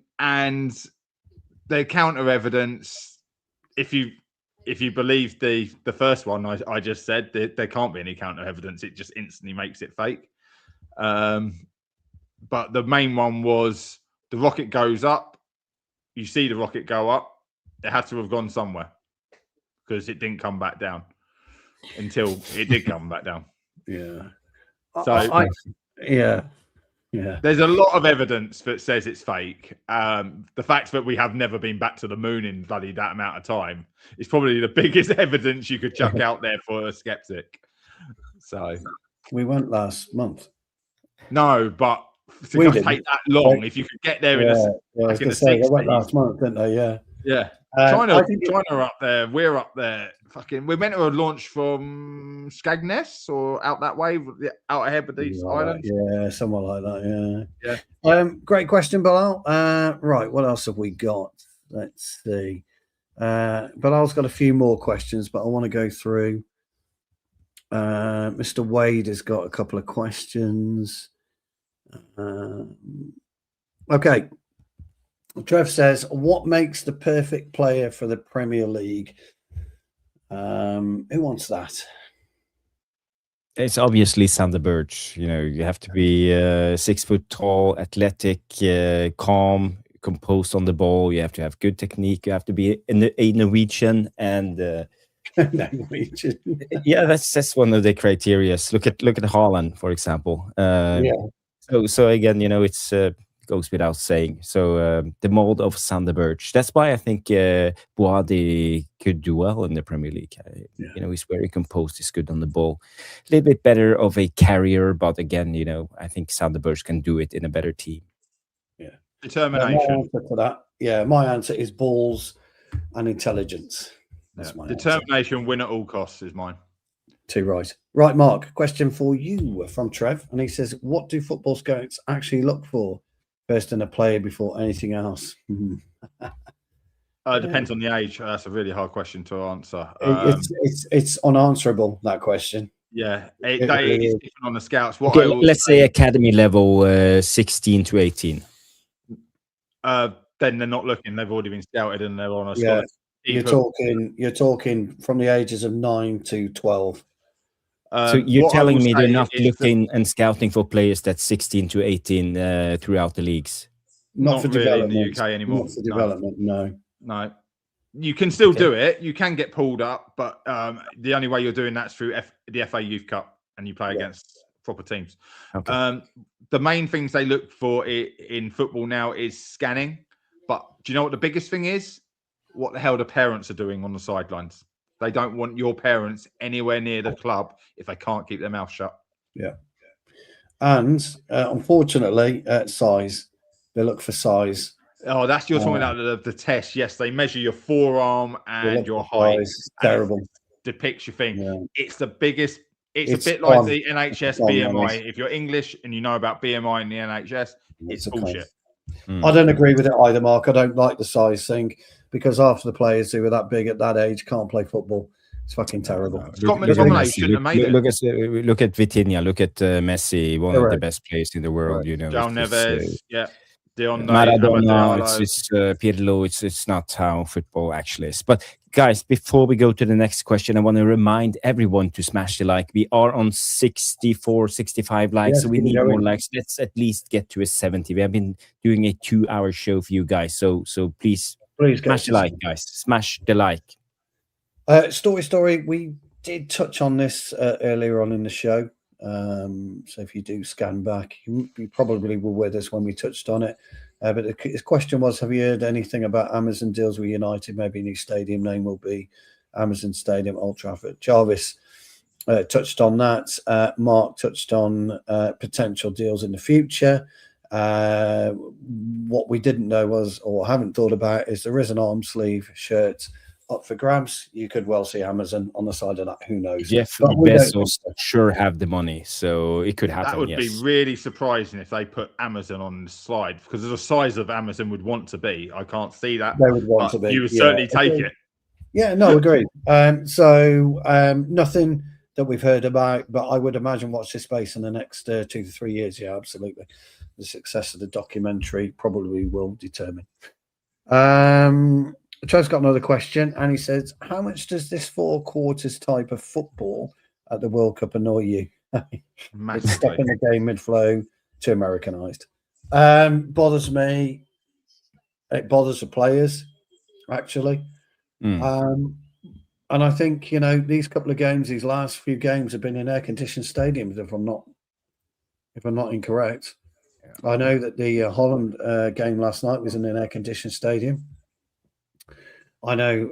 the counter evidence, if you believe the first one I just said, there can't be any counter evidence. It just instantly makes it fake. But the main one was the rocket goes up. You see the rocket go up. It had to have gone somewhere because it didn't come back down until it did come back down. Yeah. So yeah. There's a lot of evidence that says it's fake. The fact that we have never been back to the moon in bloody that amount of time is probably the biggest evidence you could chuck out there for a skeptic. So we went last month. No, but to take that long, if you could get there in I was going to say, they went last month, didn't they? Yeah. Yeah. China up there. We're up there. Fucking, we're meant to have launched from Skegness or out that way, out ahead of these islands. Yeah, somewhere like that. Yeah. Great question, Bilal. Right, what else have we got? Let's see. Bilal's got a few more questions, but I want to go through. Mr. Wade has got a couple of questions. Okay. Trev says, what makes the perfect player for the Premier League? Who wants that? It's obviously Sander Berge. You know, you have to be 6 foot tall, athletic, calm, composed on the ball. You have to have good technique. You have to be a Norwegian and Norwegian. Yeah, that's one of the criteria. Look at Haaland, for example. So again, you know, it's goes without saying. So the mold of Sander Berge. That's why I think Boadi could do well in the Premier League. You know, he's very composed. He's good on the ball. A little bit better of a carrier, but again, you know, I think Sander Berge can do it in a better team. Yeah, determination. My answer to that. Yeah, my answer is balls and intelligence. That's my determination. Answer. Win at all costs is mine. Too right. Right, Mark. Question for you from Trev, and he says, "What do football scouts actually look for first in a player before anything else?" Depends on the age. That's a really hard question to answer. It's unanswerable, that question. Yeah, it is different on the scouts. Okay, let's say academy level, 16 to 18. Then they're not looking. They've already been scouted and they're on a scholarship. You're talking from the ages of 9 to 12. So you're telling me they're not looking and scouting for players that's 16 to 18 throughout the leagues? Not for really development in the UK anymore. Not for development, no. You can still do it. You can get pulled up, but the only way you're doing that's through the FA Youth Cup, and you play against proper teams. Okay. The main things they look for in football now is scanning. But do you know what the biggest thing is? What the hell the parents are doing on the sidelines. They don't want your parents anywhere near the club if they can't keep their mouth shut. Yeah. And unfortunately, size. They look for size. Oh, you're talking about the test. Yes, they measure your forearm and your height. It's terrible. Depicts your thing. Yeah. It's the biggest. It's a bit like the NHS BMI. If you're English and you know about BMI and the NHS, it's bullshit. I don't agree with it either, Mark. I don't like the size thing because half the players who are that big at that age can't play football. It's fucking terrible. Look at Vitinha. Look at Messi, one of the best players in the world. You know, João Neves. Maradona, it's Pirlo. It's not how football actually is. But guys, before we go to the next question, I want to remind everyone to smash the like. We are on 64, 65 likes, so we need more likes. Let's at least get to a 70. We have been doing a 2-hour show for you guys, so please smash the like, guys. Smash the like. Story. We did touch on this earlier on in the show. So if you do scan back, you probably were with us when we touched on it. But his question was, have you heard anything about Amazon deals with United? Maybe a new stadium name will be Amazon Stadium, Old Trafford. Jarvis touched on that. Mark touched on potential deals in the future. What we didn't know was, or haven't thought about, is there is an arm sleeve shirt up for grabs. You could well see Amazon on the side of that. Who knows? Jeff Bezos sure have the money, so it could happen. That would be really surprising if they put Amazon on the slide, because of the size of Amazon would want to be. I can't see that. They would want to be. You would certainly take it. Yeah, no, agreed. So nothing that we've heard about, but I would imagine watch this space in the next 2 to 3 years. Yeah, absolutely. The success of the documentary probably will determine. Trev's got another question, and he says, how much does this 4 quarters type of football at the World Cup annoy you? It's stepping the game mid-flow to Americanized. Bothers me. It bothers the players, actually. And I think, these couple of games, these last few games have been in air-conditioned stadiums, if I'm not incorrect. I know that the Holland game last night was in an air-conditioned stadium. I know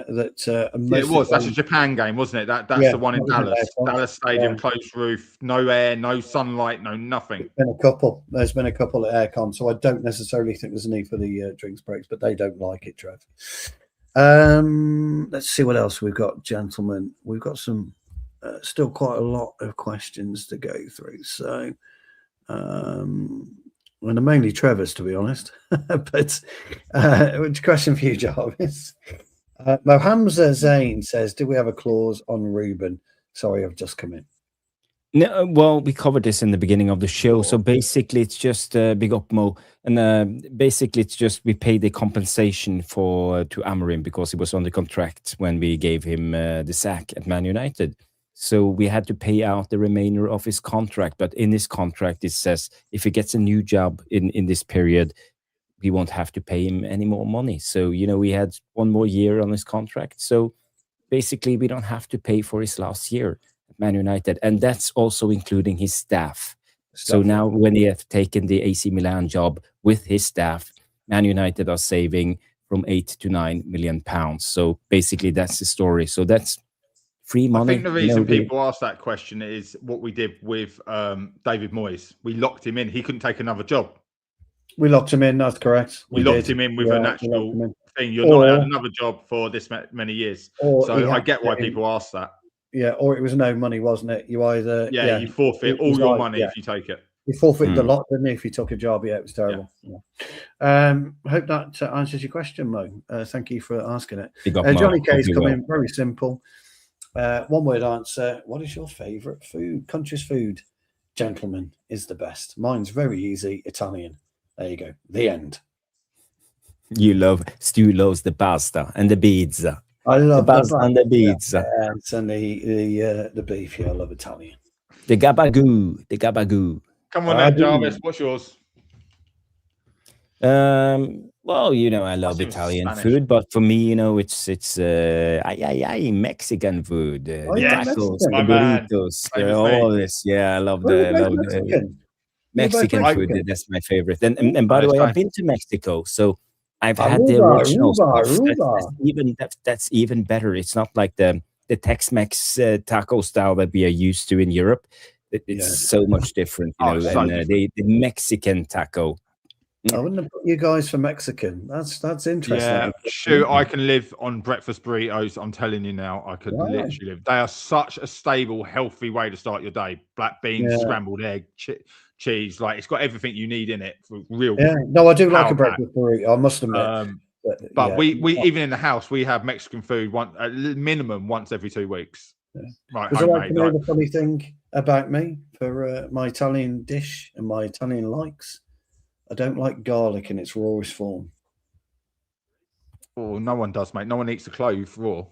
that it was. That's a Japan game, wasn't it? That's the one in Dallas. Dallas Stadium, closed roof, no air, no sunlight, no nothing. There's been a couple of aircon, so I don't necessarily think there's a need for the drinks breaks, but they don't like it, Trev. Let's see what else we've got, gentlemen. We've got some still quite a lot of questions to go through. So, well, they're mainly Trevor's, to be honest. But which question for you, Jarvis? Mohamza Zain says, "Do we have a clause on Rúben?" Sorry, I've just come in. No, well, we covered this in the beginning of the show. So basically, it's just big up Mo, and basically, it's just we pay the compensation to Amorim because he was on the contract when we gave him the sack at Man United. So we had to pay out the remainder of his contract. But in his contract, it says if he gets a new job in this period, we won't have to pay him any more money. So, we had 1 more year on his contract. So basically, we don't have to pay for his last year at Man United. And that's also including his staff. So now when he has taken the AC Milan job with his staff, Man United are saving from 8 to 9 million pounds. So basically, that's the story. So that's free money. I think the reason people ask that question is what we did with David Moyes. We locked him in. He couldn't take another job. We locked him in. That's correct. We locked him in with a natural thing. You're not had another job for this many years. So I get why people ask that. Yeah, or it was no money, wasn't it? You either you forfeit all your money if you take it. You forfeited the lot, didn't you? If you took a job, it was terrible. Yeah. Hope that answers your question, Mo. Thank you for asking it. Johnny K's coming. Very simple. 1-word answer. What is your favourite food? Country's food, gentlemen, is the best. Mine's very easy. Italian. There you go. The end. Stu loves the pasta and the pizza. I love the pasta and the pizza. And the beef. Yeah, I love Italian. The gabagoo. Come on then, Jarvis. What's yours? Well, I love Italian food, but for me, it's Mexican food. Tacos, burritos, all this. Yeah, I love the Mexican food. That's my favorite. And by the way, I've been to Mexico, so I've had the original stuff. That's even better. It's not like the Tex-Mex taco style that we are used to in Europe. It's so much different, the Mexican taco. I wouldn't have put you guys for Mexican. That's interesting. Yeah, shoot, I can live on breakfast burritos. I'm telling you now, I could literally live. They are such a stable, healthy way to start your day. Black beans, scrambled egg, cheese. Like, it's got everything you need in it for real. Yeah, no, I do like a breakfast burrito, I must admit. But we even in the house, we have Mexican food minimum once every 2 weeks. Yeah. Right, would you like to know the funny thing about me for my Italian dish and my Italian likes? I don't like garlic in its rawest form. Oh, no one does, mate. No one eats the clove raw.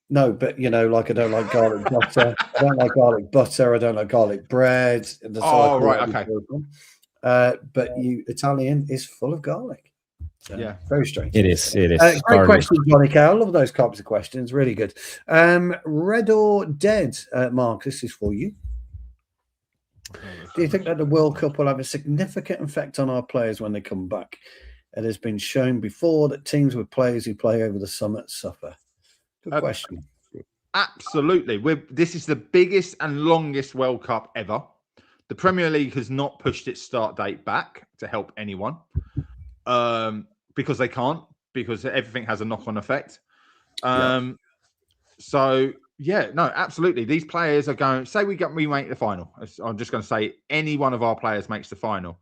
No, but I don't like garlic butter. I don't like garlic butter. I don't like garlic bread. Right, okay. But Italian is full of garlic. So, very strange. It is. Great question, Johnny K. I love those types of questions. Really good. Red or Dead, Mark, this is for you. Do you think that the World Cup will have a significant effect on our players when they come back? It has been shown before that teams with players who play over the summer suffer. Good question. Absolutely. This is the biggest and longest World Cup ever. The Premier League has not pushed its start date back to help anyone because they can't, because everything has a knock-on effect. So, yeah, no, absolutely. These players are going, say we make the final. I'm just going to say any one of our players makes the final.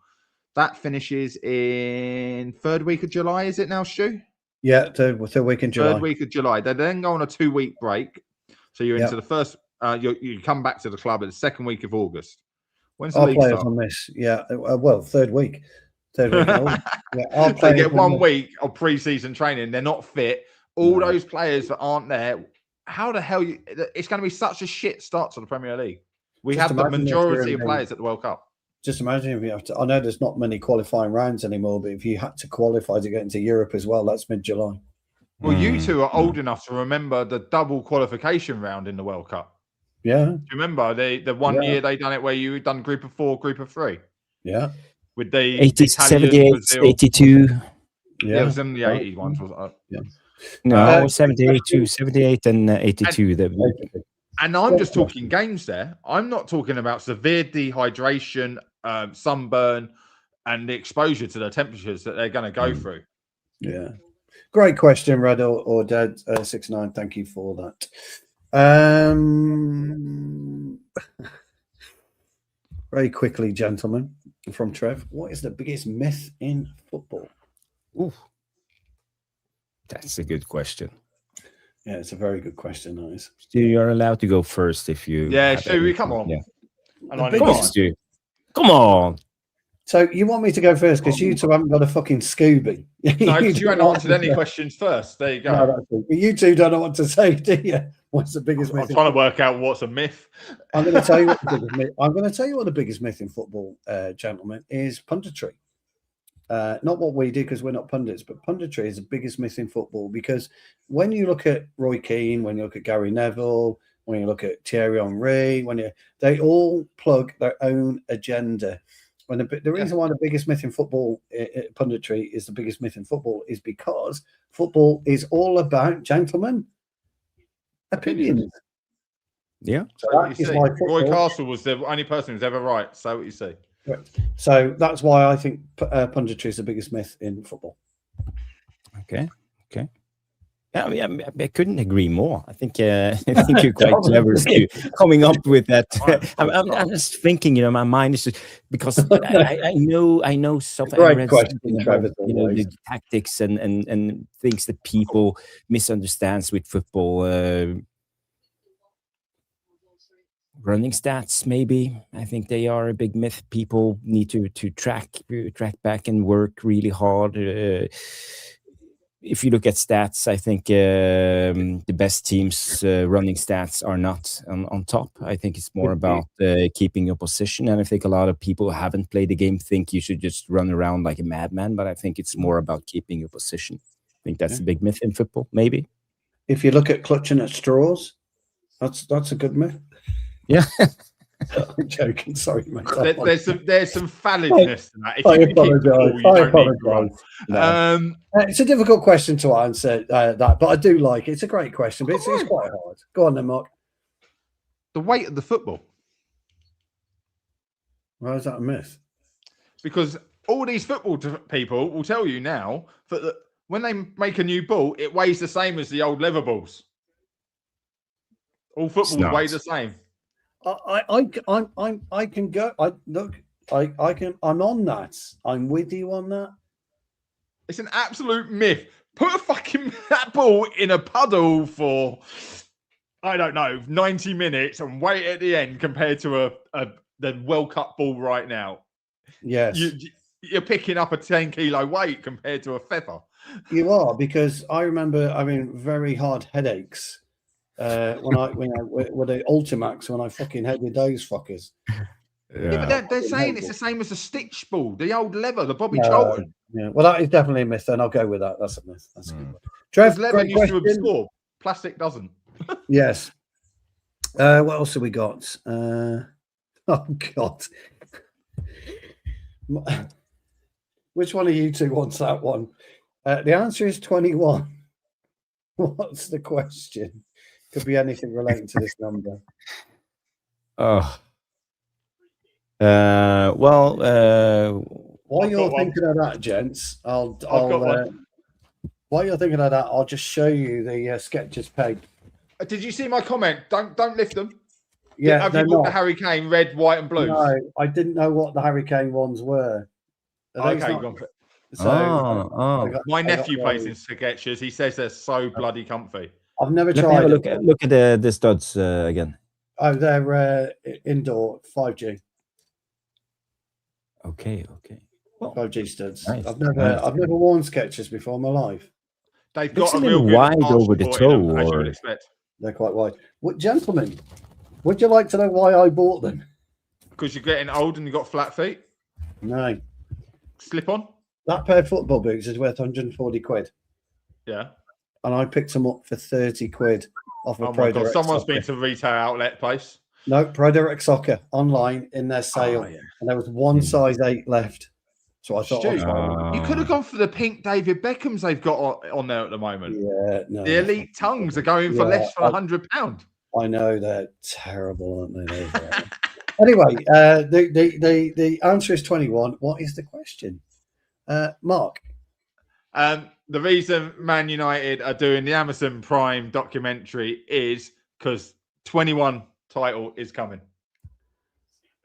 That finishes in third week of July, is it now, Stu? Yeah, third week in July. Third week of July. They then go on a 2-week break. So you're into the first, you come back to the club at the second week of August. When's the our league players start? on this? Yeah, well, third week. Third week. So they get 1 week of pre-season training. They're not fit. All those players that aren't there, how the hell it's going to be such a shit start to the Premier League. We have the majority of players at the World Cup. Just imagine if you have to. I know there's not many qualifying rounds anymore, but if you had to qualify to get into Europe as well, that's mid-July. Well, you two are old enough to remember the double qualification round in the World Cup. Yeah. Do you remember the one year they done it where you done group of 4, group of 3? Yeah. With the 78, Brazil. 82. Yeah, it was in the 80s ones, wasn't it? Yeah. No, 78 and 82. And I'm just talking games there. I'm not talking about severe dehydration, sunburn, and the exposure to the temperatures that they're going to go through. Yeah. Great question, Red or Dead 69. Thank you for that. Very quickly, gentlemen, from Trev. What is the biggest myth in football? Ooh, that's a good question. Yeah, it's a very good question, nice. Stu, you're allowed to go first if you. Yeah, Stu, come on. Yeah. Come on, Stu. Come on. So you want me to go first because you two haven't got a fucking Scooby. No, because you haven't answered any questions first. There you go. No, you two don't know what to say, do you? What's the biggest myth? I'm trying to work out what's a myth. I'm going to tell you what the biggest myth. I'm going to tell you what the biggest myth in football, gentlemen, is punditry. Not what we do because we're not pundits, but punditry is the biggest myth in football because when you look at Roy Keane, when you look at Gary Neville, when you look at Thierry Henry, they all plug their own agenda. When the reason why the biggest myth in football, punditry, is the biggest myth in football is because football is all about, gentlemen, opinions. Yeah. So that is why Roy Castle was the only person who's ever right. So what you say. So that's why I think punditry is the biggest myth in football. Okay. Yeah, I couldn't agree more. I think you're quite clever coming up with that. I'm just thinking, my mind is just because I know stuff. Great question, Travis. The tactics and things that people misunderstands with football. Running stats, maybe. I think they are a big myth. People need to track back and work really hard. If you look at stats, I think the best teams' running stats are not on top. I think it's more about keeping your position. And I think a lot of people who haven't played the game think you should just run around like a madman. But I think it's more about keeping your position. I think that's a big myth in football, maybe. If you look at clutching at straws, that's a good myth. Yeah. I'm joking. Sorry, mate. There's some validness to that. I apologise. It's a difficult question to answer that, but I do like it. It's a great question, but it's quite hard. Go on then, Mark. The weight of the football. Why is that a myth? Because all these football people will tell you now that when they make a new ball, it weighs the same as the old leather balls. All footballs weigh the same. I can go. I'm on that. I'm with you on that. It's an absolute myth. Put that ball in a puddle for, I don't know, 90 minutes and wait at the end compared to the World Cup ball right now. Yes. You're picking up a 10-kilo weight compared to a feather. You are, because I remember having very hard headaches when the Ultimax, when I fucking headed those fuckers. Yeah, but they're saying it's the same as a stitch ball, the old leather, the Bobby Charlton. Yeah, well, that is definitely a myth. Then I'll go with that. That's a myth. That's a good one. Trev, leather used to absorb, plastic doesn't. Yes. What else have we got? Oh God. Which one of you two wants that one? The answer is 21. What's the question? Could be anything relating to this number. Oh. While you're thinking of that, gents, while you're thinking of that, I'll just show you the sketches peg. Did you see my comment? Don't lift them. Yeah, have you got the Harry Kane red, white, and blue? No, I didn't know what the Harry Kane ones were. Okay, my nephew plays in sketches. He says they're so bloody comfy. I've never tried. Have a look at the studs again. Oh, they're indoor 5G. Okay. Well, 5G studs. Nice. I've never worn sketches before in my life. They've got a real wide over the toe, as you would expect. They're quite wide. Gentlemen, would you like to know why I bought them? Because you're getting old and you've got flat feet? No. Slip on? That pair of football boots is worth 140 quid. Yeah. And I picked them up for 30 quid off of Pro Direct Someone's been to retail outlet place. No, Pro Direct Soccer online in their sale. And there was one size 8 left. So I thought, you could have gone for the pink David Beckhams they've got on there at the moment. Yeah, no. The elite tongues are going for less than £100. I know, they're terrible, aren't they? Anyway, the answer is 21. What is the question? Mark? The reason Man United are doing the Amazon Prime documentary is because 21 title is coming.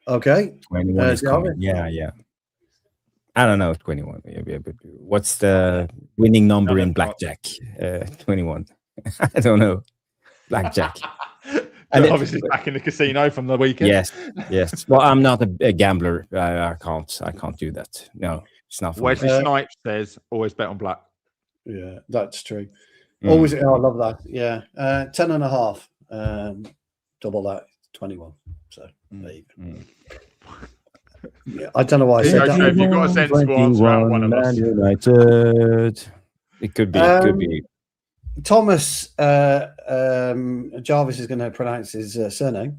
Okay. 21 is coming. Yeah. I don't know, 21. But what's the winning number in blackjack? 21. I don't know. Blackjack. And obviously back in the casino from the weekend. Yes. Well, I'm not a gambler. I can't do that. No, it's not. Wesley Snipes says always bet on black. Yeah, that's true. Always. I love that. Yeah, 10.5. Double that, 21. So there you go. Yeah, I don't know why I said that. If you've got a sensible answer out one of us. United. It could be. Thomas Jarvis is going to pronounce his surname.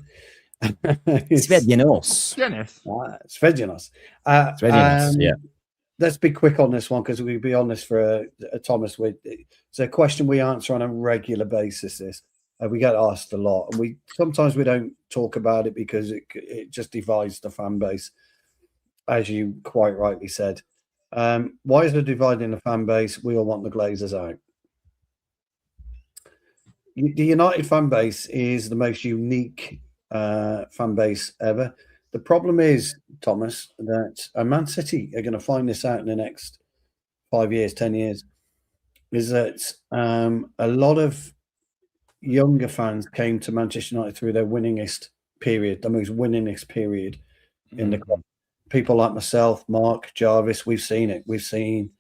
Svedianos. Svedianos. Yeah. Let's be quick on this one because we'll be on this for Thomas. It's a question we answer on a regular basis. We get asked a lot, and sometimes we don't talk about it because it just divides the fan base, as you quite rightly said. Why is there dividing the fan base? We all want the Glazers out. The United fan base is the most unique fan base ever. The problem is, Thomas, that Man City are going to find this out in the next 5 years, 10 years, is that a lot of younger fans came to Manchester United through their winningest period, the most winningest period in the club. People like myself, Mark, Jarvis, we've seen it. We've seen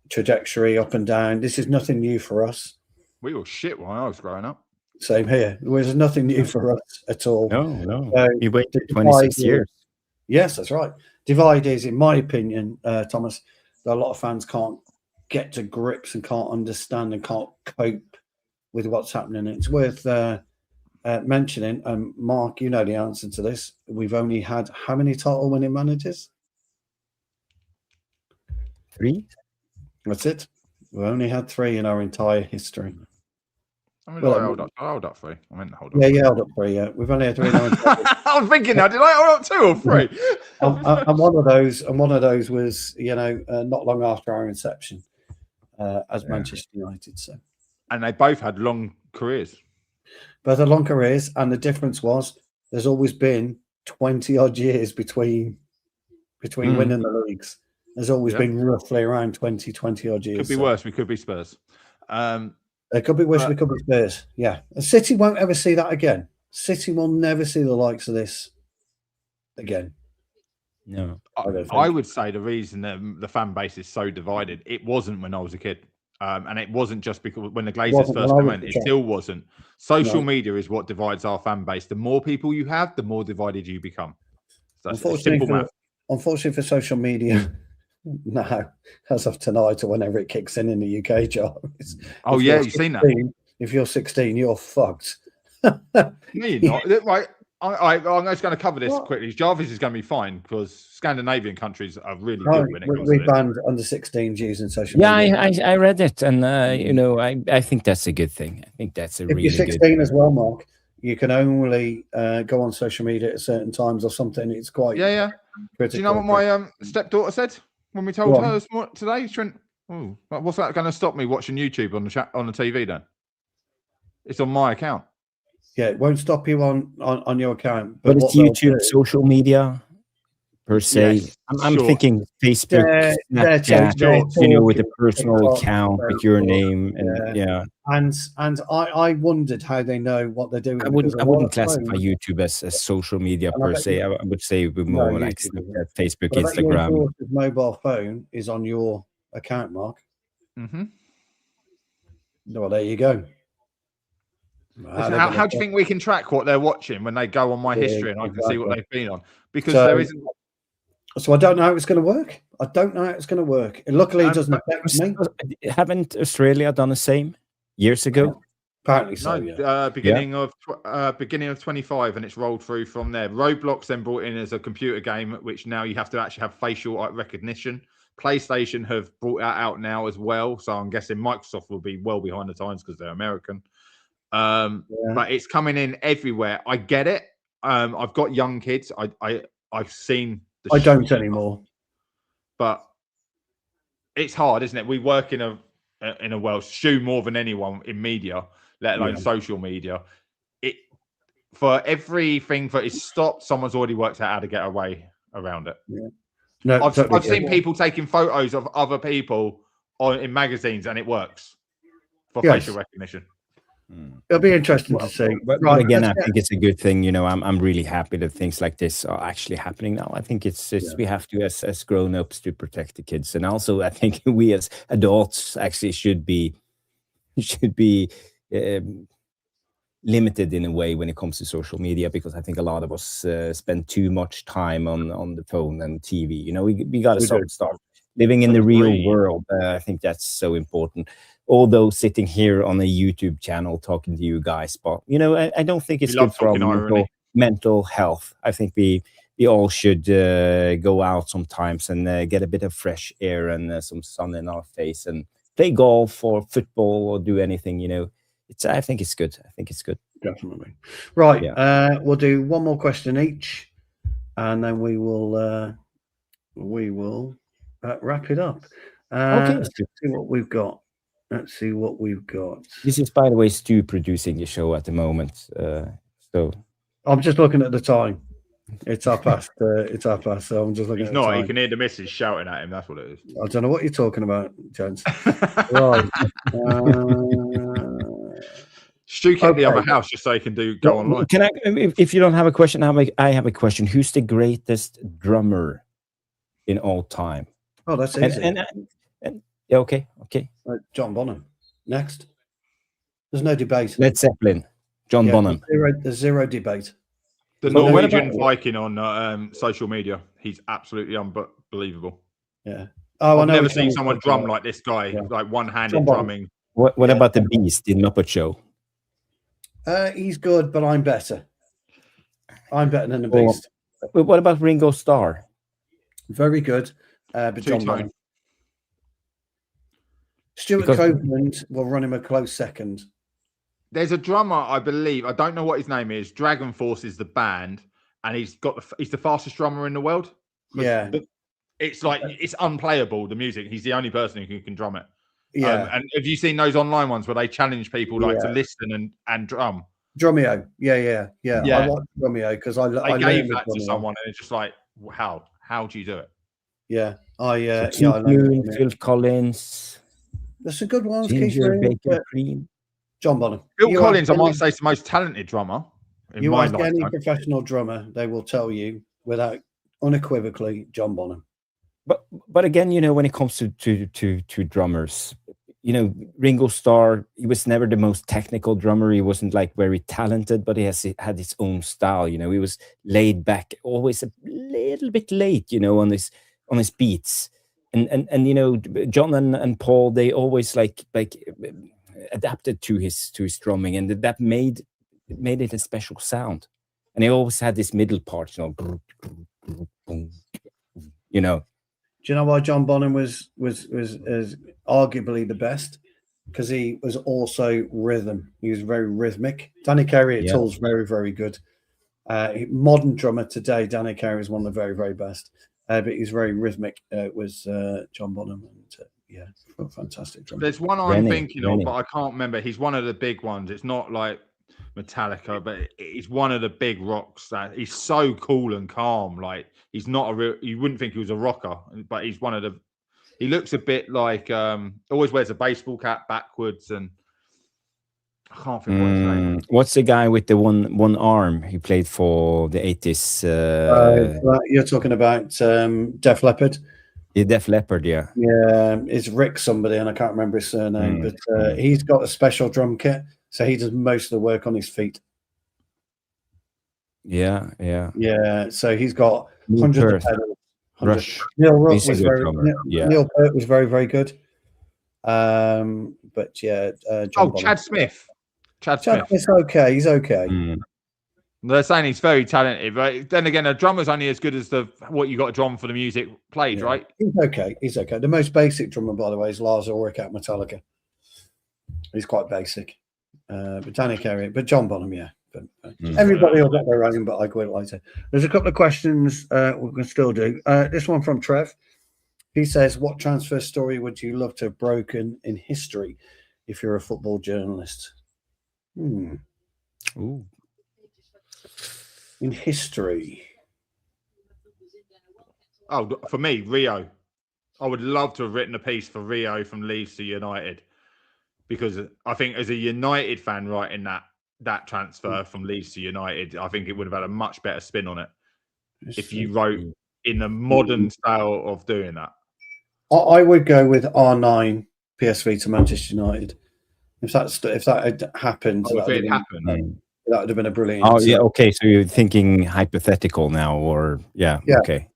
trajectory up and down. This is nothing new for us. We were shit while I was growing up. Same here. There's nothing new for us at all. No. You waited 26 years. Yes, that's right. Divide is, in my opinion, Thomas, that a lot of fans can't get to grips and can't understand and can't cope with what's happening. It's worth mentioning, Mark, you know the answer to this. We've only had how many title-winning managers? 3. That's it. We've only had 3 in our entire history. I mean, I held up 3. I meant to hold up. Yeah, you held up 3. Yeah, we've only had 3. I was thinking now, did I hold up 2 or 3? And one of those was, not long after our inception as Manchester United. So, and they both had long careers. Both had long careers, and the difference was there's always been 20 odd years between winning the leagues. There's always been roughly around 20 odd years. Could be worse. We could be Spurs. It could be worse. We could be Spurs. Yeah. City won't ever see that again. City will never see the likes of this again. No. I would say the reason that the fan base is so divided, it wasn't when I was a kid. And it wasn't just because when the Glazers first came in, it still wasn't. Social media is what divides our fan base. The more people you have, the more divided you become. So that's simple math. Unfortunately for social media, now, as of tonight or whenever it kicks in the UK, Jarvis. Oh, yeah, you've seen that. If you're 16, you're fucked. No, you're not. Right. I'm just going to cover this quickly. Jarvis is going to be fine because Scandinavian countries are really good when it comes we to banned under 16s using social media. Yeah, I read it, and I think that's a good thing. I think that's a really good. If you're 16 as well, Mark, you can only go on social media at certain times or something. It's quite critical. Do you know what my stepdaughter said when we told her today? She went, "Oh, what's that going to stop me watching YouTube on the TV then? It's on my account." Yeah, it won't stop you on your account. But it's YouTube, social media per se. Yes, I'm thinking Facebook, Snapchat, with a personal account with your name, and And I wondered how they know what they're doing. I wouldn't classify YouTube as social media per se. I would say we're more like Snapchat, Facebook, Instagram. Your mobile phone is on your account, Mark. Mm-hmm. Well, there you go. How do you think we can track what they're watching when they go on my history and I can see what they've been on? Because there isn't. So I don't know how it's going to work. Luckily, it doesn't affect me. Haven't Australia done the same years ago? Apparently so. No, beginning of 25, and it's rolled through from there. Roblox then brought in as a computer game, which now you have to actually have facial recognition. PlayStation have brought that out now as well, so I'm guessing Microsoft will be well behind the times because they're American. But it's coming in everywhere. I get it. I've got young kids. I've seen. I don't anymore. But it's hard, isn't it? We work in a world, Stu more than anyone in media, let alone social media. For everything that is stopped, someone's already worked out how to get away around it. Yeah. No, I've seen people taking photos of other people in magazines, and it works for facial recognition. It'll be interesting to see. But again, I think it's a good thing. I'm really happy that things like this are actually happening now. I think it's we have to, as grown-ups, to protect the kids, and also I think we as adults actually should be limited in a way when it comes to social media, because I think a lot of us spend too much time on the phone and TV. We got to start living in the real world. I think that's so important. Although sitting here on a YouTube channel talking to you guys, but I don't think it's good for our mental health. I think we all should go out sometimes and get a bit of fresh air and some sun in our face and play golf or football or do anything. I think it's good. Definitely. Right. Yeah. We'll do one more question each, and then we will wrap it up. Okay. Let's see what we've got. This is, by the way, Stu producing the show at the moment. So I'm just looking at the time. It's 1:30. So I'm just looking. He's at not. the time. He can hear the missus shouting at him. That's what it is. I don't know what you're talking about, gents. Right. Stu kept the other house just so he can go online. Can I? If you don't have a question, I have a question. Who's the greatest drummer in all time? Oh, that's easy. Yeah, okay. John Bonham. Next. There's no debate. Led Zeppelin. John Bonham. There's zero debate. The Norwegian Viking on social media. He's absolutely unbelievable. Yeah. I've never seen someone drum like this guy, like one-handed drumming. What about the Beast in Muppet Show? He's good, but I'm better. I'm better than the Beast. What about Ringo Starr? Very good, but John Bonham. Stuart Copeland will run him a close second. There's a drummer, I believe. I don't know what his name is. Dragon Force is the band, and he's the fastest drummer in the world. Yeah, it's like it's unplayable. The music. He's the only person who can drum it. Yeah. And have you seen those online ones where they challenge people to listen and drum? Drumeo. Yeah. I like Drumeo because I gave that to someone, and it's just like, how do you do it? Yeah, Phil Collins. That's a good one. John Bonham. Phil Collins, I might say, is the most talented drummer. You ask any professional drummer, they will tell you without unequivocally John Bonham. But again, when it comes to drummers, Ringo Starr, he was never the most technical drummer. He wasn't like very talented, but he had his own style. He was laid back, always a little bit late, on his beats. And John and Paul, they always like adapted to his drumming, and that made it a special sound. and he always had this middle part, you know. Do you know why John Bonham was arguably the best? Because he was also rhythm. He was very rhythmic. Danny Carey at all is very, very good. Modern drummer today, Danny Carey is one of the very, very best. But he's very rhythmic. Was John Bonham. And, fantastic drummer. There's one I'm thinking of, but I can't remember. He's one of the big ones. It's not like Metallica, but he's one of the big rocks. That he's so cool and calm. Like he's not a real. You wouldn't think he was a rocker, but he's one of the. He looks a bit like always wears a baseball cap backwards, and I can't think what his name is. What's the guy with the one arm? He played for the 80s. You're talking about Def Leppard. Yeah, Def Leppard, yeah. Yeah, it's Rick somebody, and I can't remember his surname, but he's got a special drum kit, so he does most of the work on his feet. Yeah. So he's got hundreds of pedals. Rush. Neil Peart was very, very good. But yeah, John Bonham. Chad Smith. Chad Smith's okay. He's okay. They're saying he's very talented, but then again, a drummer's only as good as what you got a drum for the music played, right? He's okay. The most basic drummer, by the way, is Lars Ulrich at Metallica. He's quite basic. But Danny Carey, but John Bonham, yeah. Everybody will get their own, but I go it later. There's a couple of questions we can still do. This one from Trev. He says, what transfer story would you love to have broken in history if you're a football journalist? Ooh. In history. Oh, for me, Rio. I would love to have written a piece for Rio from Leeds to United, because I think as a United fan writing that transfer from Leeds to United, I think it would have had a much better spin on it if you wrote in the modern style of doing that. I would go with R9 PSV to Manchester United. If that had happened, that would have been a brilliant. Oh yeah, okay. So you're thinking hypothetical now, or yeah. Okay.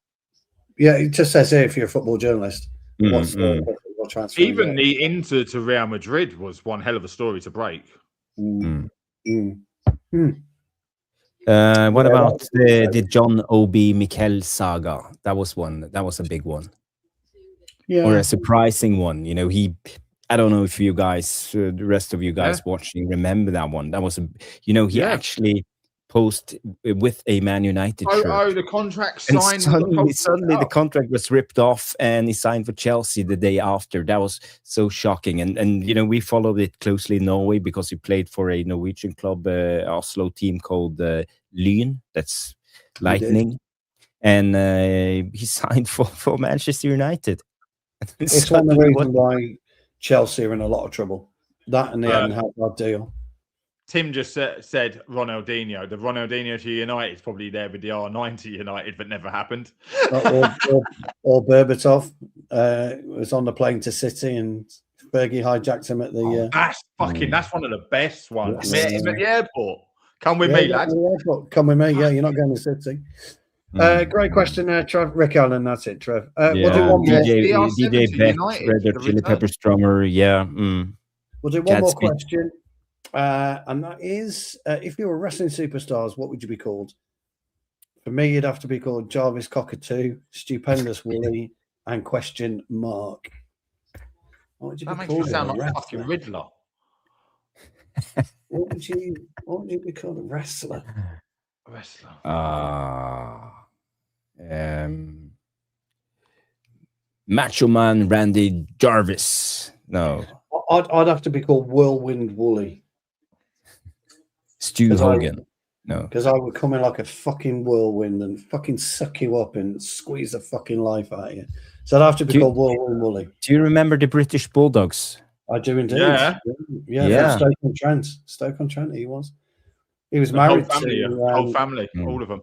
Yeah, it just says here if you're a football journalist, what's the transfer? Even the Inter to Real Madrid was one hell of a story to break. What about the John Obi Mikel saga? That was one. That was a big one. Yeah. Or a surprising one. You know, I don't know if you guys, the rest of you guys watching, remember that one. That was he actually posted with a Man United shirt. Oh, the contract signed. Suddenly the contract was ripped off, and he signed for Chelsea the day after. That was so shocking. And we followed it closely in Norway because he played for a Norwegian club, Oslo team called Lyn. That's Lightning. And he signed for Manchester United. It's one of the reasons why Chelsea are in a lot of trouble. That and they haven't had that deal. Tim just said Ronaldinho. The Ronaldinho to United is probably there with the R9 to United, but never happened. or Berbatov was on the plane to City and Fergie hijacked him at the... that's one of the best ones. Met him at the airport. Come with me, lads. Come with me. Yeah, you're not going to City. Great question there, Trev. Rick Allen, that's it, Trev. We'll do one more. DJ Beck, Red Hot Chili Peppers drummer, We'll do one more question. And that is, if you were wrestling superstars, what would you be called? For me, you'd have to be called Jarvis Cockatoo, Stupendous Wooly, and Question Mark. What would you be called? That makes me sound like fucking Riddler. What would you be called? A wrestler? Macho Man Randy Jarvis. No. I'd have to be called Whirlwind Wooly. Stu Hogan. No. Because I would come in like a fucking whirlwind and fucking suck you up and squeeze the fucking life out of you. So I'd have to be called Whirlwind Wooly. Do you remember the British Bulldogs? I do indeed. Yeah. Stoke-on-Trent, he was. He was married to... whole family, all of them.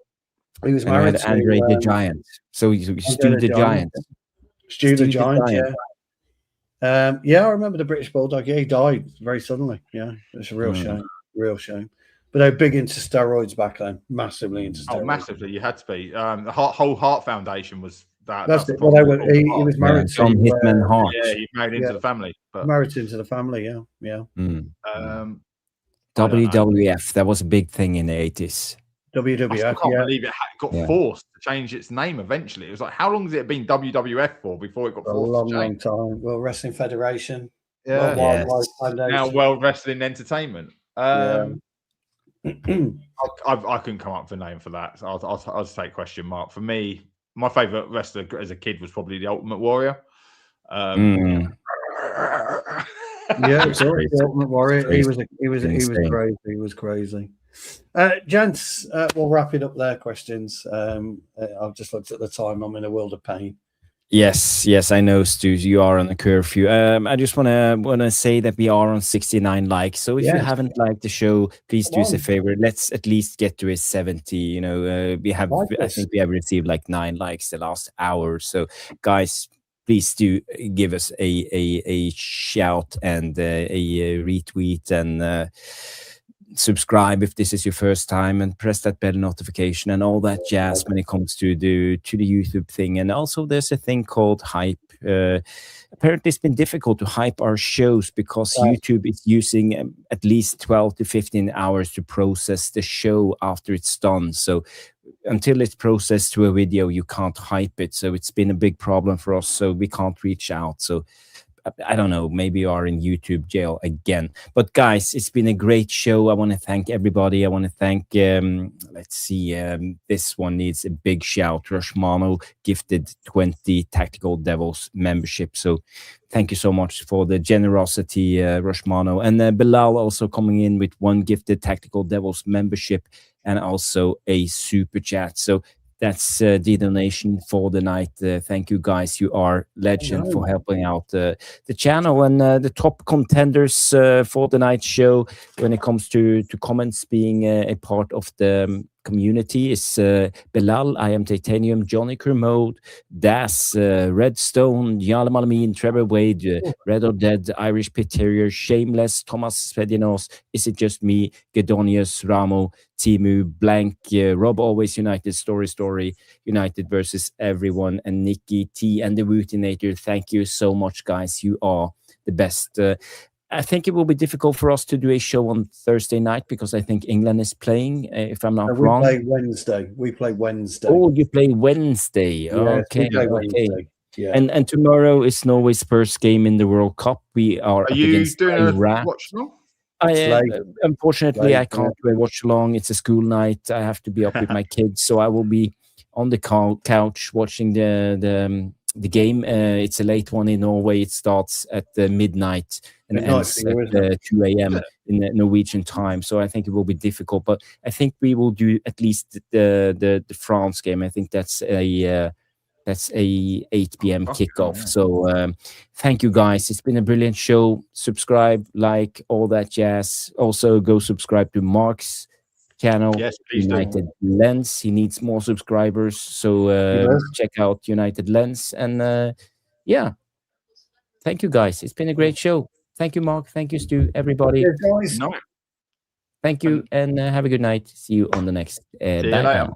He was married to... Andre the Giant. So Stu the Giant. Stu the Giant, yeah. I remember the British Bulldog. Yeah, he died very suddenly. Yeah, it's a real shame. But they were big into steroids back then, massively into steroids. Oh, massively. You had to be. The whole Heart Foundation was that. That's it. Well, he was married to Hitman Hart. Yeah, he married into the family. But... Married into the family, yeah. WWF, that was a big thing in the 80s. WWF. I can't believe it got forced to change its name eventually. It was like, how long has it been WWF for before it got forced? A long time. Well, Wrestling Federation. Yeah. World Foundation. Now World Wrestling Entertainment. Yeah. I couldn't come up with a name for that. So I'll just take question mark. For me, my favorite wrestler as a kid was probably the Ultimate Warrior. The Ultimate Warrior. He was crazy. Gents, we'll wrap it up there. Questions. I've just looked at the time. I'm in a world of pain. Yes, I know, Stu. You are on a curfew. I just wanna say that we are on 69 likes. So if you haven't liked the show, please do us a favor. Let's at least get to a 70. You know, I think we have received like 9 likes the last hour. So guys, please do give us a shout and a retweet and subscribe if this is your first time, and press that bell notification and all that jazz when it comes to the YouTube thing. And also there's a thing called hype. Apparently it's been difficult to hype our shows because YouTube is using at least 12 to 15 hours to process the show after it's done. So until it's processed to a video, you can't hype it. So it's been a big problem for us. So we can't reach out. So I don't know, maybe you are in YouTube jail again. But guys, it's been a great show. I want to thank everybody. I want to thank, let's see, this one needs a big shout. Rushmano gifted 20 Tactical Devils membership. So thank you so much for the generosity, Rushmano. And Bilal also coming in with 1 gifted Tactical Devils membership and also a super chat. So that's the donation for the night. Thank you, guys. You are legend for helping out the channel. And the top contenders for the night show when it comes to comments being a part of the community is Bilal, I Am Titanium, Johnny Kermode, Das, Redstone, Yala Malamin, Trevor Wade, Red or Dead, Irish Pit Terrier, Shameless, Thomas Fedinos, Is It Just Me, Gedonius, Ramo, Timu, Blank, Rob Always United, Story, United versus Everyone, and Nikki T and the Routinator. Thank you so much, guys. You are the best. I think it will be difficult for us to do a show on Thursday night because I think England is playing, if I'm not wrong. We play Wednesday. Oh, you play Wednesday. Okay. Wednesday. Yeah. And tomorrow is Norway's first game in the World Cup. We are up you against doing Iraq. a watch along? Unfortunately, I can't do a watch along. It's a school night. I have to be up with my kids, so I will be on the couch watching the game. It's a late one in Norway. It starts at midnight and ends at 2 a.m. in Norwegian time. So I think it will be difficult, but I think we will do at least the France game. I think that's a 8 p.m. kickoff. So thank you, guys. It's been a brilliant show. Subscribe, like, all that jazz. Also go subscribe to Mark's channel, United Lens. He needs more subscribers, so check out United Lens. And thank you, guys. It's been a great show. Thank you, Mark. Thank you, Stu. Everybody. Yeah, guys. Thank you, and have a good night. See you on the next. Bye.